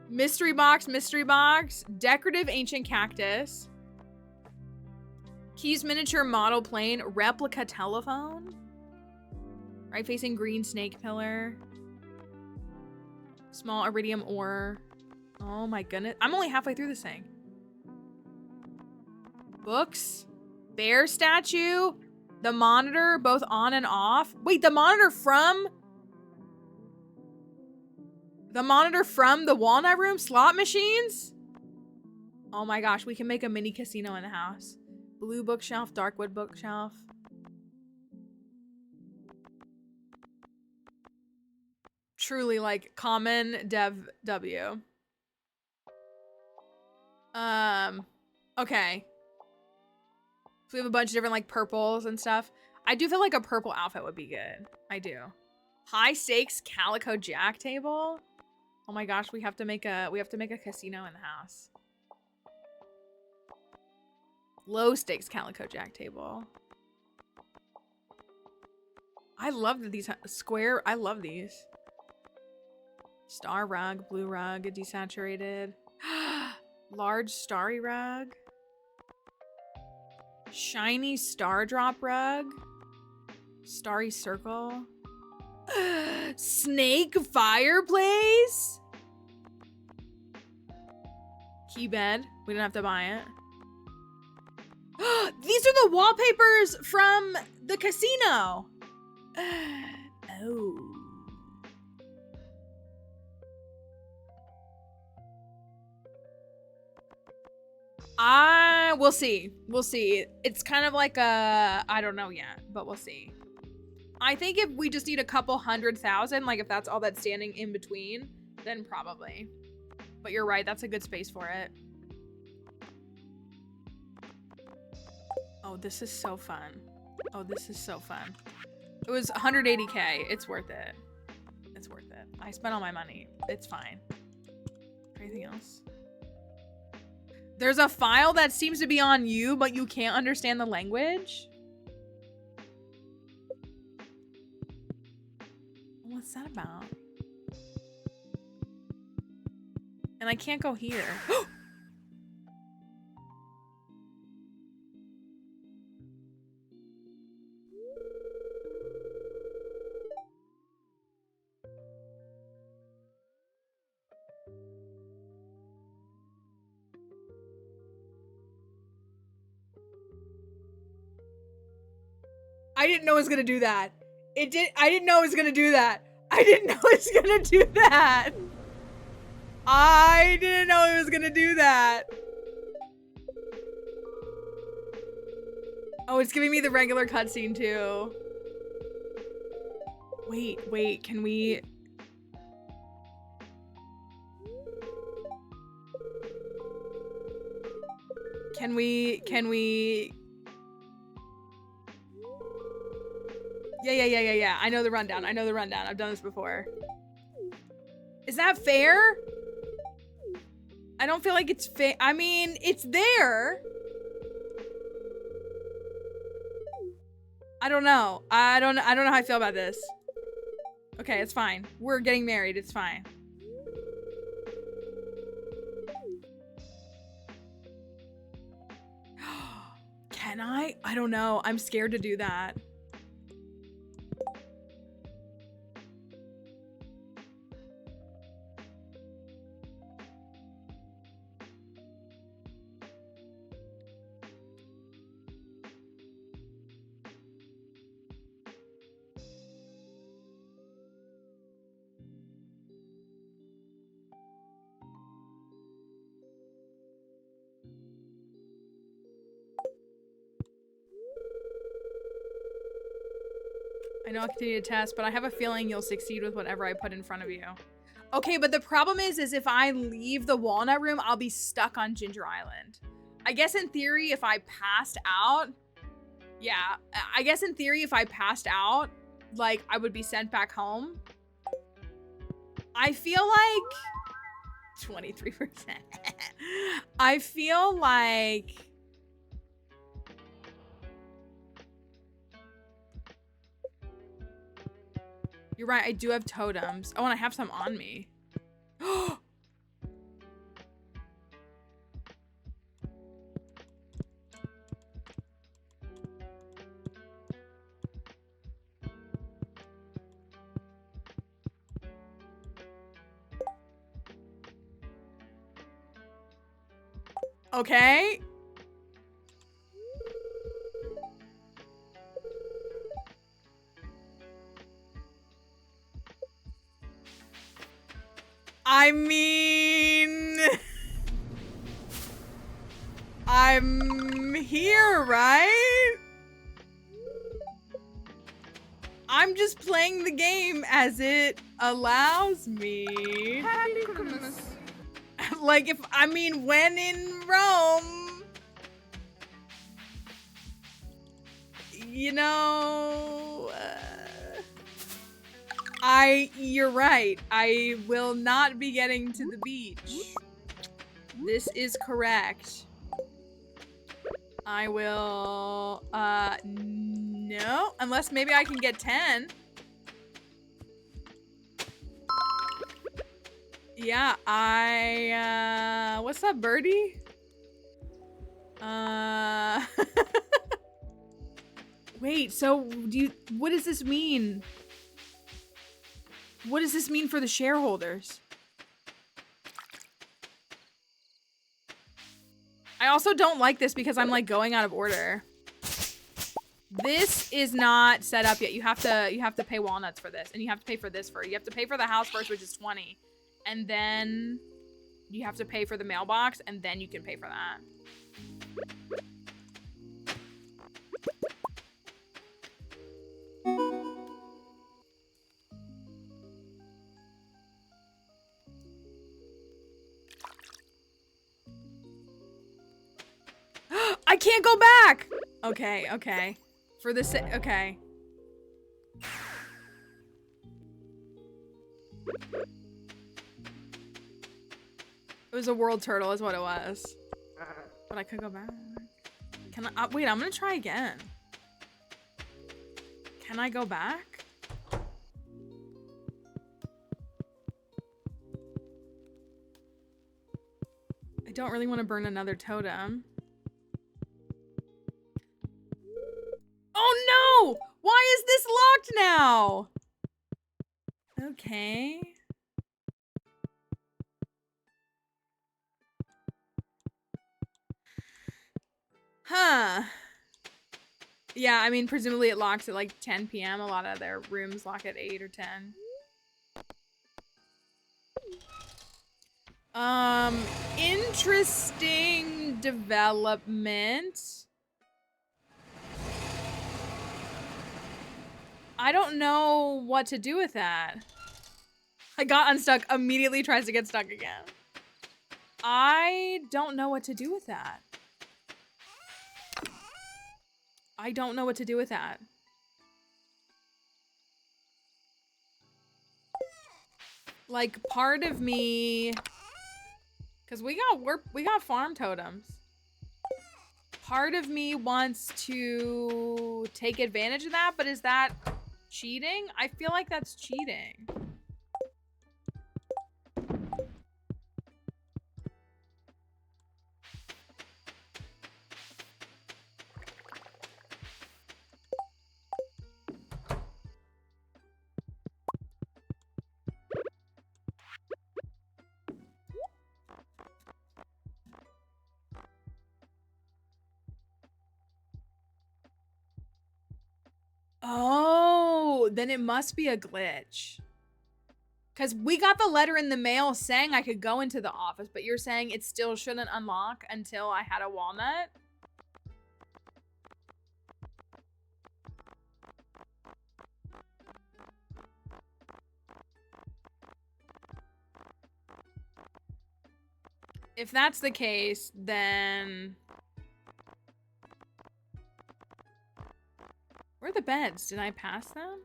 Mystery box, decorative ancient cactus. Keys miniature model plane, replica telephone. Right facing green snake pillar. Small iridium ore. Oh my goodness. I'm only halfway through this thing. Books. Bear statue. The monitor, both on and off. Wait, the monitor from the walnut room? Slot machines? Oh my gosh, we can make a mini casino in the house. Blue bookshelf, dark wood bookshelf. Truly like common dev W. Okay. So we have a bunch of different like purples and stuff. I do feel like a purple outfit would be good. I do. High stakes calico jack table. Oh my gosh, we have to make a casino in the house. Low stakes calico jack table. I love these square. I love these. Star rug, blue rug, desaturated. Large starry rug. Shiny star drop rug. Starry circle. Snake fireplace. Key bed. We don't have to buy it. These are the wallpapers from the casino. Oh. We'll see. We'll see. It's kind of like I don't know yet, but we'll see. I think if we just need a couple 100,000, like if that's all that's standing in between, then probably. But you're right, that's a good space for it. Oh, this is so fun. Oh, this is so fun. It was 180K. It's worth it. It's worth it. I spent all my money. It's fine. Anything else? There's a file that seems to be on you, but you can't understand the language. What's that about? And I can't go here. I didn't know it was gonna do that. I didn't know it was gonna do that. I didn't know it was gonna do that. I didn't know it was gonna do that. Oh, it's giving me the regular cutscene too. Wait, can we? Can we? Yeah. I know the rundown. I've done this before. Is that fair? I don't feel like it's fair. I mean, it's there. I don't know. I don't know how I feel about this. Okay, it's fine. We're getting married. It's fine. Can I? I don't know. I'm scared to do that. I know I'll continue to test, but I have a feeling you'll succeed with whatever I put in front of you. Okay, but the problem is if I leave the walnut room, I'll be stuck on Ginger Island. I guess in theory, if I passed out, yeah, I guess in theory, if I passed out, like, I would be sent back home. I feel like 23%. I feel like you're right, I do have totems. Oh, and I have some on me. Okay. I mean, I'm here, right? I'm just playing the game as it allows me. Happy Christmas. Like, when in Rome, you know, you're right. I will not be getting to the beach. This is correct. I will, no, unless maybe I can get 10. Yeah, what's up, birdie? Wait, so what does this mean? What does this mean for the shareholders? I also don't like this because I'm like going out of order. This is not set up yet. You have to pay walnuts for this, and you have to pay for this you have to pay for the house first, which is 20. And then you have to pay for the mailbox, and then you can pay for that. I can't go back! Okay. For this, okay. It was a world turtle is what it was. But I could go back. Can I, wait, I'm gonna try again. Can I go back? I don't really want to burn another totem. Oh no! Why is this locked now? Okay. Huh. Yeah, I mean, presumably it locks at like 10 p.m. A lot of their rooms lock at 8 or 10. Interesting development. I don't know what to do with that. I got unstuck, immediately tries to get stuck again. I don't know what to do with that. I don't know what to do with that. Like, part of me, because we got farm totems. Part of me wants to take advantage of that, but is that cheating? I feel like that's cheating. Oh, then it must be a glitch. Because we got the letter in the mail saying I could go into the office, but you're saying it still shouldn't unlock until I had a walnut? If that's the case, then... Where are the beds? Did I pass them?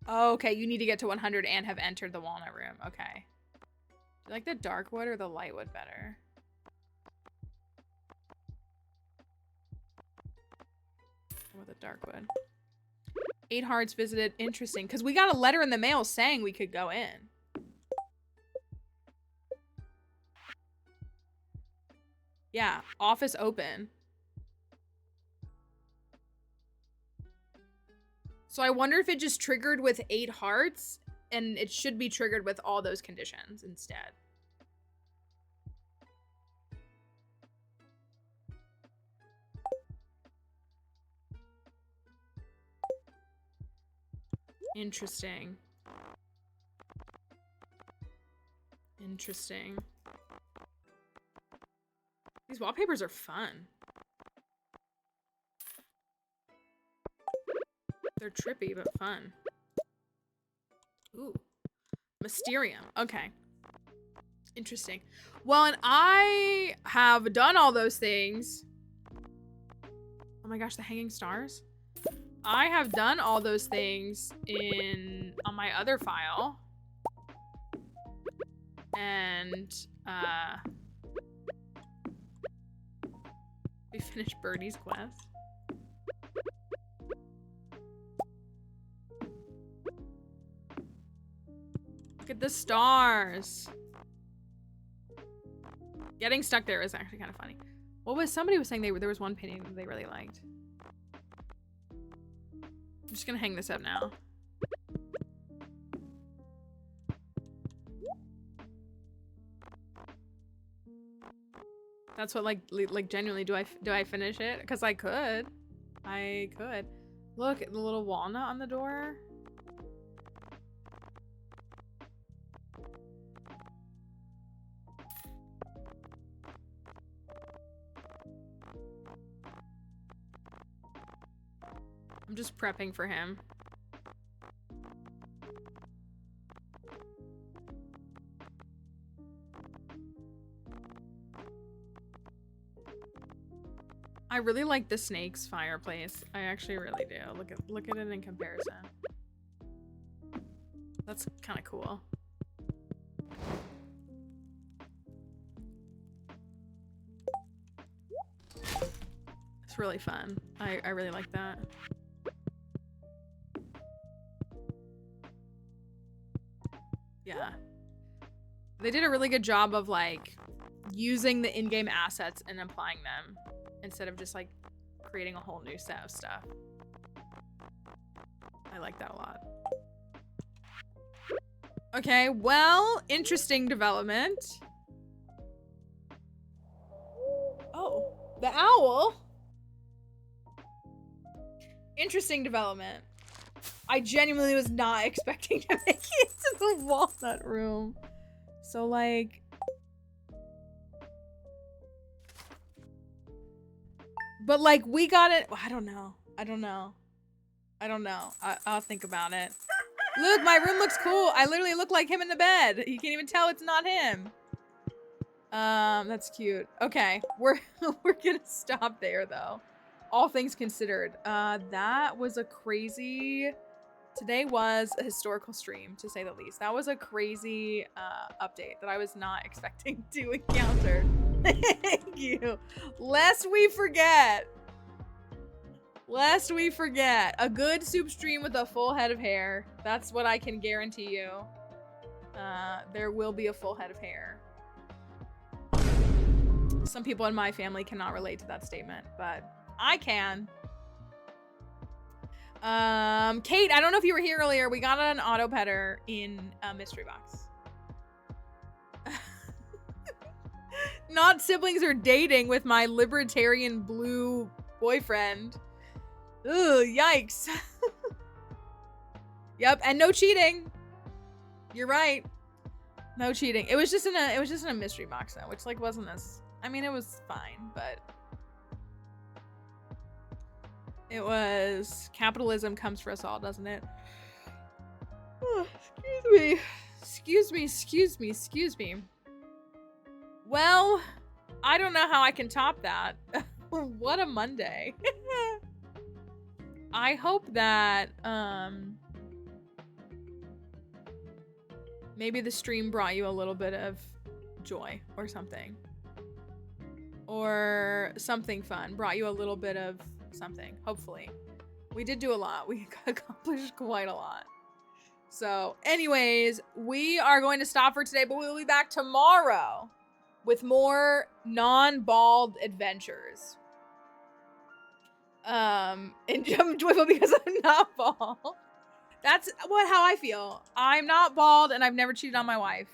Oh, okay, you need to get to 100 and have entered the walnut room. Okay. Do you like the dark wood or the light wood better? Or the dark wood. 8 hearts visited. Interesting. Because we got a letter in the mail saying we could go in. Yeah. Office open. So I wonder if it just triggered with 8 hearts, and it should be triggered with all those conditions instead. Interesting. Interesting. These wallpapers are fun. They're trippy, but fun. Ooh. Mysterium. Okay. Interesting. Well, and I have done all those things. Oh my gosh, the hanging stars. I have done all those things on my other file. And, we finished Birdie's quest. Look at the stars. Getting stuck there is actually kind of funny. Somebody was saying there was one painting that they really liked. I'm just gonna hang this up now. That's what like genuinely do I finish it? Because I could. Look at the little walnut on the door. I'm just prepping for him. I really like the snake's fireplace. I actually really do. Look at it in comparison. That's kind of cool. It's really fun. I really like that. Yeah. They did a really good job of like using the in-game assets and applying them instead of just like creating a whole new set of stuff. I like that a lot. Okay, well, interesting development. Oh, the owl. Interesting development. I genuinely was not expecting to make it to the walnut room. So like... But like we got it. I don't know. I'll think about it. Look, my room looks cool. I literally look like him in the bed. You can't even tell it's not him. That's cute. Okay, we're gonna stop there though. All things considered, that was a crazy. Today was a historical stream, to say the least. That was a crazy update that I was not expecting to encounter. Thank you. Lest we forget, a good soup stream with a full head of hair. That's what I can guarantee you. There will be a full head of hair. Some people in my family cannot relate to that statement, but I can. Kate, I don't know if you were here earlier. We got an auto petter in a mystery box. Not siblings or dating with my libertarian blue boyfriend. Ugh, yikes. Yep, and no cheating. You're right. No cheating. It was just in a mystery box though, which like wasn't this. I mean, it was fine, but it was capitalism comes for us all, doesn't it? Oh, excuse me. Excuse me. Well, I don't know how I can top that. What a Monday. I hope that, maybe the stream brought you a little bit of joy or something. Or something fun. Brought you a little bit of something, hopefully. We did do a lot. We accomplished quite a lot. So, anyways, we are going to stop for today, but we'll be back tomorrow with more non-bald adventures. And I'm joyful because I'm not bald. That's how I feel. I'm not bald and I've never cheated on my wife.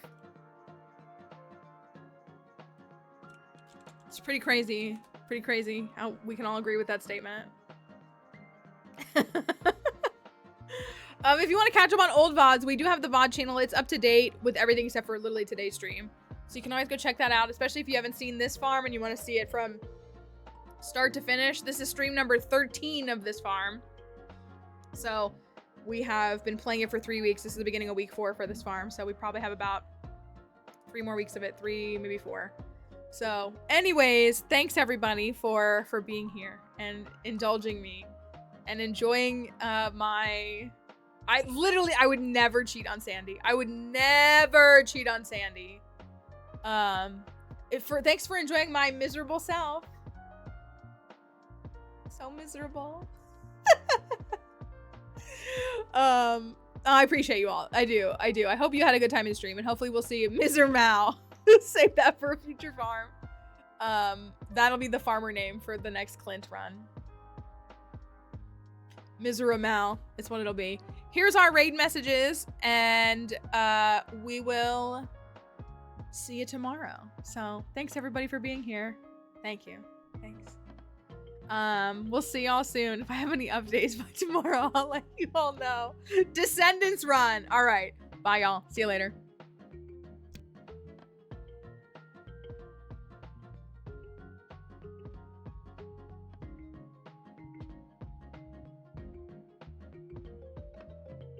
It's pretty crazy. Pretty crazy how we can all agree with that statement. If you want to catch up on old VODs, we do have the VOD channel. It's up to date with everything except for literally today's stream. So you can always go check that out, especially if you haven't seen this farm and you want to see it from start to finish. This is stream number 13 of this farm. So we have been playing it for 3 weeks. This is the beginning of week 4 for this farm. So we probably have about 3 more weeks of it. 3, maybe 4. So anyways, thanks everybody for being here and indulging me and enjoying I would never cheat on Sandy. I would never cheat on Sandy. Thanks for enjoying my miserable self. So miserable. I appreciate you all. I do. I hope you had a good time in stream, and hopefully we'll see Mr. Mal. Save that for a future farm. That'll be the farmer name for the next Clint run. Mr. Mal. It's what it'll be. Here's our raid messages, and we will see you tomorrow. So thanks everybody for being here. Thank you. Thanks. We'll see y'all soon. If I have any updates by tomorrow, I'll let you all know. Descendants run. All right. Bye y'all. See you later.